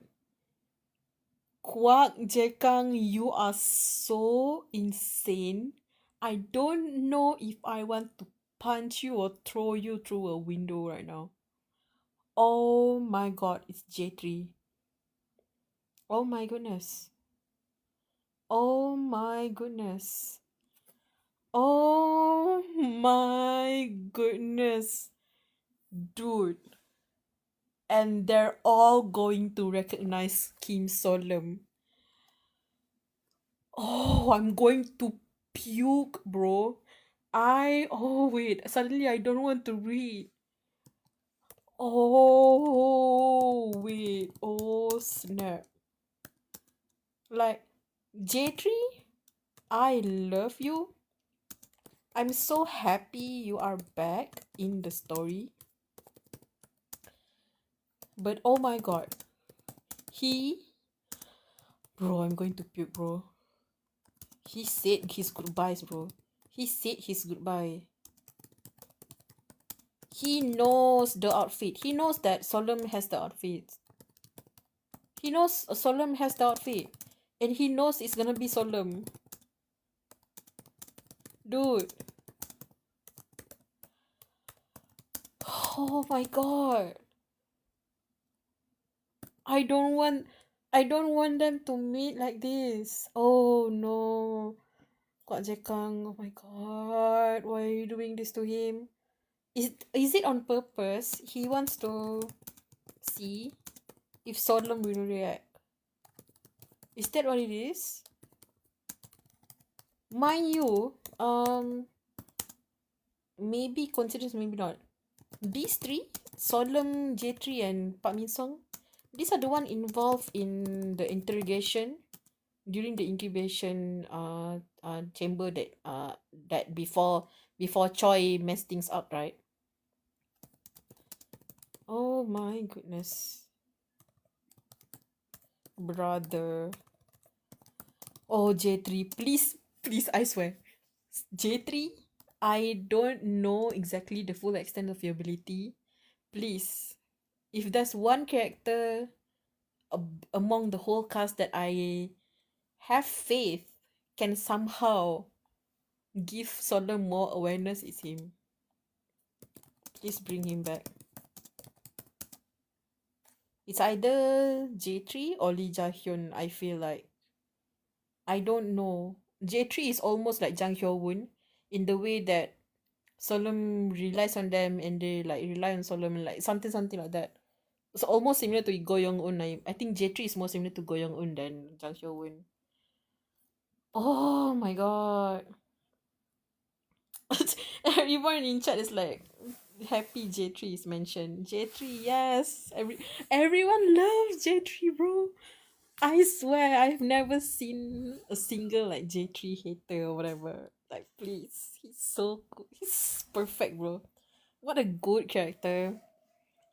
Kwak Jekang, you are so insane. I don't know if I want to punch you or throw you through a window right now. Oh my god, it's J3. Oh my goodness. Oh my goodness. Oh my goodness. Dude. And they're all going to recognize Kim Solemn. Oh, I'm going to puke, bro. Oh, wait. Suddenly, I don't want to read. Oh, wait. Oh, snap. Like, J3, I love you. I'm so happy you are back in the story. But oh my god. Bro, I'm going to puke, bro. He said his goodbyes, bro. He said his goodbye. He knows the outfit. He knows that Solemn has the outfit. He knows Solemn has the outfit. And he knows it's gonna be Solemn. Dude. Oh my god. I don't want them to meet like this. Oh no. Kwak Jekang, oh my god. Why are you doing this to him? Is it on purpose? He wants to see if Solemn will react. Is that what it is? Mind you, maybe considers, maybe not. These three, Solemn, J3 and Pak Min Song, these are the one involved in the interrogation during the incubation chamber that before Choi messed things up, right? Oh my goodness. Brother. Oh, J3, please, I swear. J3, I don't know exactly the full extent of your ability. Please, if there's one character among the whole cast that I have faith can somehow give Solemn more awareness, it's him. Please bring him back. It's either J3 or Lee Ja-hyun, I feel like. I don't know. J3 is almost like Jang Hyo-woon in the way that Solom relies on them and they like rely on Solom, like something like that. It's almost similar to Go Young-un. I think J3 is more similar to Go Young-un than Jang Hyo-woon. Oh my god. Everyone in chat is like happy J3 is mentioned. J3, yes. Everyone loves J3, bro. I swear I've never seen a single like J3 hater or whatever. Like please. He's so good. He's perfect, bro. What a good character.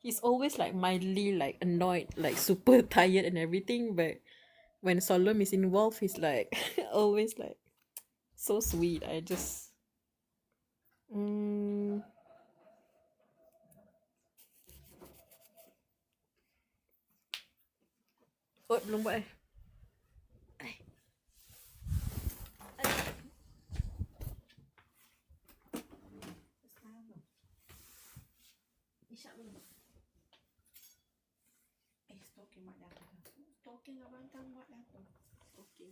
He's always like mildly like annoyed, like super tired and everything, but when Solom is involved, he's like always like so sweet. I just oh, belum buat eh. Talking abang tang buat apa? Talking.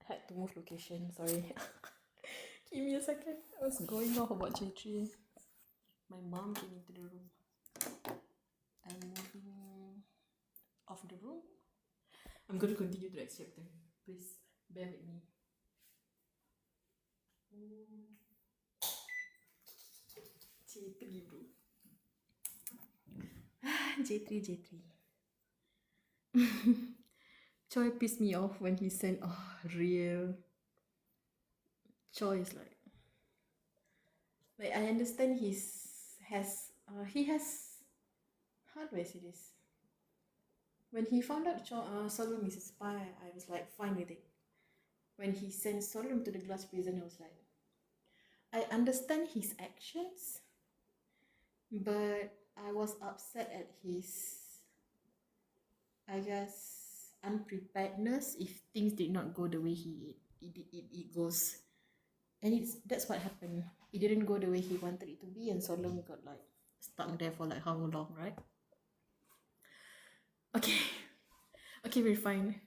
Had to move location, sorry. Give me a second. I was going off about J3. My mom came into the room. I'm moving off the room. I'm going to continue to accept them. Please bear with me. J3, bro. J3. Choi pissed me off when he sent real. Choi is like I understand he has how do I say this? When he found out Solom is a spy, I was like fine with it. When he sent Solom to the glass prison, I was like, I understand his actions, but I was upset at his, I guess, unpreparedness if things did not go the way it goes. And that's what happened. It didn't go the way he wanted it to be, and Solom got like stuck there for like how long, right? Okay, we're fine.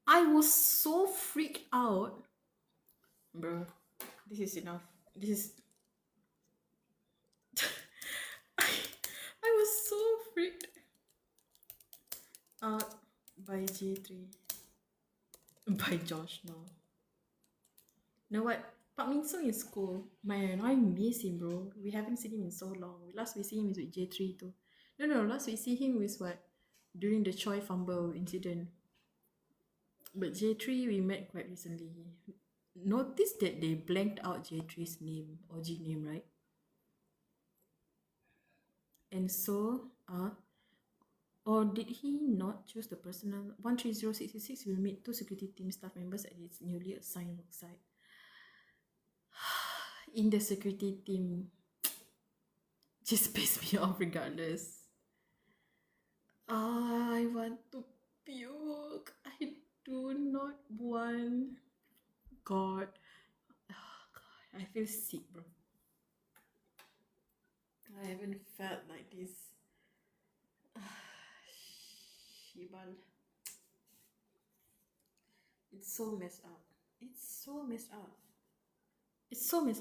I was so freaked out, bro. This is enough. This is I was so freaked out by J3. By Josh now. You know what? Pak Min Sung is cool. Man, I miss him, bro. We haven't seen him in so long. Last we see him is with J3 too. No, last we see him was what? During the Choi fumble incident. But J3 we met quite recently. Notice that they blanked out J3's name, OG name, right? And so, or did he not choose the personal 130666 will meet 2 security team staff members at its newly assigned work site. In the security team just pissed me off regardless. I want to puke. I do not want. God. I feel sick, bro. I haven't felt like this. Shibal. It's so messed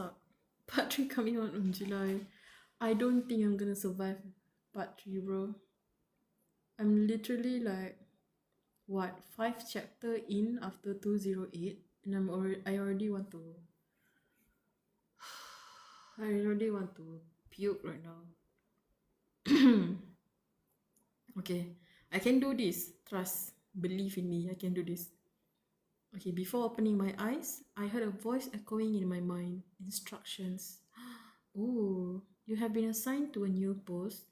up. Part 3 coming out in July. I don't think I'm gonna survive part 3, bro. I'm literally like, what, 5 chapter in after 208, and I already want to puke right now. Okay, I can do this. Trust. Believe in me, I can do this. Okay, before opening my eyes, I heard a voice echoing in my mind. Instructions. Oh, you have been assigned to a new post.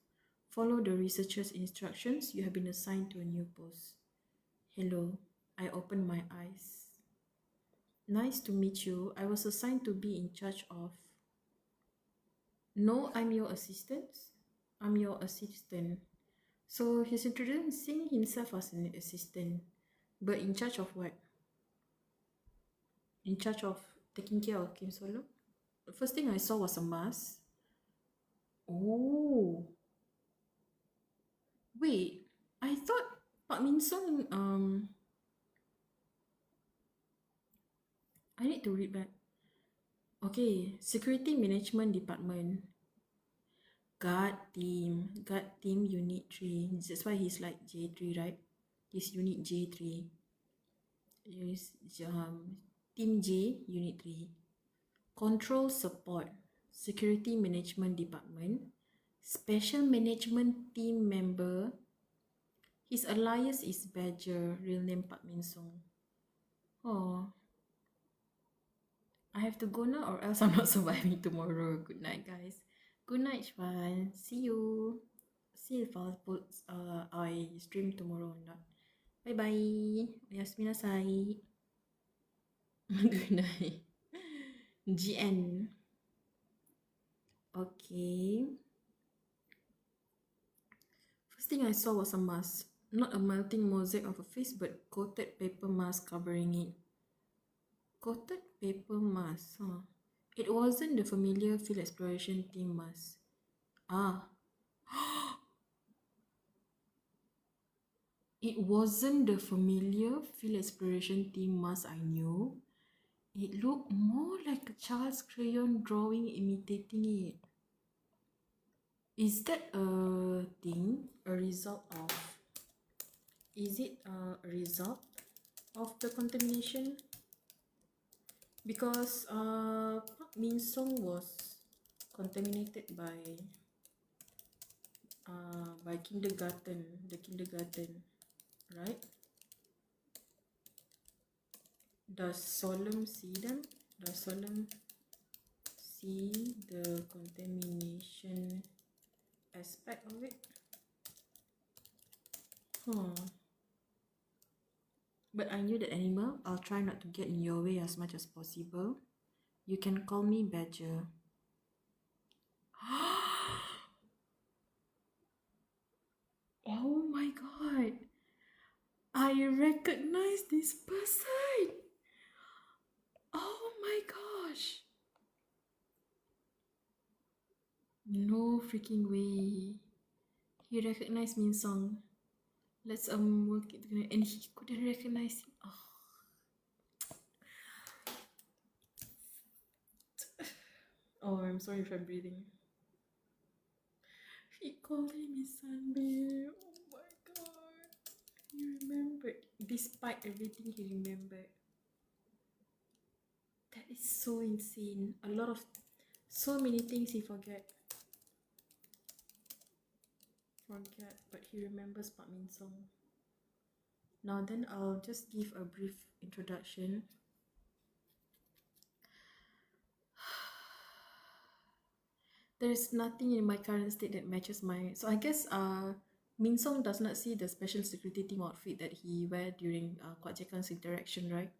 Follow the researcher's instructions. You have been assigned to a new post. Hello, I opened my eyes. Nice to meet you. I was assigned to be in charge of. No, I'm your assistant. I'm your assistant. So he's introducing himself as an assistant. But in charge of what? In charge of taking care of Kim Solo? The first thing I saw was a mask. Oh. Wait, I thought Pak Min Song, I need to read back. Okay, Security Management Department. Guard team unit 3. That's why he's like J3, right? He's unit J3. He's team J, unit 3. Control support, Security Management Department. Special Management Team member. His alias is Badger, real name Pak Min Song. Oh, I have to go now or else I'm not surviving tomorrow. Good night, guys. Good night, Shwan. See you. See if I'll put I stream tomorrow or not. Bye bye. Oyasumi nasai. Good night. GN. Okay. First thing I saw was a mask. Not a melting mosaic of a face, but coated paper mask covering it. Coated paper mask, huh? It wasn't the familiar field exploration team mask. Ah. It wasn't the familiar field exploration team mask I knew. It looked more like a child's crayon drawing imitating it. Is that a thing? A result of? Is it a result of the contamination? Because Park Min Song was contaminated by kindergarten, the kindergarten, right? Does Solemn see them? Does Solemn see the contamination aspect of it? But I knew that animal. I'll try not to get in your way as much as possible. You can call me Badger. Oh my god. I recognize this person. Oh my gosh. No freaking way. He recognized Min Song. Let's work it together. And he couldn't recognize him. Oh, I'm sorry if I'm breathing. He called him his sunbeam. Oh my god. He remembered. Despite everything, he remembered. That is so insane. So many things he forget, but he remembers Pak Min Song. Now then, I'll just give a brief introduction. There is nothing in my current state that matches my... So I guess Min Song does not see the special security team outfit that he wear during Kwak Jakan's interaction, right?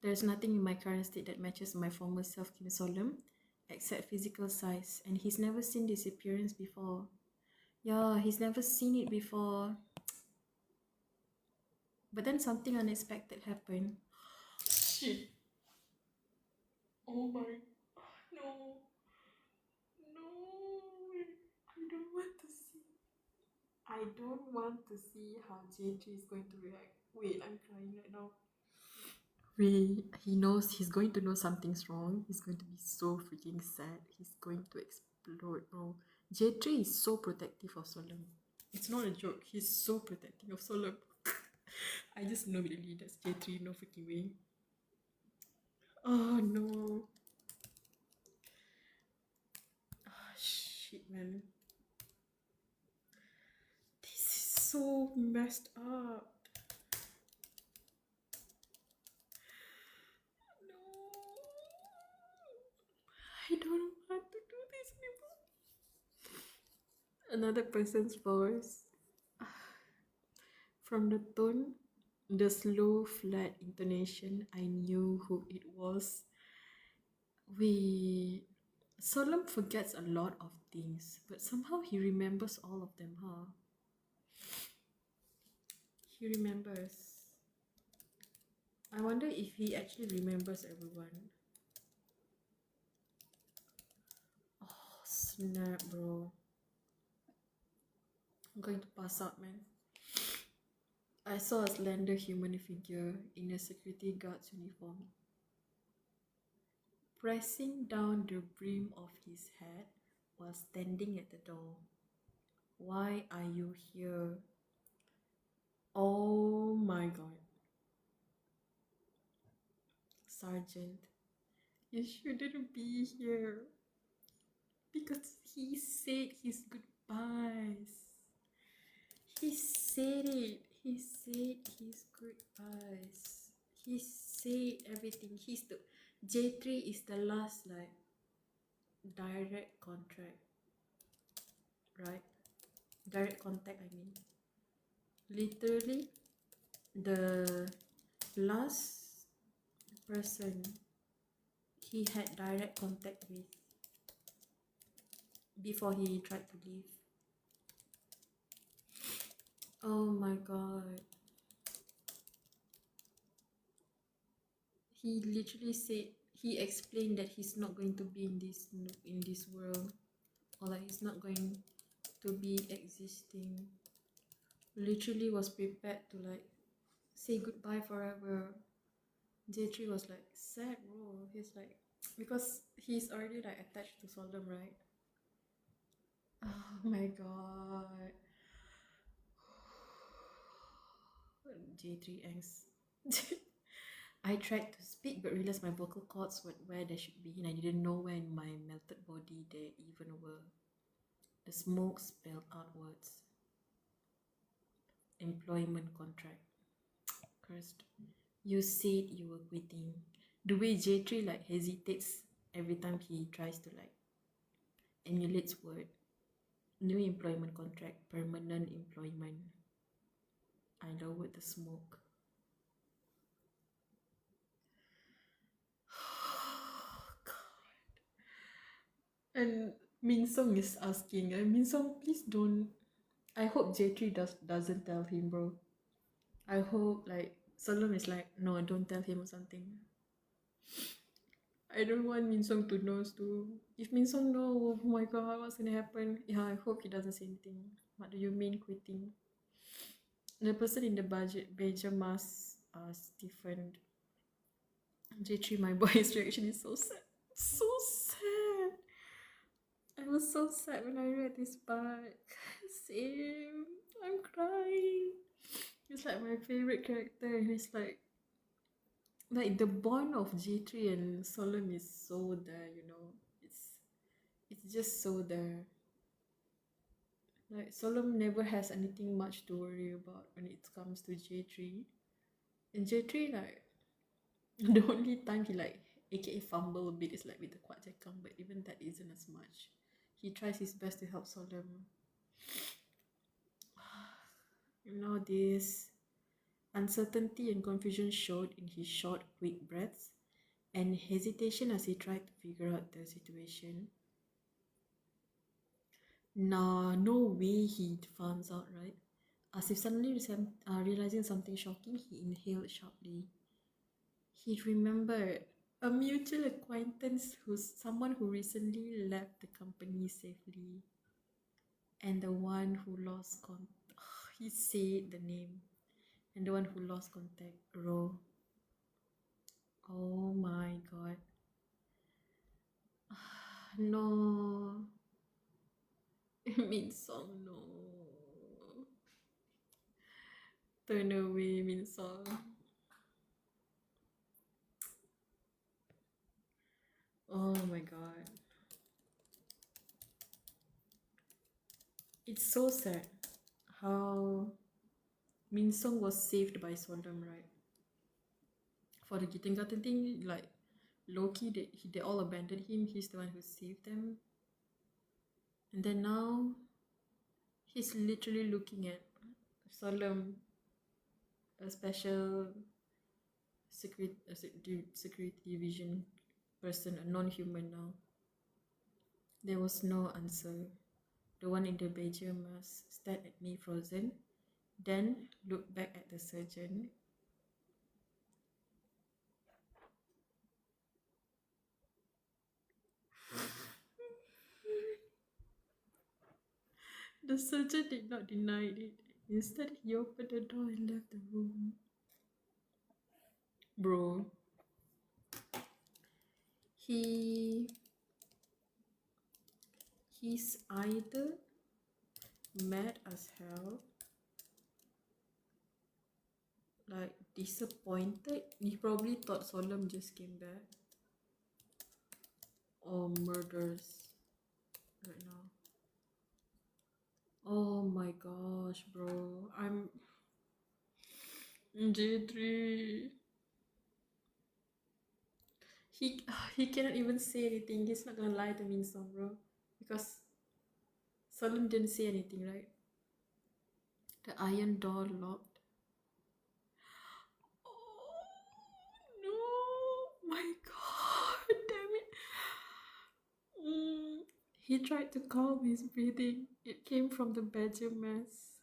There is nothing in my current state that matches my former self, Kim Solem, except physical size, and he's never seen this appearance before. Yeah, he's never seen it before. But then something unexpected happened. Shit. Oh my... No. No. I don't want to see. I don't want to see how J3 is going to react. Wait, I'm crying right now. Wait, he knows, he's going to know something's wrong. He's going to be so freaking sad. He's going to explode, bro. J3 is so protective of Solemn. It's not a joke. He's so protective of Solemn. I just know really that's J3, no freaking way. Oh no. Oh shit, man. This is so messed up. another person's voice. From the tone, the slow, flat intonation, I knew who it was. We Solemn forgets a lot of things, but somehow he remembers all of them, huh? He remembers. I wonder if he actually remembers everyone. Oh, snap, bro. I'm going to pass out, man. I saw a slender human figure in a security guard's uniform. Pressing down the brim of his hat while standing at the door. Why are you here? Oh my god. Sergeant, you shouldn't be here. Because he said his goodbyes. He said it. He said his goodbyes. He said everything. He's the J3 is the last like direct contract, right? Direct contact, I mean. Literally the last person he had direct contact with before he tried to leave. Oh my god. He literally said, he explained that he's not going to be in this world, or like he's not going to be existing. Literally was prepared to like say goodbye forever. J3 was like sad, bro. He's like, because he's already like attached to Soldem, right? Oh my god. J3 angst. I tried to speak but realized my vocal cords were where they should be, and I didn't know where in my melted body they even were. The smoke spilled outwards. Employment contract. Cursed. You said you were quitting. The way J3 like hesitates every time he tries to like emulates word. New employment contract, permanent employment. I lowered the smoke. And Min Song is asking, Min Song, please don't. I hope J3 doesn't tell him, bro. I hope like Solemn is like, no, don't tell him or something. I don't want Min Song to know too. If Min Song know, oh my god, what's gonna happen? Yeah, I hope he doesn't say anything. What do you mean quitting? The person in the beige mask Stephen. J3, my boy's reaction is so sad. So sad. I was so sad when I read this part. Same. I'm crying. It's like my favorite character, and it's like the bond of J3 and Solemn is so there, you know. It's just so there. Like Solemn never has anything much to worry about when it comes to J3. And J3 like the only time he like aka fumble a bit is like with the Kuat Jekang, but even that isn't as much. He tries his best to help Solemn. You know, this uncertainty and confusion showed in his short, quick breaths and hesitation as he tried to figure out the situation. Nah, no way he finds out, right? As if suddenly realizing something shocking, he inhaled sharply. He remembered a mutual acquaintance who's someone who recently left the company safely, and the one who lost contact. He said the name, and the one who lost contact. Ro. Oh my god. No. Min Song, no. Turn away, Min Song. Oh my god. It's so sad how Min Song was saved by Sondam, right? For the Gitangarten thing, like Loki, they all abandoned him. He's the one who saved them. And then now He's literally looking at Solemn, a special security vision person, a non-human now. There was no answer. The one in the beige mask stared at me frozen, then looked back at the surgeon. The surgeon did not deny it. Instead, he opened the door and left the room. Bro, he's either mad as hell, like disappointed. He probably thought Solemn just came back, or murders right now. Oh my gosh, bro. I'm J3. He cannot even say anything. He's not gonna lie to me, so bro, because Solemn didn't say anything, right? The iron door locked. Oh no! My God, damn it! He tried to calm his breathing. It came from the badger mess.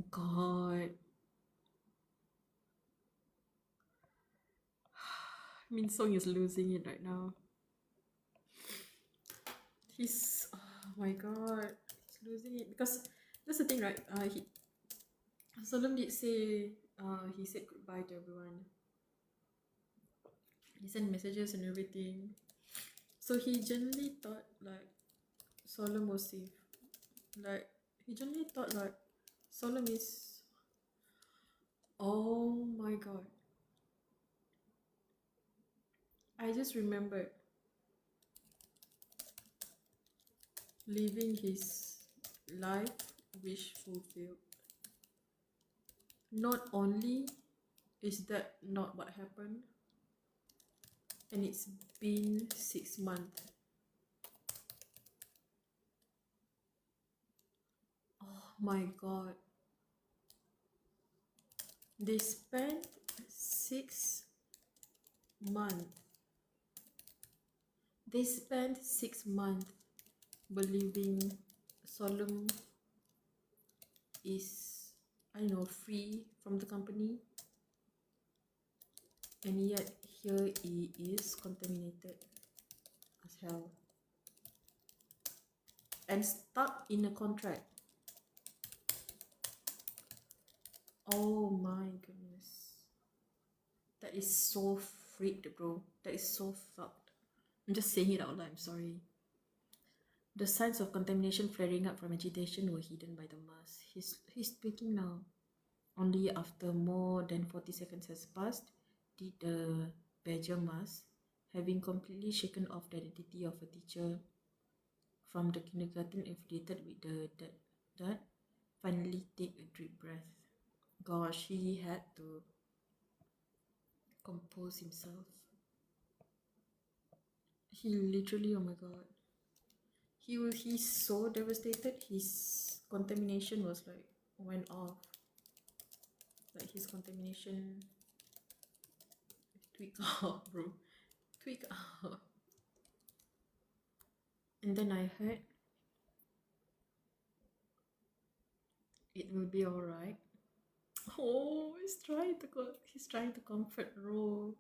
God. Min Song is losing it right now. He's, oh my God, he's losing it because that's the thing, right? Solemn did say he said goodbye to everyone. He sent messages and everything. So he genuinely thought like Solemn was safe. Like he genuinely thought like Solemn is. Oh my God. I just remembered living his life wish fulfilled. Not only is that not what happened, and it's been 6 months. Oh my God. They spent 6 months. They spent 6 months believing Solemn is, I don't know, free from the company, and yet here he is contaminated as hell and stuck in a contract. Oh my goodness, that is so freaked, bro. That is so fucked. I'm just saying it out loud. I'm sorry. The signs of contamination flaring up from agitation were hidden by the mask. He's speaking now. Only after more than 40 seconds has passed did the badger mask, having completely shaken off the identity of a teacher from the kindergarten affiliated with that, finally take a deep breath. Gosh, he had to compose himself. He literally, oh my God. He's so devastated. His contamination was like went off. Like his contamination tweak out, bro. Tweak out. And then I heard it will be alright. Oh, he's trying to comfort Ro.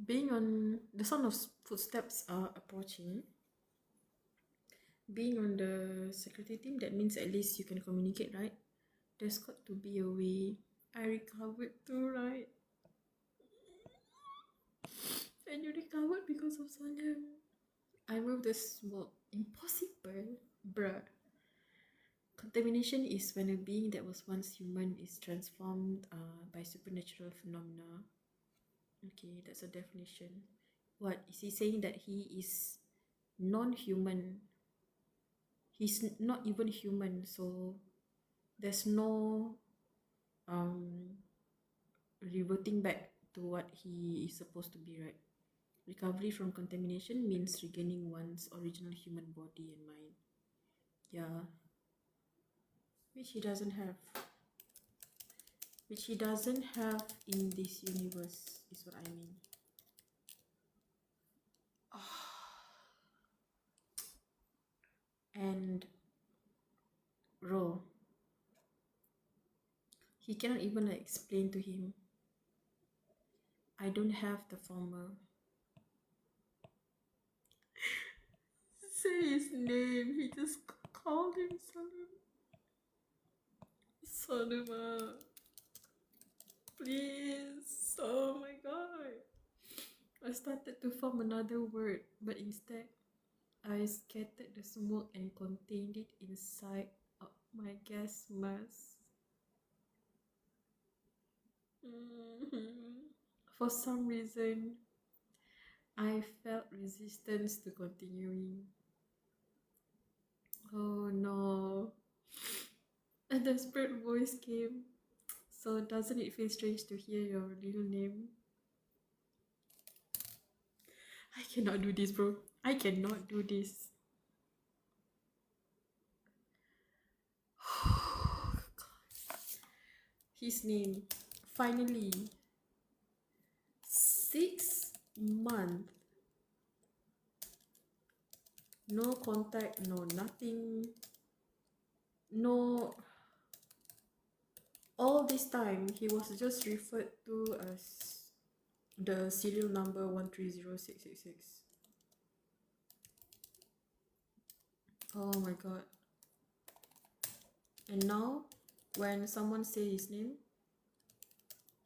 Being on the sound of footsteps are approaching. Being on the security team, that means at least you can communicate, right? There's got to be a way. I recovered too, right? And you recovered because of Solemn. I will this work. Impossible, bruh. Contamination is when a being that was once human is transformed by supernatural phenomena. Okay, that's a definition. What is he saying? That he is non-human? He's not even human, so there's no reverting back to what he is supposed to be, right? Recovery from contamination means regaining one's original human body and mind. Yeah. which he doesn't have. Which he doesn't have in this universe, is what I mean. And Ro, he cannot even like, explain to him, I don't have the former. Say his name, he just called him Solomon. Please, oh my god. I started to form another word, but instead I scattered the smoke and contained it inside of my gas mask. For some reason, I felt resistance to continuing. Oh no. A desperate voice came. So doesn't it feel strange to hear your little name? I cannot do this, bro. I cannot do this. His name. Finally. 6 months. No contact, no nothing. No. All this time, he was just referred to as the serial number 130666. Oh my god. And now, when someone say his name,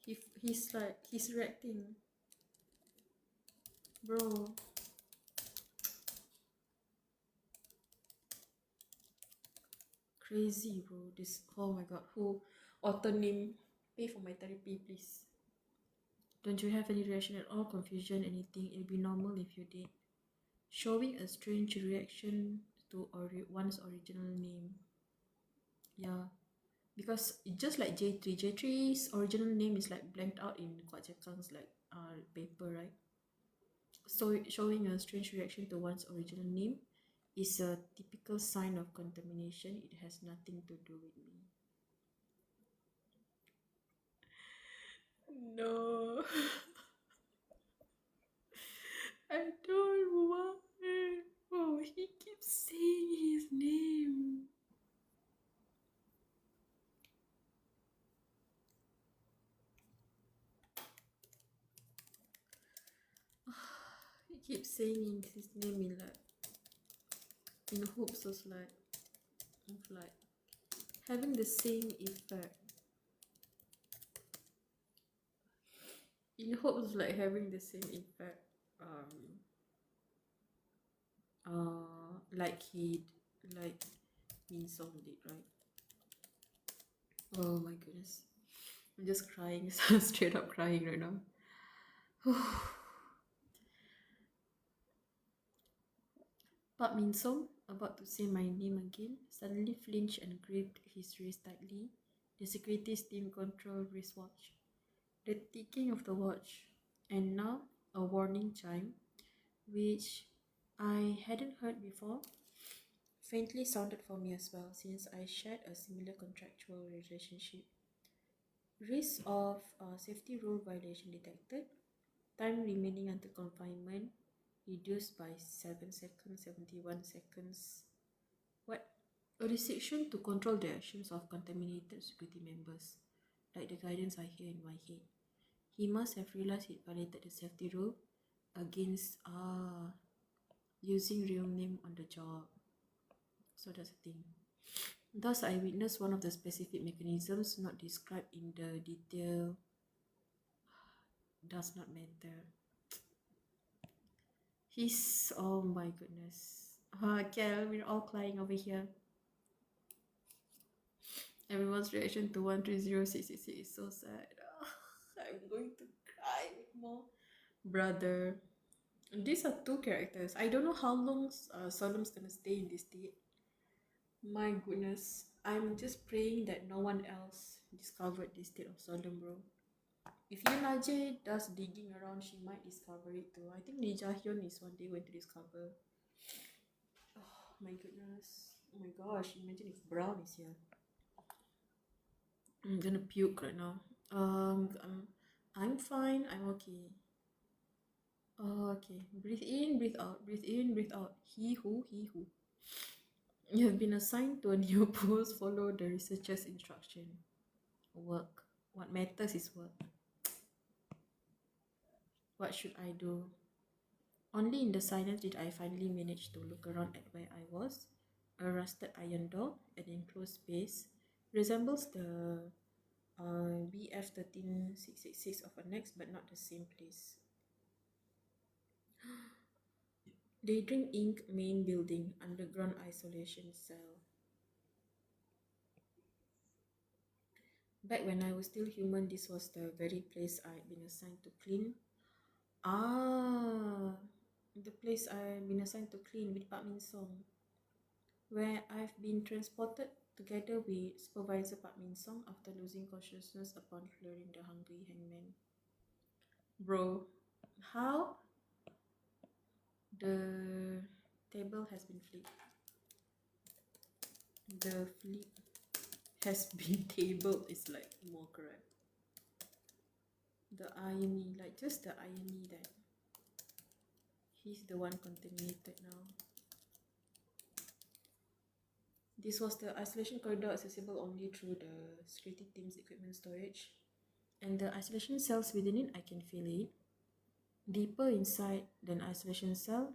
he's reacting. Bro. Crazy, bro. This, oh my god. Who, author name, pay for my therapy, please. Don't you have any reaction at all? Confusion, anything? It'll be normal if you did. Showing a strange reaction to one's original name. Yeah. Because just like J3, J3's original name is like blanked out in Kuat Chekang's like paper, right? So showing a strange reaction to one's original name is a typical sign of contamination. It has nothing to do with me. No. I don't want it. Oh, he keeps saying his name. He keeps saying his name in hopes of having the same effect. In hopes of like having the same effect. Like Min Song did, right? Oh my goodness. I'm just crying, straight up crying right now. Pak Min Song, about to say my name again, suddenly flinched and gripped his wrist tightly. The security's team controlled wristwatch. The ticking of the watch, and now a warning chime, which I hadn't heard before, faintly sounded for me as well, since I shared a similar contractual relationship. Risk of safety rule violation detected. Time remaining until confinement reduced by 7 seconds, 71 seconds. What? A restriction to control the actions of contaminated security members, like the guidance I hear in my head. He must have realized he violated the safety rule against using real name on the job. So that's the thing. Thus, I witnessed one of the specific mechanisms not described in the detail. Does not matter. He's, oh my goodness. Kel, we're all crying over here. Everyone's reaction to 130666 is so sad. I'm going to cry more. Brother. These are two characters. I don't know how long Solemn's gonna stay in this state. My goodness. I'm just praying that no one else discovered this state of Solemn, bro. If Yunaje does digging around, she might discover it too. I think Lee Jahyun is one day going to discover. Oh my goodness. Oh my gosh, imagine if Brown is here. I'm gonna puke right now. I'm fine. I'm okay. Okay. Breathe in, breathe out. Breathe in, breathe out. He who, he who. You have been assigned to a new post. Follow the researcher's instruction. Work. What matters is work. What should I do? Only in the silence did I finally manage to look around at where I was. A rusted iron door, an enclosed space, resembles the BF13666 of a next, but not the same place. Daydream Inc. main building, underground isolation cell. Back when I was still human, this was the very place I'd been assigned to clean. Ah, the place I've been assigned to clean with Pak Min Song, where I've been transported together with Supervisor Pak Min Song after losing consciousness upon clearing the hungry hangman. Bro, how? The table has been flipped. The flip has been tabled is like more correct. The irony, like just the irony that he's the one contaminated now. This was the isolation corridor accessible only through the security team's equipment storage. And the isolation cells within it, I can feel it. Deeper inside than isolation cell.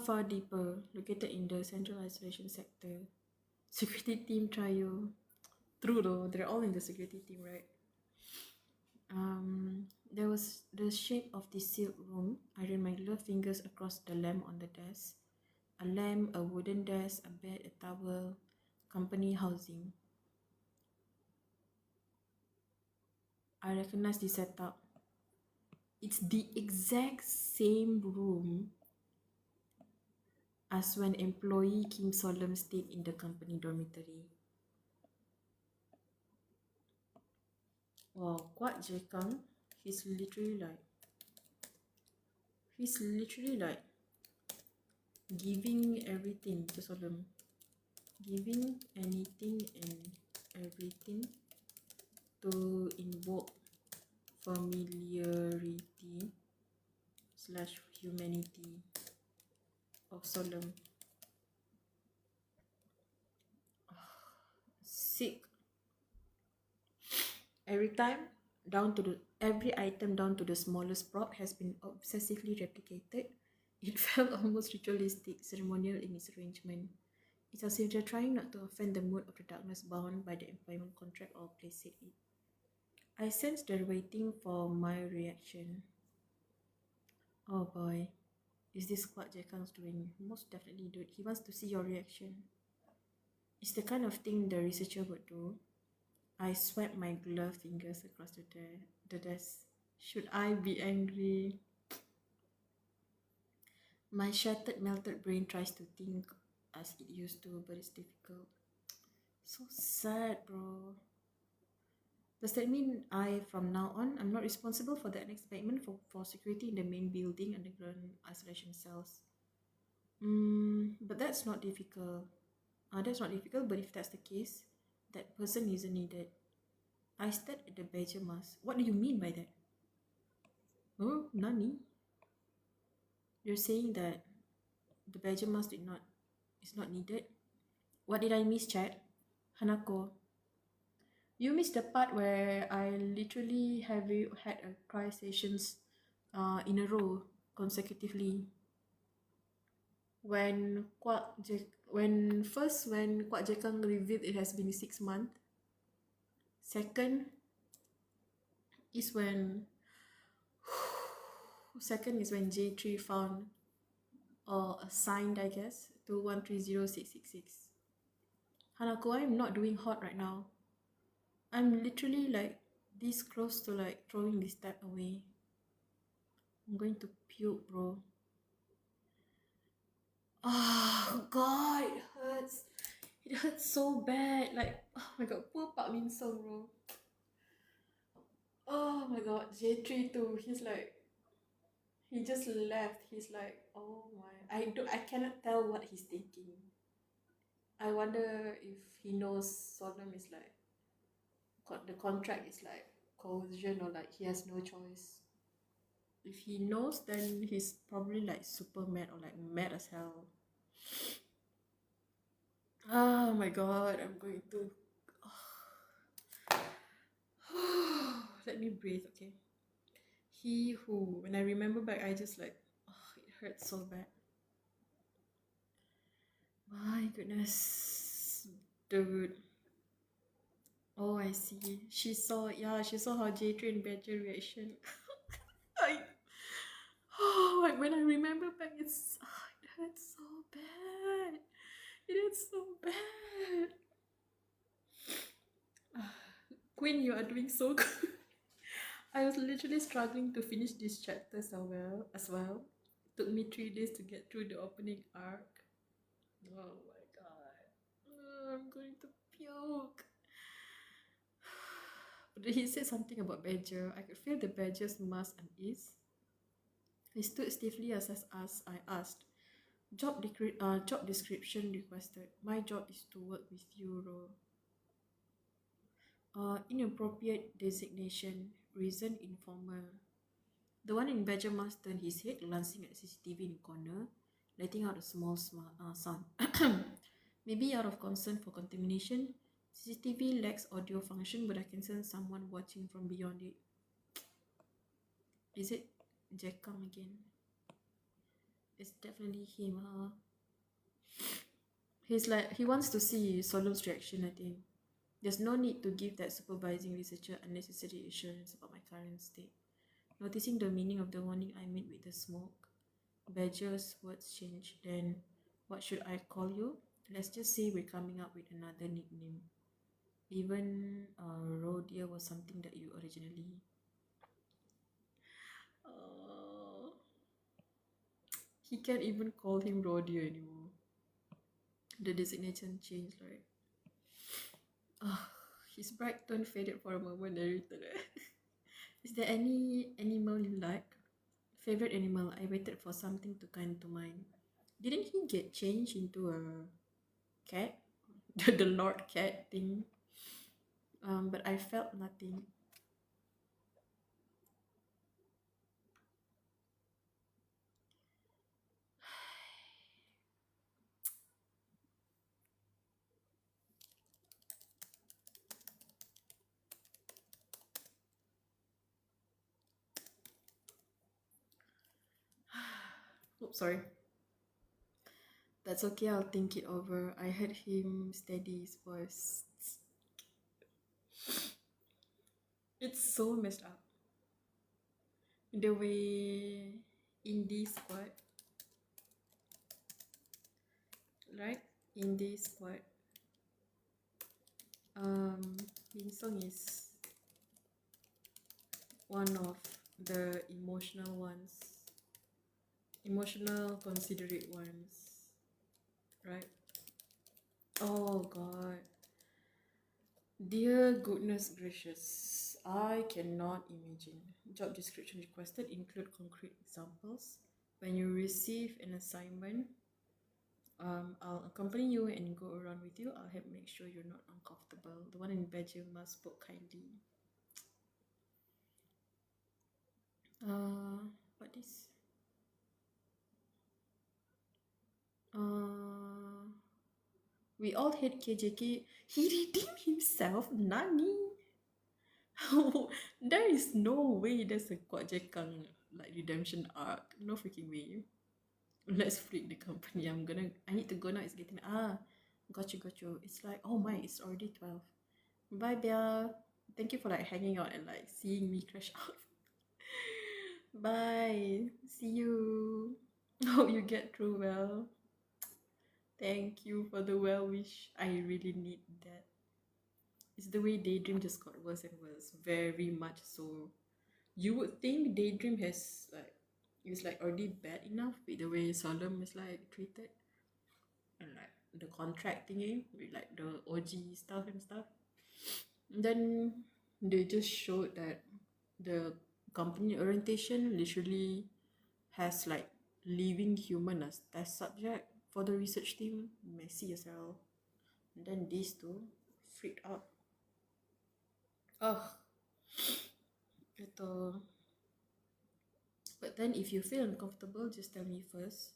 Far deeper, located in the central isolation sector. Security team trio. True though, they're all in the security team, right? There was the shape of the sealed room. I ran my gloved fingers across the lamp on the desk. A lamp, a wooden desk, a bed, a towel, company housing. I recognize the setup. It's the exact same room as when employee Kim Solom stayed in the company dormitory. Wow, Kwak Jekang, he's literally like giving everything to Solom. Giving anything and everything to invoke familiarity / humanity of Solom. Sick. Every item down to the smallest prop has been obsessively replicated. It felt almost ritualistic, ceremonial in its arrangement. It's as if they're trying not to offend the mood of the darkness bound by the employment contract or place it. I sensed they're waiting for my reaction. Oh boy, is this what Jekang's doing? Most definitely, dude. He wants to see your reaction. It's the kind of thing the researcher would do. I swept my gloved fingers across the desk. Should I be angry? My shattered, melted brain tries to think as it used to, but it's difficult. So sad, bro. Does that mean from now on, I'm not responsible for the next payment for security in the main building underground isolation cells? But that's not difficult. But if that's the case, that person isn't needed. I stared at the badger mask. What do you mean by that? Oh, Nani? You're saying that the badger mask is not needed? What did I miss, Chad? Hanako. You missed the part where I literally had a cry sessions in a row consecutively. When Kwak Jekang revealed it has been 6 months. Second is when J3 found or assigned, I guess, to 130,666. Hanako, I'm not doing hot right now. I'm literally like this close to like throwing this tab away. I'm going to puke, bro. Oh god, it hurts. It hurts so bad. Like, oh my god, poor Pak Min Song, bro. Oh my god, J3 too. He just left. He's like, oh my, I cannot tell what he's thinking. I wonder if he knows Solemn is like the contract is like coercion, or like he has no choice. If he knows, then he's probably like super mad or like mad as hell. Oh my god, I'm going to. Let me breathe, okay? He who, when I remember back, I just like, oh, it hurts so bad. My goodness, dude. Oh, I see. She saw, yeah, she saw how J3 and Badger reaction. I, oh, like when I remember back, it's, oh, it hurts so bad. It is so bad. Queen, you are doing so good. I was literally struggling to finish this chapter as well. Took me 3 days to get through the opening arc. Oh my god. I'm going to puke. But he said something about Badger. I could feel the Badger's mask unease. He stood stiffly as I asked. Job description requested. My job is to work with you, Ro. Inappropriate designation. Reason informal. The one in Badger must turned his head, glancing at CCTV in the corner, letting out a small sound. Maybe out of concern for contamination, CCTV lacks audio function, but I can sense someone watching from beyond it. Is it Jack Kang again? It's definitely him, huh? He's like, he wants to see Solem's reaction, I think. There's no need to give that supervising researcher unnecessary assurance about my current state. Noticing the meaning of the warning I made with the smoke, Badger's words changed. Then, what should I call you? Let's just say we're coming up with another nickname. Even Rodia was something that you originally. He can't even call him Rodia anymore. The designation changed, right? His bright tone faded for a moment, narrated. Is there any animal you like? Favorite animal? I waited for something to come to mind. Didn't he get changed into a cat? The Lord Cat thing? But I felt nothing. Oops, sorry. That's okay, I'll think it over. I heard him steady his voice. It's so messed up. The way Indie Squad, right? Indie Squad. Bin Song is one of the emotional, considerate ones, right? Oh god. Dear goodness gracious, I cannot imagine. Job description requested include concrete examples. When you receive an assignment, I'll accompany you and go around with you. I'll help make sure you're not uncomfortable. The one in Belgium must spoke kindly. What is? We all hate KJK. He redeemed himself, Nani? There is no way there's a Kuat Jekang like redemption arc. No freaking way. Let's freak the company. I need to go now. It's getting got you. It's like, oh my, it's already 12. Bye, Bea. Thank you for like hanging out and like seeing me crash out. Bye. See you. Hope you get through well. Thank you for the well wish. I really need that. It's the way Daydream just got worse and worse. Very much so. You would think Daydream has like is like already bad enough with the way Solemn is like treated. And like the contract thingy with like the OG stuff and stuff. And then they just showed that the company orientation literally has like living human as test subject for the research team. Messy as hell. And then these two freaked out. Ugh. Itu. But then if you feel uncomfortable, just tell me first.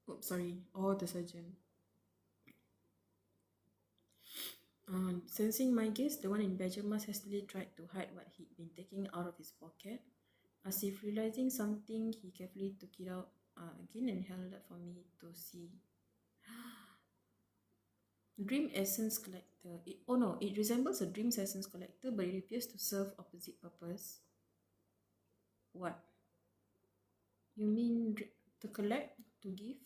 Oh, sorry. Or the surgeon. Sensing my gaze, the one in pajamas hastily tried to hide what he'd been taking out of his pocket. As if realizing something, he carefully took it out again and held it for me to see. Dream Essence Collector. Oh no, it resembles a Dream Essence Collector, but it appears to serve opposite purpose. What? You mean to collect, to give?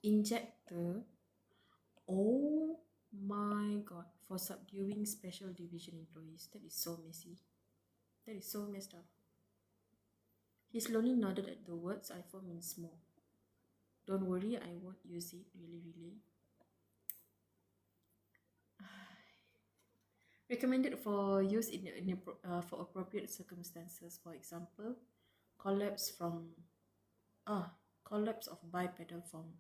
Injector? Oh my god, for subduing special division employees. That is so messy. That is so messed up. He slowly nodded at the words I formed in small. Don't worry, I won't use it, really. Recommended for use for appropriate circumstances. For example, collapse of bipedal form,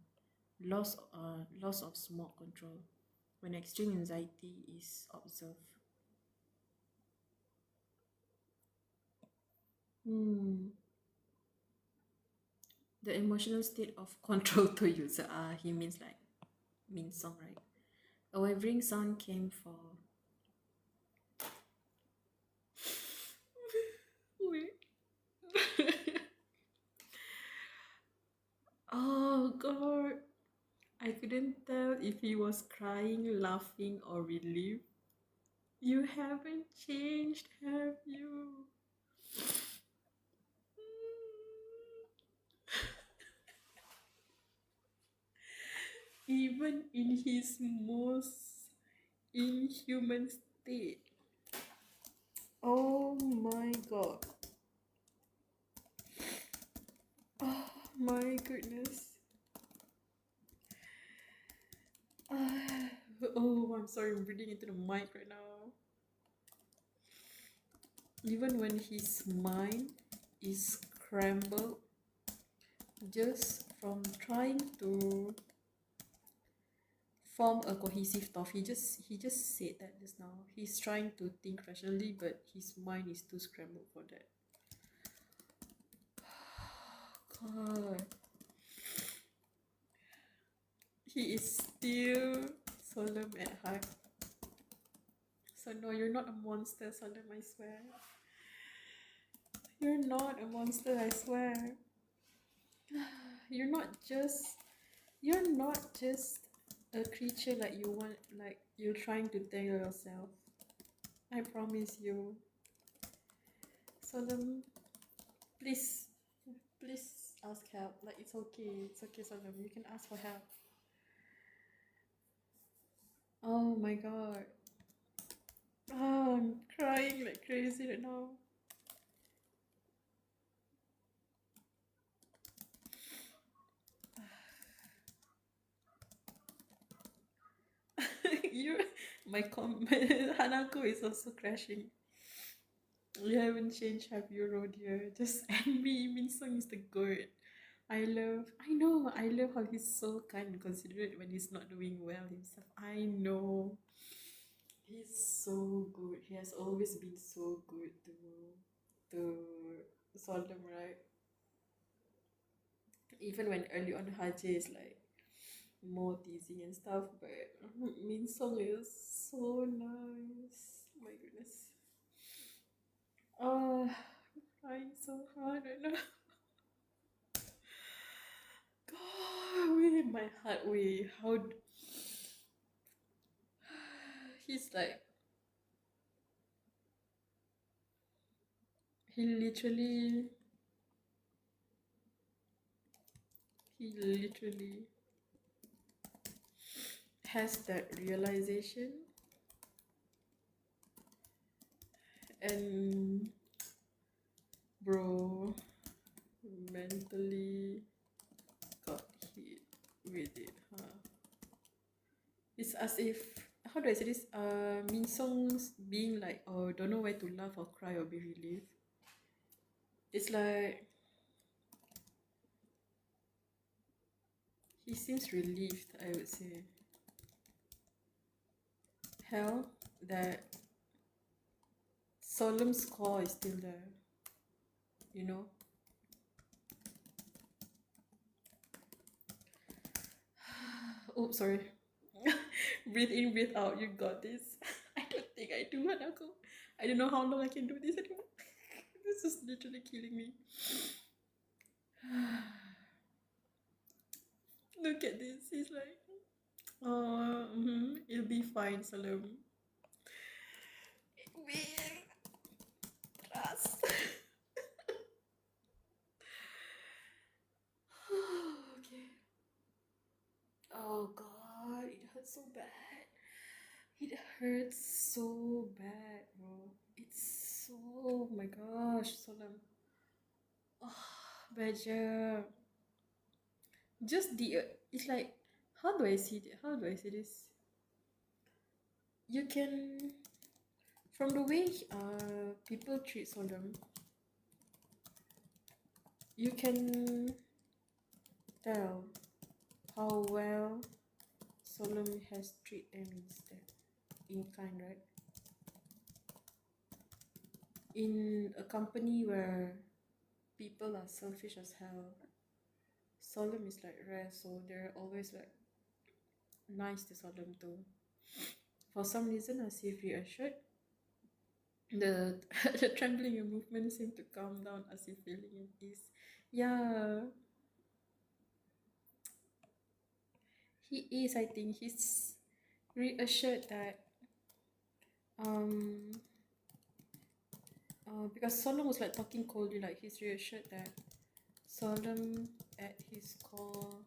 loss of smoke control, when extreme anxiety is observed. The emotional state of control to user. He means song, right? A wavering sound came for. Wait. Oh god. I couldn't tell if he was crying, laughing, or relieved. You haven't changed, have you? Even in his most inhuman state. Oh my god. Oh my goodness. Oh, I'm sorry, I'm breathing into the mic right now. Even when his mind is scrambled just from trying to form a cohesive thought. He just said that just now. He's trying to think rationally, but his mind is too scrambled for that. God. He is still solemn at heart. So no, you're not a monster, Solemn, I swear. You're not a monster, I swear. You're not just a creature like you're trying to tell yourself. I promise you. Solemn, please ask help. Like, it's okay, Solemn. You can ask for help. Oh my god. Oh, I'm crying like crazy right now. My Hanako is also crashing. You haven't changed, have you, Rodia? Just envy. Minsong is the good. I love how he's so kind and considerate when he's not doing well himself. I know. He's so good. He has always been so good to Soldem, right? Even when early on Haji is like more teasing and stuff, but Min Song is so nice. Oh my goodness. Oh, I'm crying so hard right now. God, wait, my heart, wait. He's like, he literally has that realization, and bro mentally got hit with it, huh? It's as if, how do I say this? Min Song's being like, oh, don't know where to laugh or cry or be relieved. It's like He seems relieved, I would say. Hell, that Solemn's core is still there. You know? Oh, sorry. Breathe in, breathe out. You got this. I don't think I do, Hanako. I don't know how long I can do this anymore. This is literally killing me. Look at this. He's like, oh, it'll be fine, Salam. It will. Trust. Okay. Oh god, it hurts so bad. It hurts so bad, bro. It's so, oh my gosh, Salam. Oh, Badger. Just the, it's like, how do I see it? How do I say this? You can, from the way people treat Solam, you can tell how well Solam has treated them instead. In kind, right? In a company where people are selfish as hell, Solemn is like rare, so they're always like nice to Solemn too. For some reason, as if reassured, the the trembling and movement seem to calm down as if feeling in peace. Yeah, he is. I think he's reassured that um because Solemn was like talking coldly, like he's reassured that Solemn at his core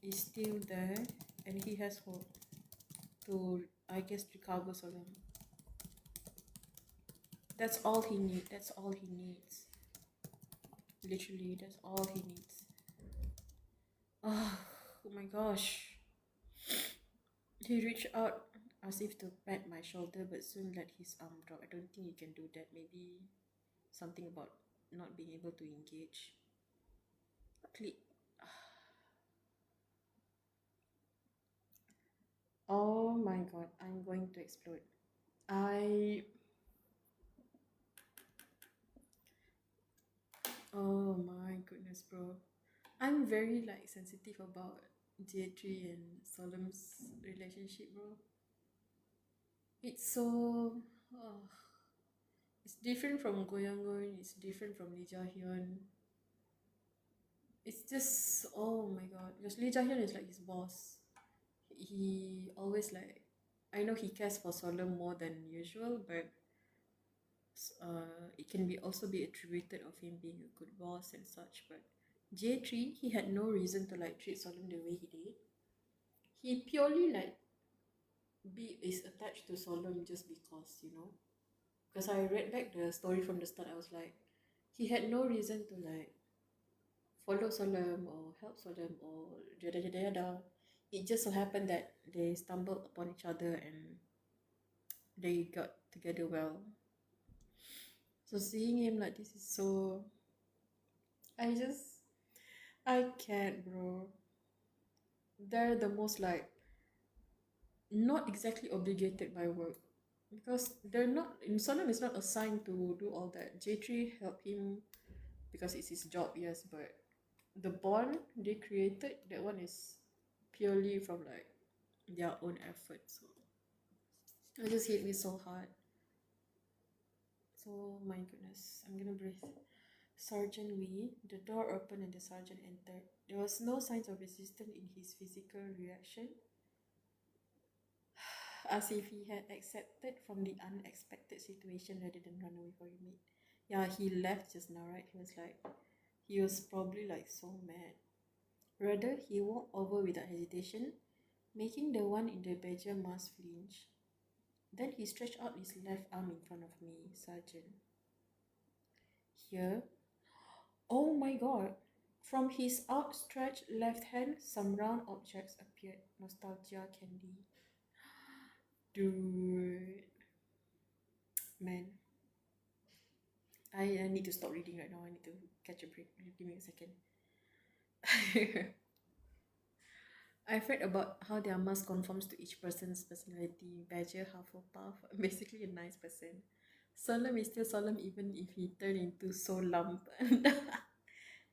is still there and he has hope to, I guess, recover Solemn. That's all he needs. That's all he needs. Literally, that's all he needs. Oh my gosh. He reached out as if to pat my shoulder, but soon let his arm drop. I don't think he can do that. Maybe something about not being able to engage. Click. Oh my god, I'm going to explode. Oh my goodness, bro. I'm very like sensitive about J3 and Solemn's relationship, bro. It's so it's different from Goyangon, it's different from Lee Jae-hyun. It's just, oh my god, because Lee Jae-hyun is like his boss. He always like, I know he cares for Solemn more than usual, but it can be also be attributed of him being a good boss and such. But J3, he had no reason to like treat Solemn the way he did. He purely like is attached to Solemn just because, you know. Because I read back the story from the start, I was like, he had no reason to like follow Solemn or help Solemn or yada yada yada. It just so happened that they stumbled upon each other and they got together well. So seeing him like this is so, I can't, bro. They're the most like not exactly obligated by work because they're not, Solemn is not assigned to do all that. J3 helped him because it's his job, yes, but the bond they created, that one is purely from like their own effort. So it just hit me so hard. So my goodness, I'm gonna breathe. Sergeant Wee, the door opened and the sergeant entered. There was no signs of resistance in his physical reaction, as if he had accepted from the unexpected situation rather than run away from it. Yeah, he left just now, right? He was probably like so mad. Rather, he walked over without hesitation, making the one in the badger mask flinch. Then he stretched out his left arm in front of me, Sergeant. Here? Oh my god! From his outstretched left hand, some round objects appeared. Nostalgia candy. Dude. Man. I need to stop reading right now. I need to catch a break. Give me a second. I've read about how their mask conforms to each person's personality. Badger, Hufflepuff, basically a nice person. Solemn is still solemn even if he turned into so lump.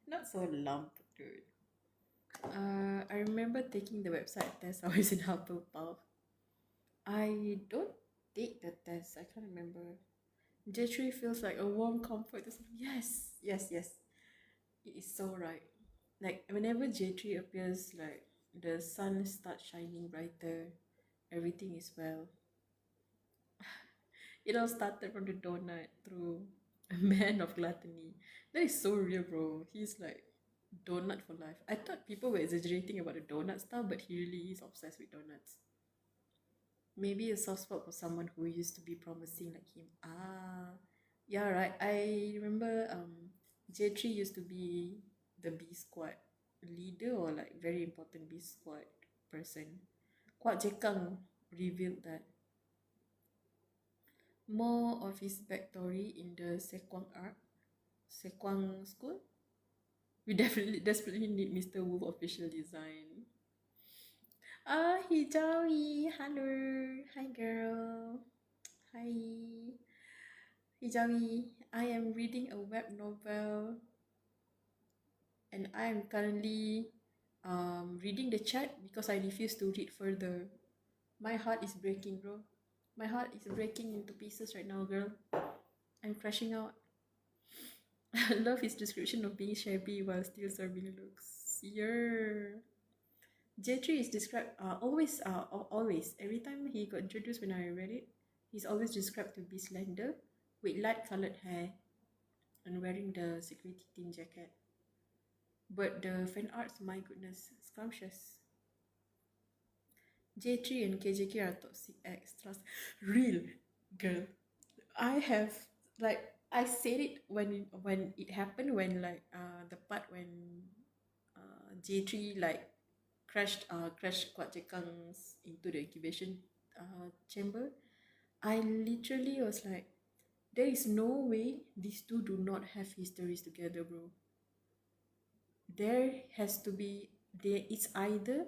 Not so lump, dude. I remember taking the website test. I was in Hufflepuff. I don't take the test. I can't remember. J3 feels like a warm comfort. Yes, yes, yes. It is so right. Like whenever J3 appears, like the sun starts shining brighter, everything is well. It all started from the donut through a man of gluttony. That is so real, bro. He's like donut for life. I thought people were exaggerating about the donut stuff, but he really is obsessed with donuts. Maybe a soft spot for someone who used to be promising like him. Yeah, right. I remember J3 used to be the B squad leader or like very important B squad person. Kuat Jekang revealed that more of his backstory in the Sekwang arc, Sekwang school. We definitely desperately need Mr. Wolf official design. Hijawi, hello, hi girl, hi. Hijawi, I am reading a web novel and I am currently reading the chat because I refuse to read further. My heart is breaking, bro. My heart is breaking into pieces right now, girl. I'm crashing out. I love his description of being shabby while still serving looks. Yeah. J3 is described always every time he got introduced when I read it, he's always described to be slender with light colored hair and wearing the security team jacket. But the fan arts, my goodness, scrumptious. J3 and KJK are toxic extras. Real girl. I have like I said it when it happened when like the part when J3 like crashed Kuat Jekang's into the incubation chamber. I literally was like, there is no way these two do not have histories together, bro. There has to be it's either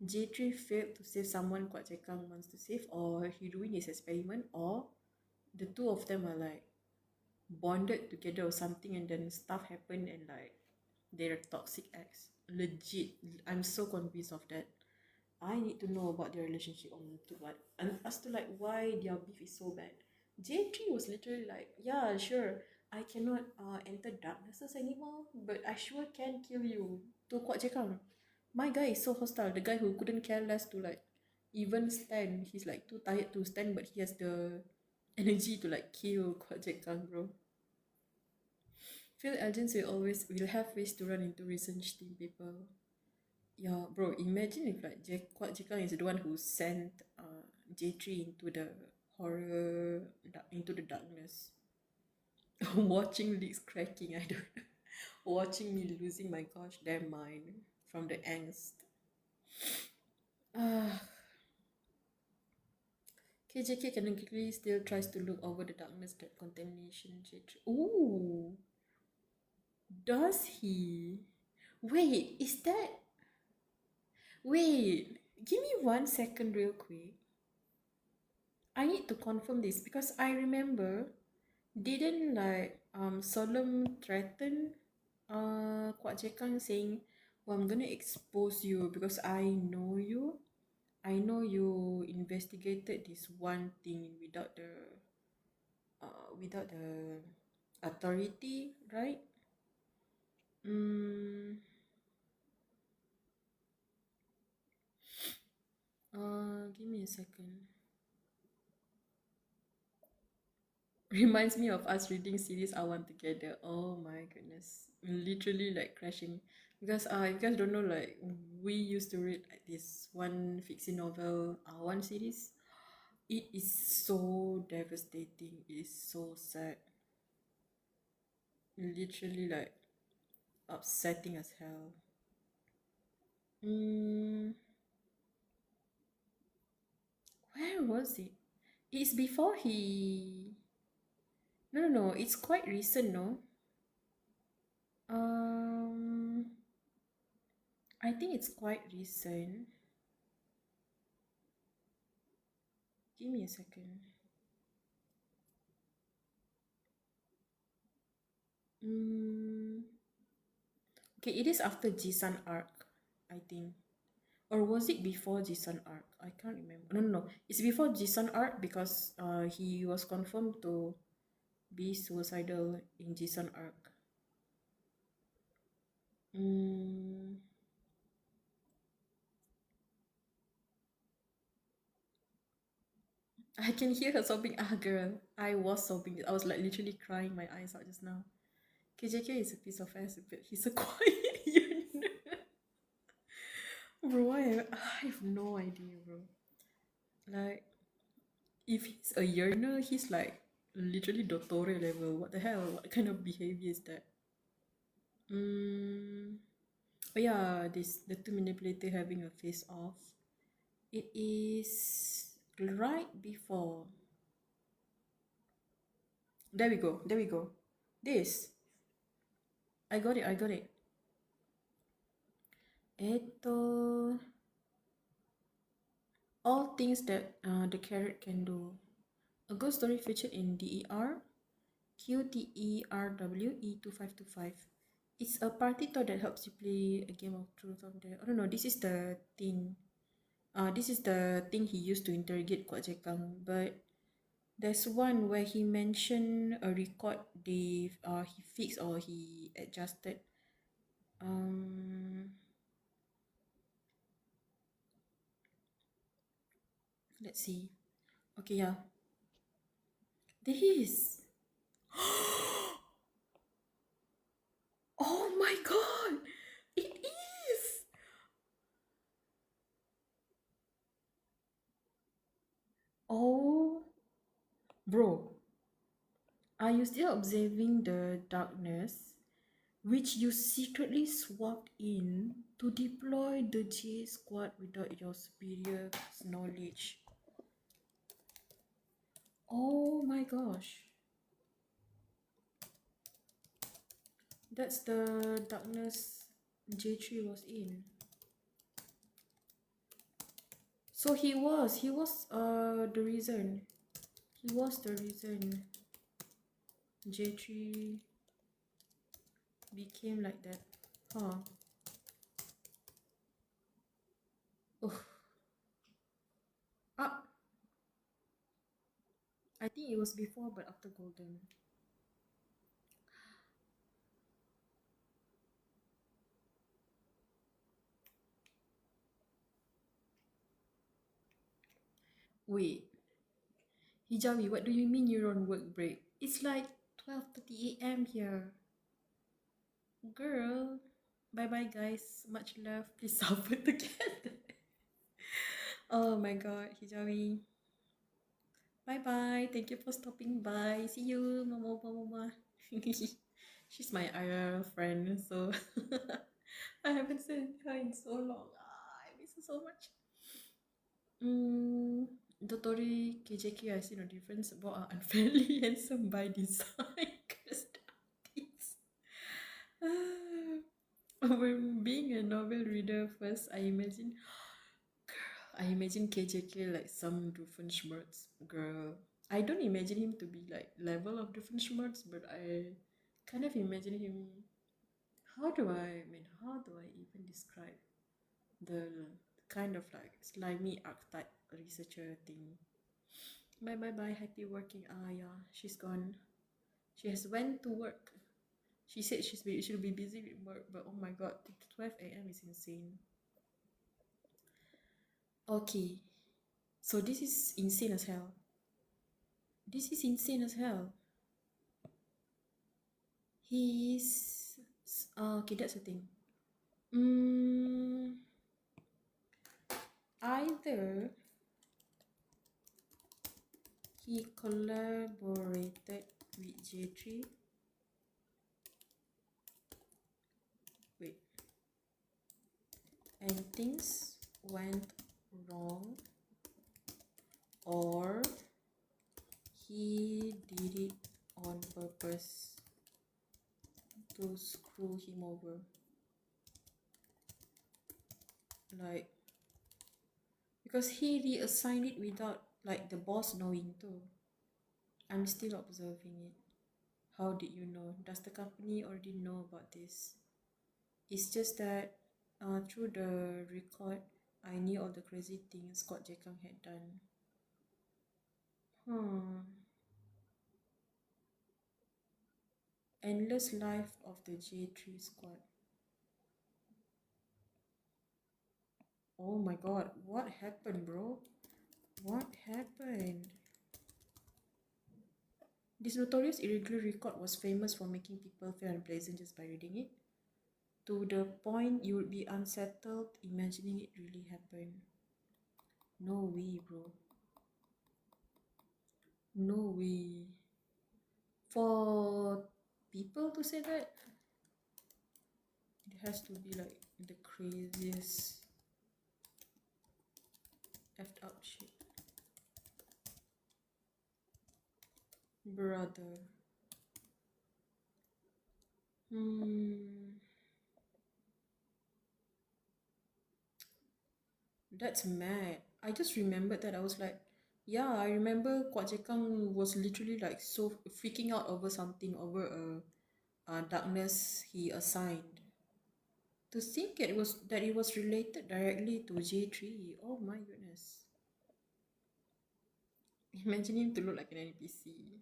J3 failed to save someone Kuat Jekang wants to save, or he ruined his experiment, or the two of them are like bonded together or something, and then stuff happened and like they're toxic ex. Legit, I'm so convinced of that. I need to know about their relationship on to what and as to like why their beef is so bad. J3 was literally like, yeah, sure, I cannot enter darknesses anymore, but I sure can kill you. To Kuat Jekang. My guy is so hostile. The guy who couldn't care less to like even stand. He's like too tired to stand, but he has the energy to like kill Kuat Jekang, bro. Field agents will have ways to run into research team people. Yeah, bro, imagine if like Kuat Jekang is the one who sent J3 into the horror, into the darkness. Watching leaks cracking, I don't know. Watching me losing my gosh damn mind from the angst. KJK canonically still tries to look over the darkness that contamination J3. Ooh, does he? Wait, is that? Wait, give me 1 second, real quick. I need to confirm this because I remember didn't like Solemn threaten Kuat Jekang saying, well, I'm gonna expose you because I know you. I know you investigated this one thing without the authority, right? Give me a second. Reminds me of us reading series I1 together. Oh my goodness. Literally like crashing. Because if you guys don't know, like we used to read like this one fiction novel I1 series. It is so devastating. It is so sad. Literally like upsetting as hell. Where was it? It's before he. No. It's quite recent, no? I think it's quite recent. Give me a second. Okay, it is after Jisan arc, I think. Or was it before Jisan arc? I can't remember. No, no, no. It's before Jisan arc because he was confirmed to be suicidal in Jisan arc. I can hear her sobbing. Ah, girl, I was sobbing. I was like literally crying my eyes out just now. KJK is a piece of ass, but he's a quiet unit. Bro, I have no idea, bro. Like, if he's a yearner, he's like literally Dottore level. What the hell? What kind of behavior is that? Oh yeah, the two manipulator having a face off. It is right before. There we go. There we go. This. I got it. I got it. All things that the carrot can do. A ghost story featured in DER QTERWE2525. It's a party toy that helps you play a game of truth or dare. I don't know. This is the thing. This is the thing he used to interrogate Kuat Jekang. But there's one where he mentioned a record he fixed or he adjusted. Let's see. Okay, yeah. This. Oh my god! It is! Oh, bro. Are you still observing the darkness which you secretly swapped in to deploy the J squad without your superior's knowledge? Oh my gosh. That's the darkness J3 was in. So he was the reason. He was the reason J3 became like that. Huh. Ugh. Ah. I think it was before but after Golden. Wait. Hijabi, what do you mean you're on work break? It's like 12:30 a.m. here. Girl. Bye-bye guys. Much love. Please suffer together. Oh my god, Hijabi. Bye-bye. Thank you for stopping by. See you. Mama, mama. She's my IRL friend, so I haven't seen her in so long. I miss her so much. Dotori KJK, I see no difference about unfairly handsome by design. When being a novel reader first, I imagine KJK like some Doofenshmirtz girl. I don't imagine him to be like level of Doofenshmirtz, but I kind of imagine him. How do I even describe the kind of like slimy archetype researcher thing? Bye. Happy working. Ah yeah, she's gone. She has went to work. She said she'll be busy with work, but oh my god, 12 a.m. is insane. Okay, so this is insane as hell. This is insane as hell. He's okay. That's the thing. Either he collaborated with J3. Wait. And things went wrong, or he did it on purpose to screw him over. Like, because he reassigned it without like the boss knowing too. I'm still observing it. How did you know? Does the company already know about this? It's just that through the record, I knew all the crazy things Scott Jekang had done. Endless life of the J3 squad. Oh my god, what happened, bro? What happened? This notorious irregular record was famous for making people feel unpleasant just by reading it. To the point you would be unsettled imagining it really happened. No way, bro. No way. For people to say that, it has to be like the craziest effed up shit. Brother. That's mad. I just remembered that. I was like, yeah, I remember Kwak Jekang was literally like so freaking out over something, over a darkness he assigned. To think it was related directly to J3. Oh my goodness. Imagine him to look like an NPC.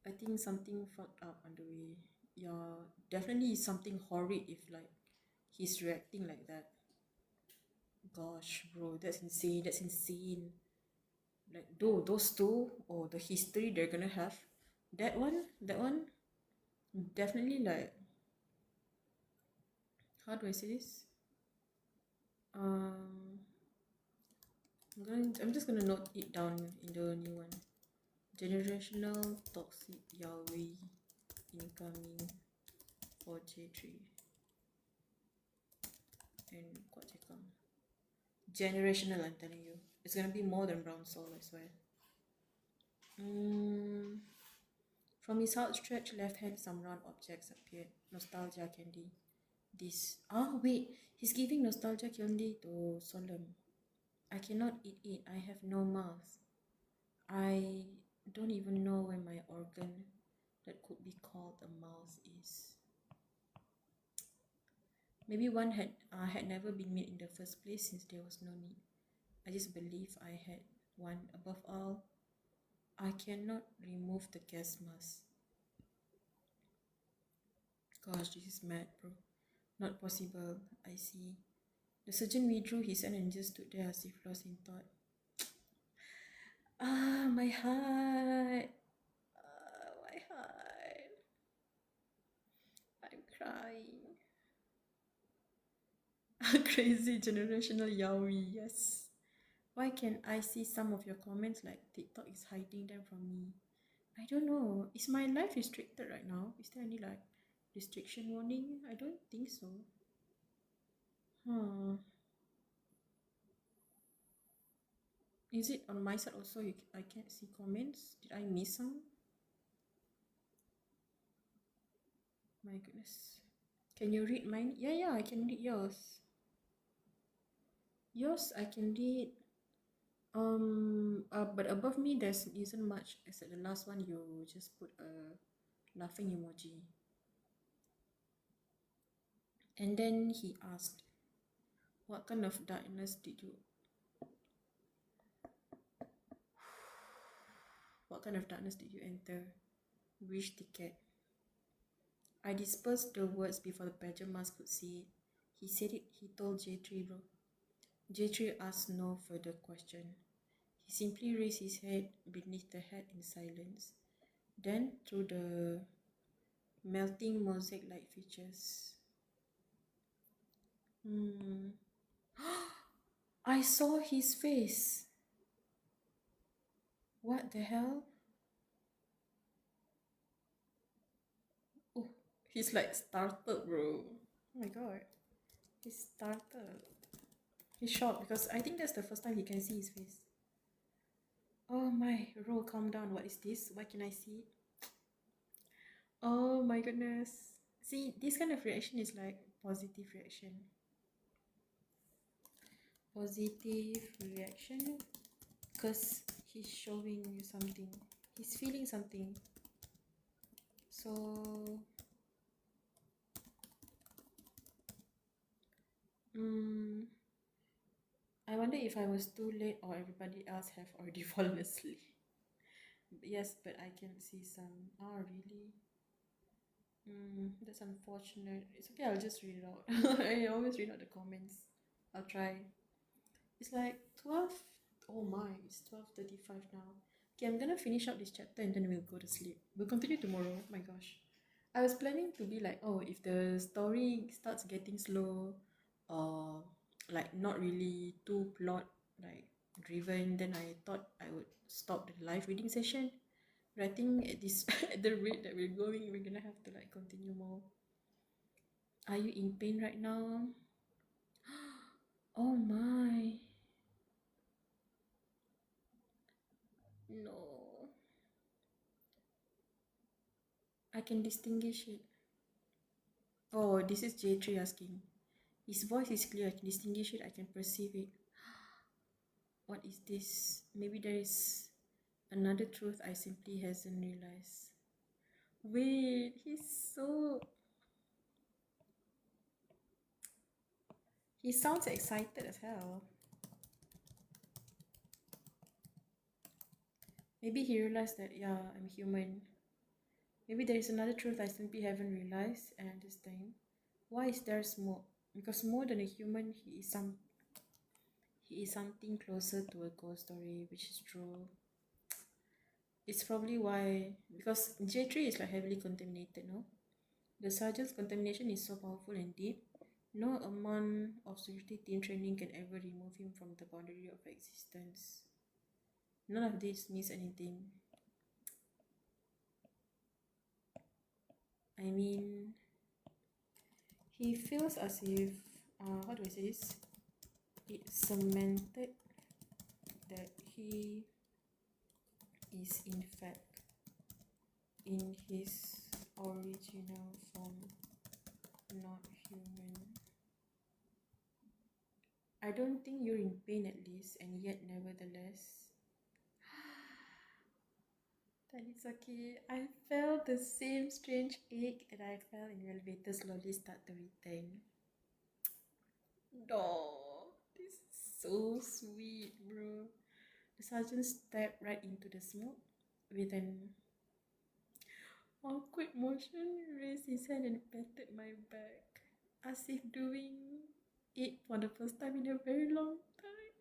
I think something fucked up on the way. Yeah, definitely something horrid if like he's reacting like that. Gosh, bro, that's insane. That's insane. Like, though those two or the history they're gonna have, that one, definitely like, how do I say this? I'm just gonna note it down in the new one. Generational toxic yaoi incoming for J3 and Kwak Jekang. Generational, I'm telling you. It's gonna be more than brown soul, I swear. From his outstretched left hand, some round objects appeared. Nostalgia candy. This. Oh, wait. He's giving nostalgia candy to Solemn. I cannot eat it. I have no mouth. I don't even know where my organ that could be called a mouth is. Maybe one had never been made in the first place since there was no need. I just believe I had one. Above all, I cannot remove the gas mask. Gosh, this is mad, bro. Not possible. I see. The surgeon withdrew his hand and just stood there as if lost in thought. Ah, my heart. My heart. I'm crying. A crazy generational yaoi, yes. Why can't I see some of your comments like TikTok is hiding them from me? I don't know. Is my life restricted right now? Is there any like restriction warning? I don't think so. Is it on my side also? I can't see comments. Did I miss some? My goodness. Can you read mine? Yeah, I can read yours. Yours I can read. But above me there isn't much except the last one you just put a laughing emoji. And then he asked, what kind of darkness did you enter? Wish ticket. I dispersed the words before the badger mask could see it. He said it, he told J3, bro. J3 asked no further question. He simply raised his head beneath the hat in silence. Then, through the melting mosaic-like features. I saw his face. What the hell? Oh, he's like startled, bro. Oh my god. He's startled. He's shocked because I think that's the first time he can see his face. Oh my, Ro, calm down. What is this? Why can I see it? Oh my goodness. See, this kind of reaction is like positive reaction. positive reaction because he's showing you something. He's feeling something. So I wonder if I was too late or everybody else have already fallen asleep. Yes, but I can see some. Oh, really? That's unfortunate. It's okay, I'll just read it out. I always read out the comments. I'll try. It's like 12. Oh my, it's 12:35 now. Okay, I'm gonna finish up this chapter and then we'll go to sleep. We'll continue tomorrow. Oh my gosh. I was planning to be like, oh, if the story starts getting slow or like not really too plot like driven, then I thought I would stop the live reading session. But I think at this at the rate that we're going, we're gonna have to like continue more. Are you in pain right now? Oh my. No. I can distinguish it. Oh, this is J3 asking. His voice is clear. I can distinguish it. I can perceive it. What is this? Maybe there is another truth I simply hasn't realized. Wait, he sounds excited as hell. Maybe he realized that, yeah, I'm human. Maybe there is another truth I simply haven't realized and understand. Why is there smoke? Because more than a human, he is something closer to a ghost story, which is true. It's probably why, because J3 is like heavily contaminated, no? The sergeant's contamination is so powerful and deep, no amount of security team training can ever remove him from the boundary of existence. None of this means anything. I mean, he feels as if, how do I say this? It's cemented that he is in fact in his original form not human. I don't think you're in pain at least, and yet nevertheless. That is okay. I felt the same strange ache that I felt in the elevator slowly start to return. No, this is so sweet, bro. The sergeant stepped right into the smoke with an awkward motion, raised his hand and patted my back, as if doing it for the first time in a very long time.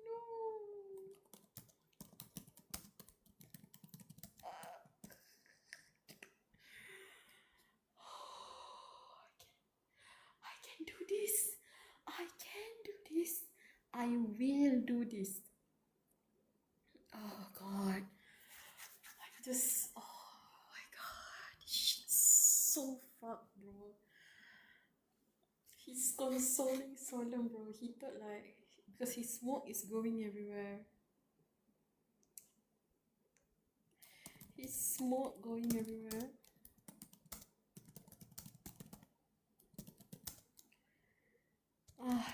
No. I can do this. I can do this. I will do this. Oh God. I just, oh my God. Shit's so fucked, bro. He's consoling Solemn, bro. He thought like, because his smoke is going everywhere. His smoke going everywhere.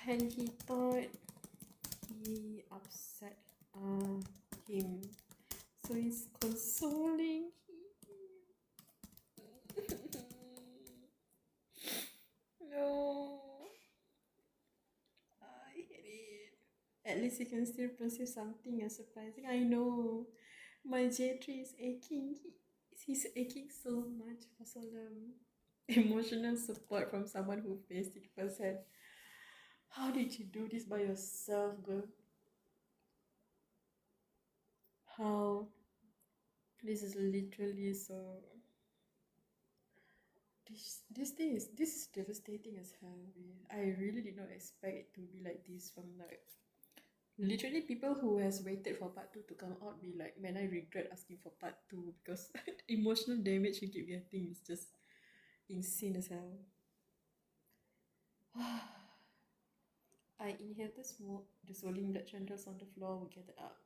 And he thought he upset him. So he's consoling him. No. I hate it. At least you can still perceive something as surprising. I know. My J3 is aching. He's aching so much for Solemn. Emotional support from someone who faced it firsthand. How did you do this by yourself, girl? How? This is literally so. This is devastating as hell. I really did not expect it to be like this from like literally people who has waited for part 2 to come out be like, man, I regret asking for part 2 because the emotional damage you keep getting is just insane as hell. I inhaled the smoke, the swirling blood chandles on the floor were gathered up.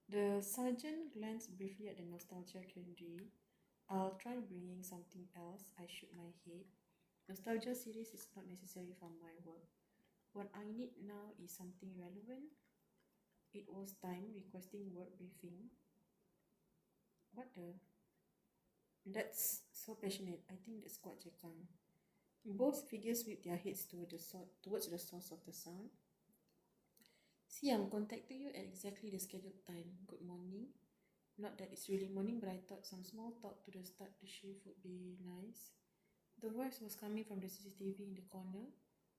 The sergeant glanced briefly at the nostalgia candy. I'll try bringing something else. I shook my head. Nostalgia series is not necessary for my work. What I need now is something relevant. It was time requesting work briefing. What the? That's so passionate. I think that's quite Jekang. Both figures whipped their heads towards the source of the sound. See, I'm contacting you at exactly the scheduled time. Good morning. Not that it's really morning, but I thought some small talk to the start the shift would be nice. The voice was coming from the CCTV in the corner.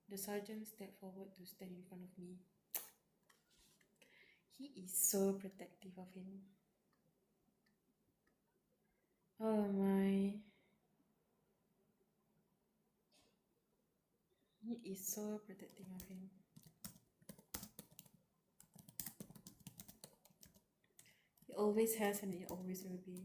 The sergeant stepped forward to stand in front of me. He is so protective of him. Oh my. He is so protective of him. He always has and he always will be.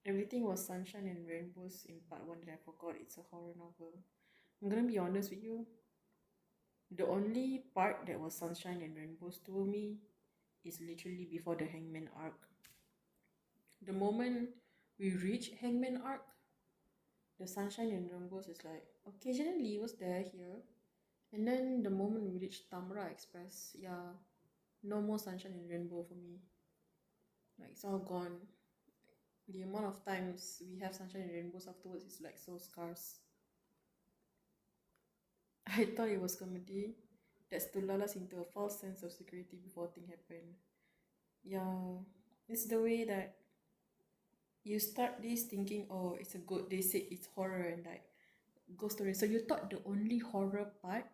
Everything was sunshine and rainbows in part 1 that I forgot it's a horror novel. I'm gonna be honest with you. The only part that was sunshine and rainbows to me is literally before the Hangman arc. The moment we reach Hangman arc, the sunshine and rainbows is like occasionally it was there here. And then the moment we reach Tamra Express, yeah, no more sunshine and rainbow for me. Like it's all gone. The amount of times we have sunshine and rainbows afterwards is like so scarce. I thought it was comedy. That's to lull us into a false sense of security before things happen. Yeah, it's the way that you start this thinking, oh, it's a good. They say it's horror and like ghost story. So you thought the only horror part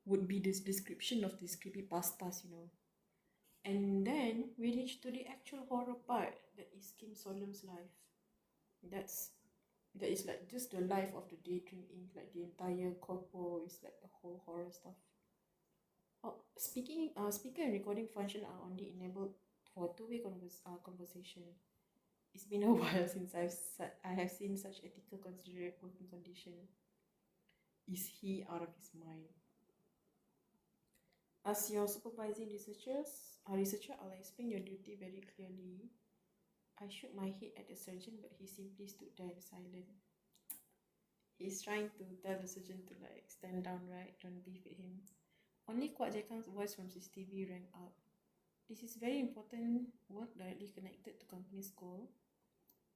would be this description of these creepypastas, you know. And then we reach to the actual horror part that is Kim Solem's life. That is like just the life of the Daydream Inc. Like the entire corpo is like the whole horror stuff. Oh, speaker and recording function are only enabled for two-way conversation. It's been a while since I have seen such ethical considerate working condition. Is he out of his mind? As your supervising researcher, I'll explain your duty very clearly. I shook my head at the surgeon, but he simply stood there in silence. He's trying to tell the surgeon to like stand down, right? Don't beef with him. Only Kwak Jekang's voice from CCTV rang out. This is very important work directly connected to company's goal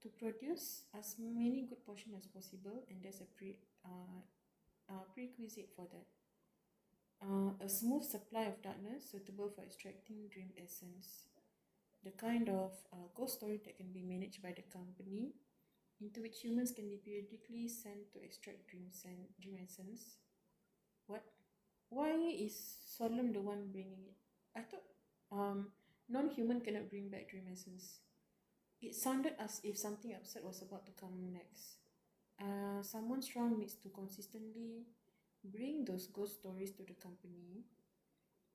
to produce as many good portions as possible, and there's a prerequisite for that. A smooth supply of darkness suitable for extracting dream essence. The kind of ghost story that can be managed by the company, into which humans can be periodically sent to extract dream essence. What? Why is Solemn the one bringing it? I thought non-human cannot bring back dream essence. It sounded as if something absurd was about to come next. Someone strong needs to consistently bring those ghost stories to the company.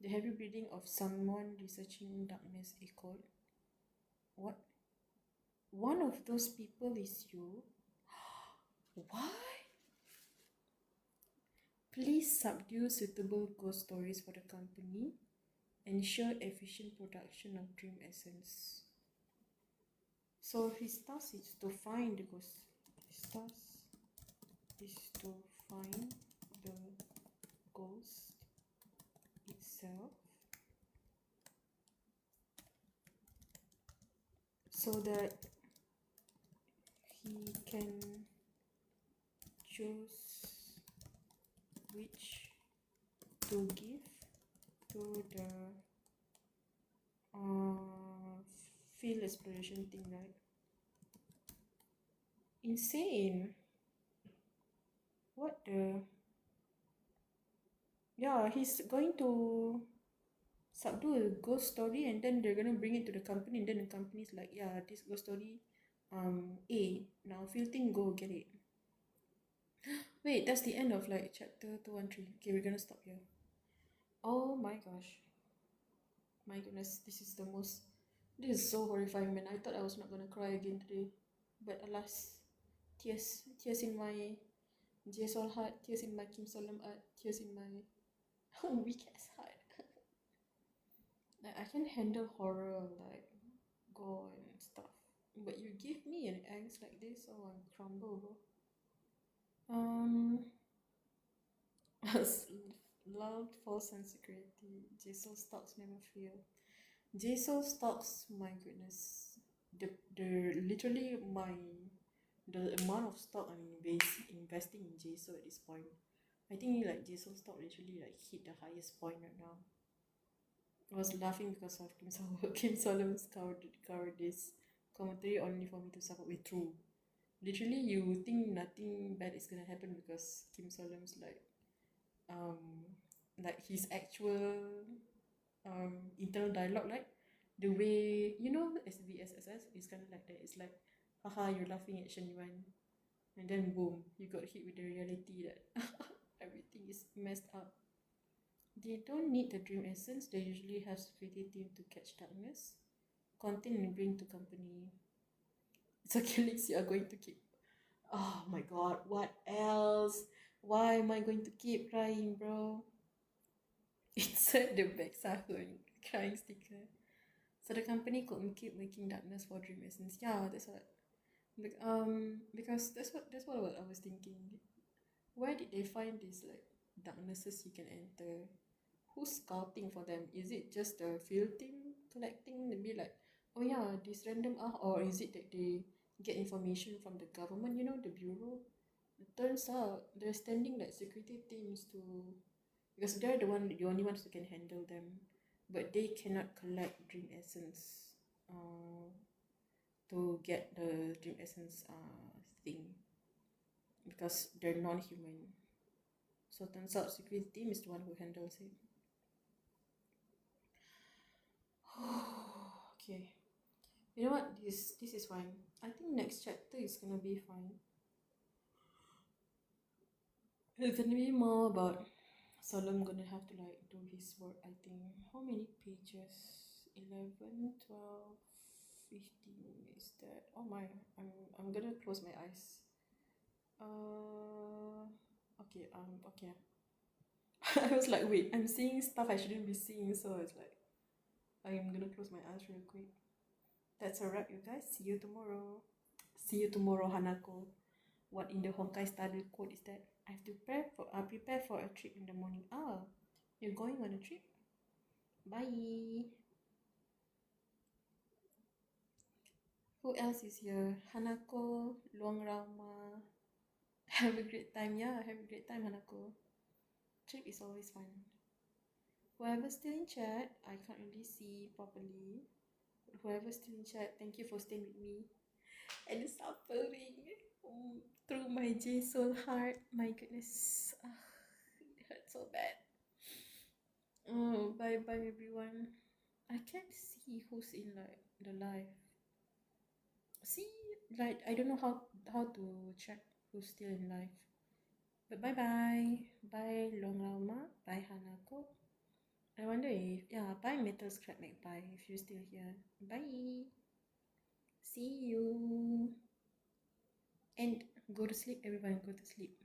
The heavy breathing of someone researching darkness echoed. What? One of those people is you? Why? Please subdue suitable ghost stories for the company. Ensure efficient production of dream essence. So his task is to find the ghost. His task is to find the ghost itself so that he can choose which to give to the field exploration thing, right? Insane. What the? Yeah, he's going to subdue a ghost story and then they're gonna bring it to the company and then the company's like, yeah, this ghost story A, now field thing, go get it. Wait, that's the end of like chapter 213. Okay, we're gonna stop here. Oh my gosh, my goodness, this is so horrifying, man. I thought I was not gonna cry again today, but alas, tears in my JSOL heart, tears in my Kim Solemn art, tears in my weak ass heart. Like I can handle horror, like gore and stuff. But you give me an angst like this, oh I crumble, bro. Loved false sense security. JSOL stocks never fail. JSOL stocks, my goodness. The literally the amount of stock I'm investing in JSOL at this point. I think like JSOL stock literally like hit the highest point right now. I was laughing because of Kim Solomon's cowardice commentary only for me to suffer with true. Literally you think nothing bad is gonna happen because Kim Solomon's like his actual internal dialogue, like the way SVSSS is kind of like that. It's like haha you're laughing at Shen Yuan and then boom you got hit with the reality that everything is messed up. They don't need the dream essence, they usually have security team to catch darkness, contain and bring to company. So killings you are going to keep. Oh my god, what else? Why am I going to keep crying, bro? Insert the back sahun crying sticker. So the company could keep making darkness for dream essence. Yeah, that's what. Because that's what I was thinking. Where did they find these like darknesses you can enter? Who's scouting for them? Is it just the field team collecting? Maybe like, oh yeah, this random or is it that they get information from the government? You know, the bureau. It turns out they're standing like security teams to, because they're the only ones who can handle them, but they cannot collect dream essence. To get the dream essence thing because they're non-human. So turns out security team is the one who handles it. Okay, you know what? This is fine. I think next chapter is gonna be fine. It's gonna be more about Solemn gonna have to like do his work. I think how many pages? 11, 12, 15 is that? Oh my, I'm gonna close my eyes. Okay, okay. I was like, wait, I'm seeing stuff I shouldn't be seeing, so it's like, I'm gonna close my eyes real quick. That's a wrap, you guys. See you tomorrow. See you tomorrow, Hanako. What in the Honkai style quote is that? I have to prepare for a trip in the morning. Ah, you're going on a trip? Bye. Who else is here? Hanako, Luang Rama. Have a great time. Yeah, have a great time, Hanako. Trip is always fun. Whoever's still in chat, I can't really see properly. But whoever's still in chat, thank you for staying with me and suffering through my J Soul heart. My goodness, it hurts so bad. Oh, bye bye everyone. I can't see who's in like the live. See, like I don't know how to check who's still in live. But bye bye. Bye Long Lama. Bye Hanako. I wonder if, yeah, bye Metal Scrap Magpie if you're still here. Bye. See you. And go to sleep, everyone, go to sleep.